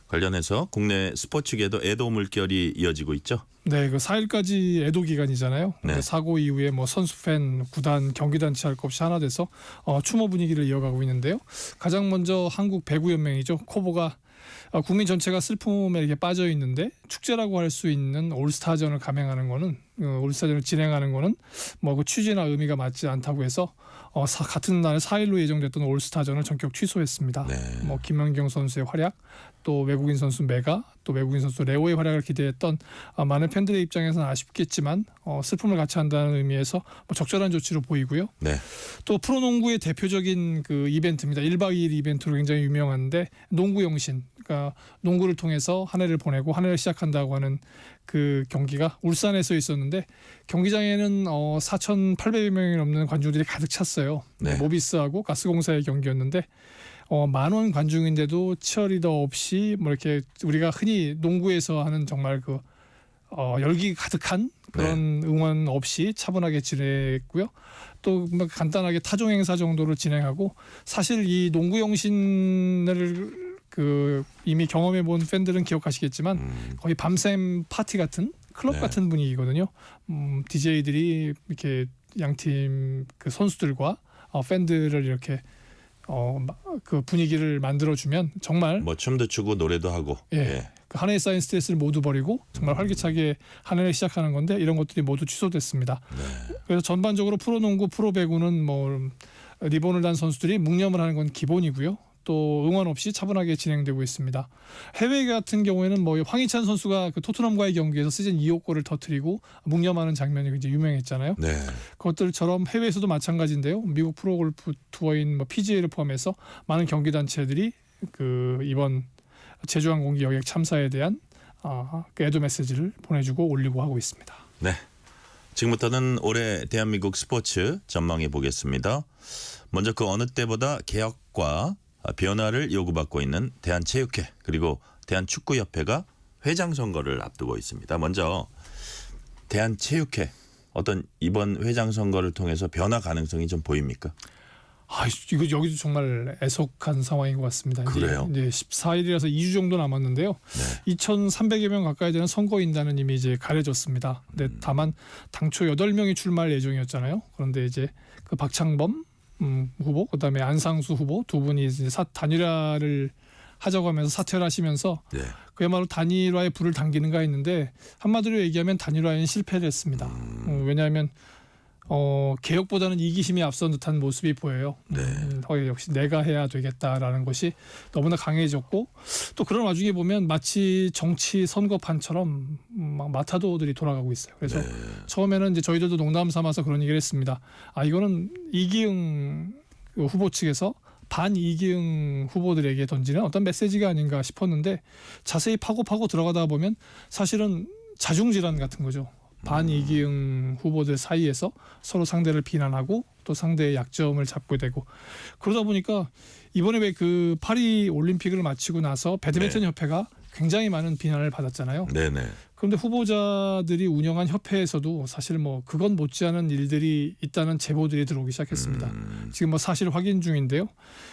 관련해서 국내 스포츠계도 애도 물결이 이어지고 있죠. 네, 4일까지 애도 기간이잖아요. 사고 이후에 선수, 팬, 구단, 경기단체 할 것 없이 하나 돼서 추모 분위기를 이어가고 있는데요. 가장 먼저 한국 배구연맹이죠. 코보가 국민 전체가 슬픔에 이렇게 빠져 있는데 축제라고 할 수 있는 올스타전을 감행하는 거는 올스타전을 진행하는 거는 그 취지나 의미가 맞지 않다고 해서 같은 날 4일로 예정됐던 올스타전을 전격 취소했습니다. 김연경 선수의 활약, 또 외국인 선수 메가, 또 외국인 선수 레오의 활약을 기대했던 많은 팬들의 입장에서는 아쉽겠지만 슬픔을 같이 한다는 의미에서 적절한 조치로 보이고요. 또 프로농구의 대표적인 이벤트입니다. 1박 2일 이벤트로 굉장히 유명한데 농구 영신, 그러니까 농구를 통해서 한 해를 보내고 한 해를 시작한다고 하는 그 경기가 울산에서 있었는데 경기장에는 4,800여 명이 넘는 관중들이 가득 찼어요. 네. 모비스하고 가스공사의 경기였는데 10,000원 관중인데도 치어리더 없이 뭐 이렇게 우리가 흔히 농구에서 하는 정말 그 열기 가득한 그런 응원 없이 차분하게 지냈고요. 또 뭐 간단하게 타종 행사 정도를 진행하고 사실 이 농구 영신을 그 이미 경험해 본 팬들은 기억하시겠지만 거의 밤샘 파티 같은 클럽 네. 같은 분위기거든요. DJ들이 이렇게 양팀 그 선수들과 팬들을 이렇게 그 분위기를 만들어주면 정말 뭐 춤도 추고 노래도 하고. 예. 그 한 해에 쌓인 스트레스를 모두 버리고 정말 활기차게 한 해를 시작하는 건데 이런 것들이 모두 취소됐습니다. 그래서 전반적으로 프로농구, 프로배구는 뭐 리본을 단 선수들이 묵념을 하는 건 기본이고요. 또 응원 없이 차분하게 진행되고 있습니다. 해외 같은 경우에는 뭐 황희찬 선수가 그 토트넘과의 경기에서 시즌 2호 골을 터뜨리고 묵념하는 장면이 굉장히 유명했잖아요. 네. 그것들처럼 해외에서도 마찬가지인데요. 미국 프로골프 투어인 뭐 PGA를 포함해서 많은 경기 단체들이 그 이번 제주항공기 여객 참사에 대한 그 애도 메시지를 보내주고 올리고 하고 있습니다. 네. 지금부터는 올해 대한민국 스포츠 전망해 보겠습니다. 먼저 그 어느 때보다 개혁과 변화를 요구받고 있는 대한체육회 그리고 대한축구협회가 회장 선거를 앞두고 있습니다. 먼저 대한체육회 어떤 이번 회장 선거를 통해서 변화 가능성이 좀 보입니까? 이거 여기도 정말 애석한 상황인 것 같습니다. 그래요? 이제 14일이라서 2주 정도 남았는데요. 2,300여 명 가까이 되는 선거인단은 이미 이제 가려졌습니다. 근데 다만 당초 8명이 출마할 예정이었잖아요. 그런데 이제 그 박창범 후보, 그다음에 안상수 후보 두 분이 이제 단일화를 하자고 하면서 사퇴를 하시면서 그야말로 단일화에 불을 당기는가 했는데 한마디로 얘기하면 단일화에는 실패를 했습니다. 왜냐하면 개혁보다는 이기심이 앞선 듯한 모습이 보여요. 역시 내가 해야 되겠다라는 것이 너무나 강해졌고 또 그런 와중에 보면 마치 정치 선거판처럼 막 마타도들이 돌아가고 있어요. 그래서 처음에는 이제 저희들도 농담 삼아서 그런 얘기를 했습니다. 이거는 이기흥 후보 측에서 반 이기흥 후보들에게 던지는 어떤 메시지가 아닌가 싶었는데 자세히 파고 들어가다 보면 사실은 자중질환 같은 거죠. 반 이기흥 후보들 사이에서 서로 상대를 비난하고 또 상대의 약점을 잡게 되고 그러다 보니까 이번에 왜 그 파리 올림픽을 마치고 나서 배드민턴 협회가 굉장히 많은 비난을 받았잖아요. 네네. 그런데 후보자들이 운영한 협회에서도 사실 뭐 그건 못지않은 일들이 있다는 제보들이 들어오기 시작했습니다. 지금 뭐 사실 확인 중인데요.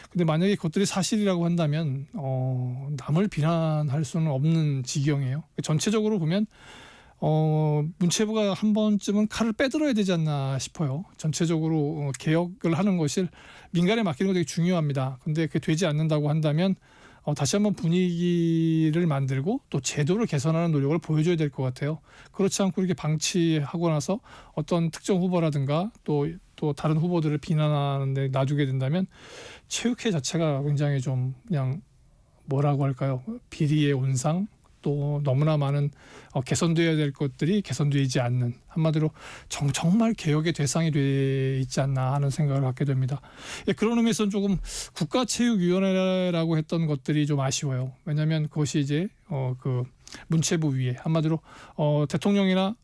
근데 만약에 그것들이 사실이라고 한다면 남을 비난할 수는 없는 지경이에요. 전체적으로 보면 문체부가 한 번쯤은 칼을 빼들어야 되지 않나 싶어요. 전체적으로 개혁을 하는 것을 민간에 맡기는 거 되게 중요합니다. 근데 그게 되지 않는다고 한다면 다시 한번 분위기를 만들고 또 제도를 개선하는 노력을 보여줘야 될 것 같아요. 그렇지 않고 이렇게 방치하고 나서 어떤 특정 후보라든가 또 다른 후보들을 비난하는 데 놔두게 된다면 체육회 자체가 굉장히 좀 그냥 뭐라고 할까요? 비리의 온상 또 너무나 많은 개선돼야 될 것들이 개선되지 않는 한마디로 정말 개혁의 대상이 돼 있지 않나 하는 생각을 갖게 됩니다. 그런 의미에서는 조금 국가체육위원회라고 했던 것들이 좀 아쉬워요. 왜냐하면 그것이 이제 그 문체부 위에 한마디로 대통령이나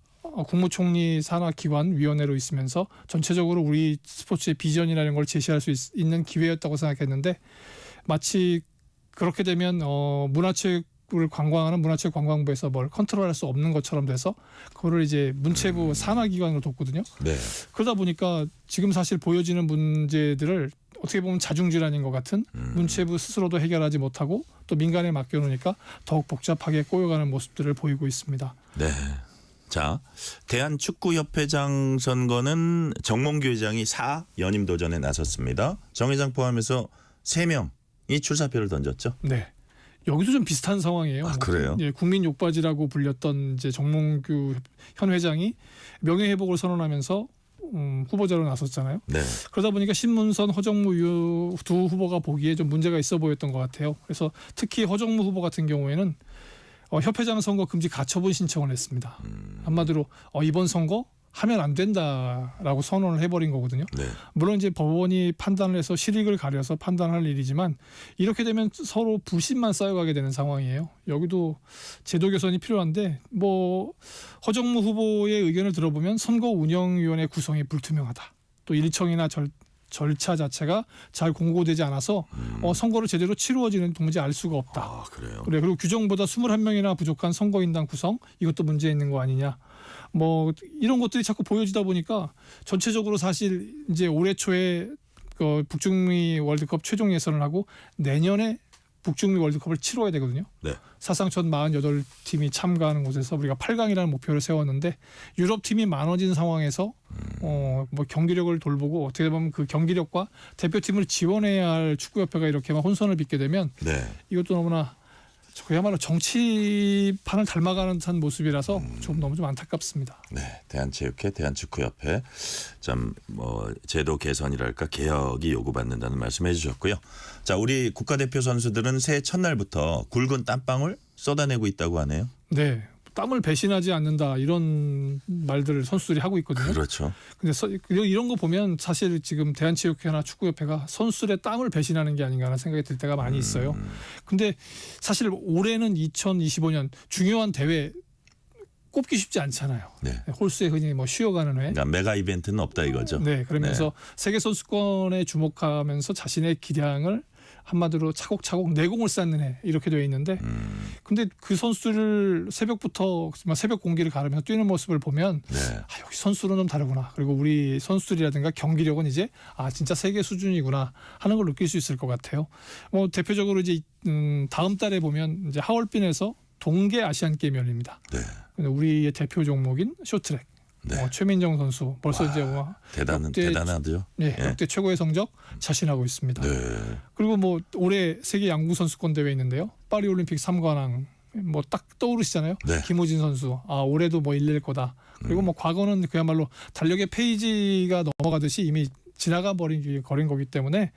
국무총리 산하기관 위원회로 있으면서 전체적으로 우리 스포츠의 비전이라는 걸 제시할 수 있는 기회였다고 생각했는데 마치 그렇게 되면 문화체육을 관광하는 문화체육관광부에서 뭘 컨트롤할 수 없는 것처럼 돼서 그거를 이제 문체부 산하기관으로 뒀거든요. 네. 그러다 보니까 지금 사실 보여지는 문제들을 어떻게 보면 자중질환인 것 같은 문체부 스스로도 해결하지 못하고 또 민간에 맡겨놓으니까 더욱 복잡하게 꼬여가는 모습들을 보이고 있습니다. 네. 자, 대한축구협회장 선거는 정몽규 회장이 4연임 도전에 나섰습니다. 정 회장 포함해서 3명이 출사표를 던졌죠. 네. 여기도 좀 비슷한 상황이에요. 그래요? 예, 국민 욕바지라고 불렸던 이제 정몽규 현 회장이 명예회복을 선언하면서 후보자로 나섰잖아요. 네. 그러다 보니까 신문선, 허정무 두 후보가 보기에 좀 문제가 있어 보였던 것 같아요. 그래서 특히 허정무 후보 같은 경우에는 협회장 선거 금지 가처분 신청을 했습니다. 한마디로 이번 선거 하면 안 된다라고 선언을 해버린 거거든요. 네. 물론 이제 법원이 판단을 해서 실익을 가려서 판단할 일이지만 이렇게 되면 서로 불신만 쌓여가게 되는 상황이에요. 여기도 제도 개선이 필요한데 뭐 허정무 후보의 의견을 들어보면 선거운영위원회 구성이 불투명하다. 또 일청이나 절차 자체가 잘 공고되지 않아서 선거를 제대로 치루어지는 도무지 알 수가 없다. 아, 그래요. 그래, 그리고 규정보다 21명이나 부족한 선거인단 구성 이것도 문제 있는 거 아니냐. 뭐 이런 것들이 자꾸 보여지다 보니까 전체적으로 사실 이제 올해 초에 그 북중미 월드컵 최종 예선을 하고 내년에 북중미 월드컵을 치러야 되거든요. 네. 사상 첫 48팀이 참가하는 곳에서 우리가 8강이라는 목표를 세웠는데 유럽 팀이 많아진 상황에서 뭐 경기력을 돌보고 어떻게 보면 그 경기력과 대표팀을 지원해야 할 축구협회가 이렇게만 혼선을 빚게 되면 네. 이것도 너무나 그야말로 정치판을 닮아가는 듯한 모습이라서 너무 좀 안타깝습니다. 네, 대한체육회, 대한축구협회 좀 뭐 제도 개선이랄까 개혁이 요구받는다는 말씀해 주셨고요. 자, 우리 국가대표 선수들은 새해 첫날부터 굵은 땀방울 쏟아내고 있다고 하네요. 네. 땀을 배신하지 않는다 이런 말들을 선수들이 하고 있거든요. 그렇죠. 근데 이런 거 보면 사실 지금 대한체육회나 축구협회가 선수들의 땀을 배신하는 게 아닌가 하는 생각이 들 때가 많이 있어요. 근데 사실 올해는 2025년 중요한 대회 꼽기 쉽지 않잖아요. 네. 홀수에 흔히 뭐 쉬어가는 회. 그러니까 메가 이벤트는 없다 이거죠. 네, 그러면서 세계 선수권에 주목하면서 자신의 기량을 한마디로 차곡차곡 내공을 쌓는 해 이렇게 되어 있는데 근데 그 선수를 새벽부터 새벽 공기를 가르면서 뛰는 모습을 보면 여기 선수는 좀 다르구나. 그리고 우리 선수들이라든가 경기력은 이제 진짜 세계 수준이구나 하는 걸 느낄 수 있을 것 같아요. 뭐 대표적으로 이제 다음 달에 보면 이제 하얼빈에서 동계 아시안 게임이 열립니다. 네. 우리의 대표 종목인 쇼트트랙. 최민정 선수 벌써 이제 대단하죠. 네, 역대 최고의 성적 자신하고 있습니다. 네. 그리고 뭐 올해 세계 양궁 선수권 대회 있는데요. 파리 올림픽 3관왕 뭐 딱 떠오르시잖아요. 네. 김우진 선수. 올해도 뭐 일낼 거다. 그리고 뭐 과거는 그야말로 달력의 페이지가 넘어가듯이 이미 지나가 버린 거기 때문에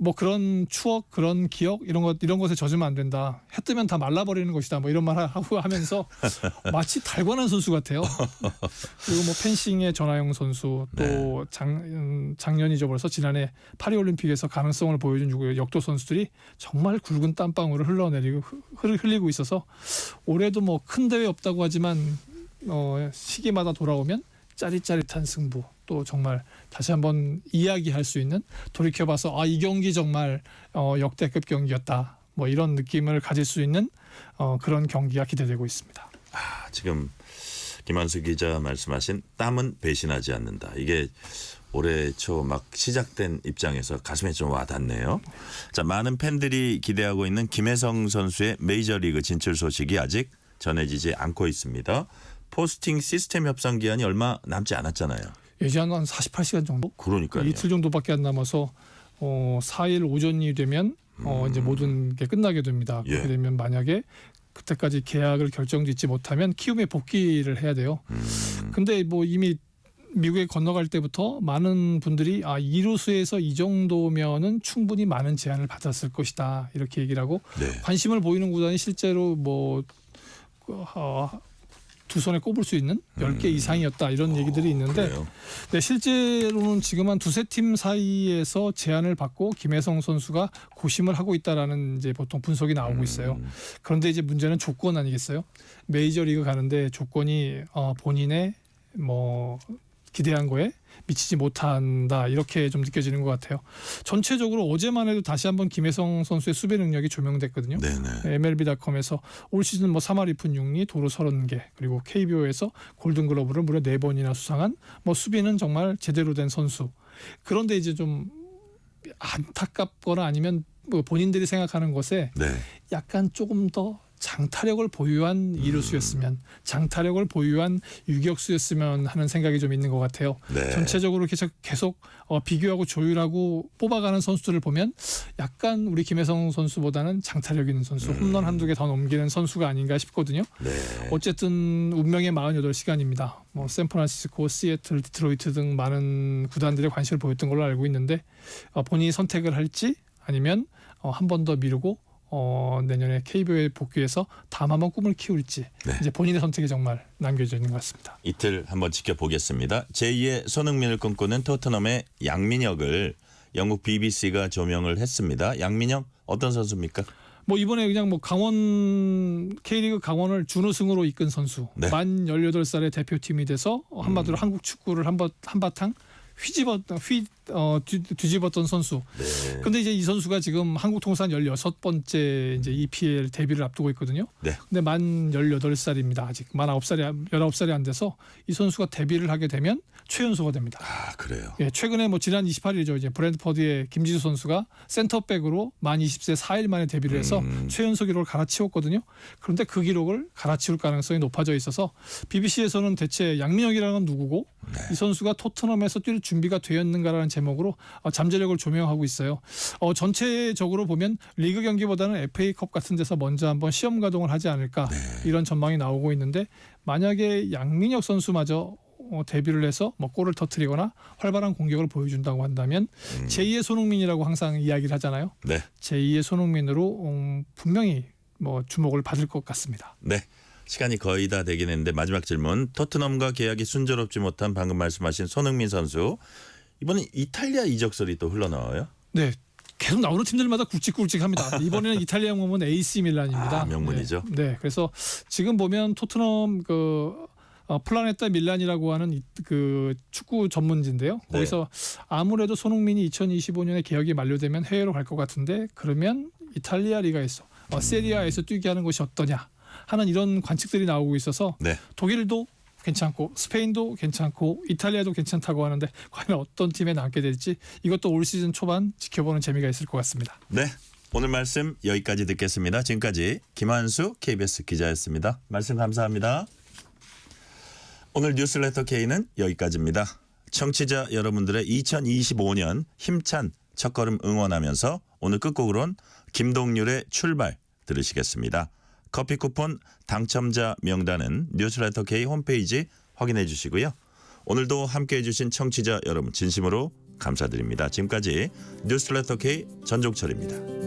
뭐 그런 추억, 그런 기억 이런 것에 젖으면 안 된다. 해 뜨면 다 말라버리는 것이다. 뭐 이런 말 하고 하면서 마치 달관한 선수 같아요. 그리고 뭐 펜싱의 전하영 선수 또 작년이죠 벌써 지난해 파리 올림픽에서 가능성을 보여준 역도 선수들이 정말 굵은 땀방울을 흘리고 있어서 올해도 뭐 큰 대회 없다고 하지만 시기마다 돌아오면 짜릿짜릿한 승부 또 정말 다시 한번 이야기할 수 있는 돌이켜봐서 이 경기 정말 역대급 경기였다 뭐 이런 느낌을 가질 수 있는 그런 경기가 기대되고 있습니다. 지금 김한수 기자 말씀하신 땀은 배신하지 않는다. 이게 올해 초 막 시작된 입장에서 가슴에 좀 와닿네요. 자, 많은 팬들이 기대하고 있는 김혜성 선수의 메이저리그 진출 소식이 아직 전해지지 않고 있습니다. 포스팅 시스템 협상 기한이 얼마 남지 않았잖아요. 예전 한 48시간 정도? 그러니까요. 이틀 정도밖에 안 남아서 4일 오전이 되면 이제 모든 게 끝나게 됩니다. 그렇게 되면 만약에 그때까지 계약을 결정짓지 못하면 키움에 복귀를 해야 돼요. 근데 뭐 이미 미국에 건너갈 때부터 많은 분들이 이루수에서 이 정도면은 충분히 많은 제안을 받았을 것이다 이렇게 얘기를 하고 관심을 보이는 구단이 실제로 뭐 두 손에 꼽을 수 있는 10개 이상이었다 이런 얘기들이 있는데 실제로는 지금 한 두세 팀 사이에서 제안을 받고 김혜성 선수가 고심을 하고 있다라는 이제 보통 분석이 나오고 있어요. 그런데 이제 문제는 조건 아니겠어요? 메이저리그 가는데 조건이 본인의 뭐 기대한 거에 미치지 못한다 이렇게 좀 느껴지는 것 같아요. 전체적으로 어제만 해도 다시 한번 김혜성 선수의 수비 능력이 조명됐거든요. MLB.com에서 올 시즌 뭐 3할 2푼 6리 도루 30개 그리고 KBO에서 골든글러브를 무려 4번이나 수상한 뭐 수비는 정말 제대로 된 선수. 그런데 이제 좀 안타깝거나 아니면 뭐 본인들이 생각하는 것에 약간 조금 더 장타력을 보유한 이루수였으면 장타력을 보유한 유격수였으면 하는 생각이 좀 있는 것 같아요. 전체적으로 계속 비교하고 조율하고 뽑아가는 선수들을 보면 약간 우리 김혜성 선수보다는 장타력 있는 선수 홈런 한두 개 더 넘기는 선수가 아닌가 싶거든요. 어쨌든 운명의 48시간입니다. 뭐 샌프란시스코, 시애틀, 디트로이트 등 많은 구단들의 관심을 보였던 걸로 알고 있는데 본인이 선택을 할지 아니면 한 번 더 미루고 내년에 KBO에 복귀해서 다음 한번 꿈을 키울지 네. 이제 본인의 선택이 정말 남겨져 있는 것 같습니다. 이틀 한번 지켜보겠습니다. 제2의 손흥민을 꿈꾸는 토트넘의 양민혁을 영국 BBC가 조명을 했습니다. 양민혁 어떤 선수입니까? 뭐 이번에 그냥 뭐 강원 K리그 강원을 준우승으로 이끈 선수. 네. 만 18살의 대표팀이 돼서 한마디로 한국 축구를 한바탕 뒤집었던 선수. 네. 근데 이제 이 선수가 지금 한국 통산 16번째 이제 EPL 데뷔를 앞두고 있거든요. 네. 근데 만 18살입니다. 아직 만 19살이 안 돼서 이 선수가 데뷔를 하게 되면 최연소가 됩니다. 아, 그래요. 예, 최근에 뭐 지난 28일이죠. 이제 브랜드포드의 김지수 선수가 센터백으로 만 20세 4일 만에 데뷔를 해서 최연소 기록을 갈아치웠거든요. 그런데 그 기록을 갈아치울 가능성이 높아져 있어서 BBC에서는 대체 양민혁이라는 건 누구고 이 선수가 토트넘에서 뛸 준비가 되었는가라는 제목으로 잠재력을 조명하고 있어요. 전체적으로 보면 리그 경기보다는 FA컵 같은 데서 먼저 한번 시험 가동을 하지 않을까 이런 전망이 나오고 있는데 만약에 양민혁 선수마저 데뷔를 해서 뭐 골을 터뜨리거나 활발한 공격을 보여준다고 한다면 제2의 손흥민이라고 항상 이야기를 하잖아요. 네. 제2의 손흥민으로 분명히 뭐 주목을 받을 것 같습니다. 네. 시간이 거의 다 되긴 했는데 마지막 질문. 토트넘과 계약이 순조롭지 못한 방금 말씀하신 손흥민 선수. 이번에 이탈리아 이적설이 또 흘러나와요? 네. 계속 나오는 팀들마다 굵직굵직합니다. 이번에는 이탈리아 명문 AC 밀란입니다. 아, 명문이죠. 네. 그래서 지금 보면 토트넘 플라네타 밀란이라고 하는 그 축구 전문지인데요. 거기서 아무래도 손흥민이 2025년에 계약이 만료되면 해외로 갈 것 같은데 그러면 이탈리아 리가에서 세리아에서 뛰게 하는 것이 어떠냐 하는 이런 관측들이 나오고 있어서 독일도 괜찮고 스페인도 괜찮고 이탈리아도 괜찮다고 하는데 과연 어떤 팀에 남게 될지 이것도 올 시즌 초반 지켜보는 재미가 있을 것 같습니다. 네. 오늘 말씀 여기까지 듣겠습니다. 지금까지 김한수 KBS 기자였습니다. 말씀 감사합니다. 오늘 뉴스레터 K는 여기까지입니다. 청취자 여러분들의 2025년 힘찬 첫걸음 응원하면서 오늘 끝곡으론 김동률의 출발 들으시겠습니다. 커피 쿠폰 당첨자 명단은 뉴스레터 K 홈페이지 확인해 주시고요. 오늘도 함께해 주신 청취자 여러분 진심으로 감사드립니다. 지금까지 뉴스레터 K 전종철입니다.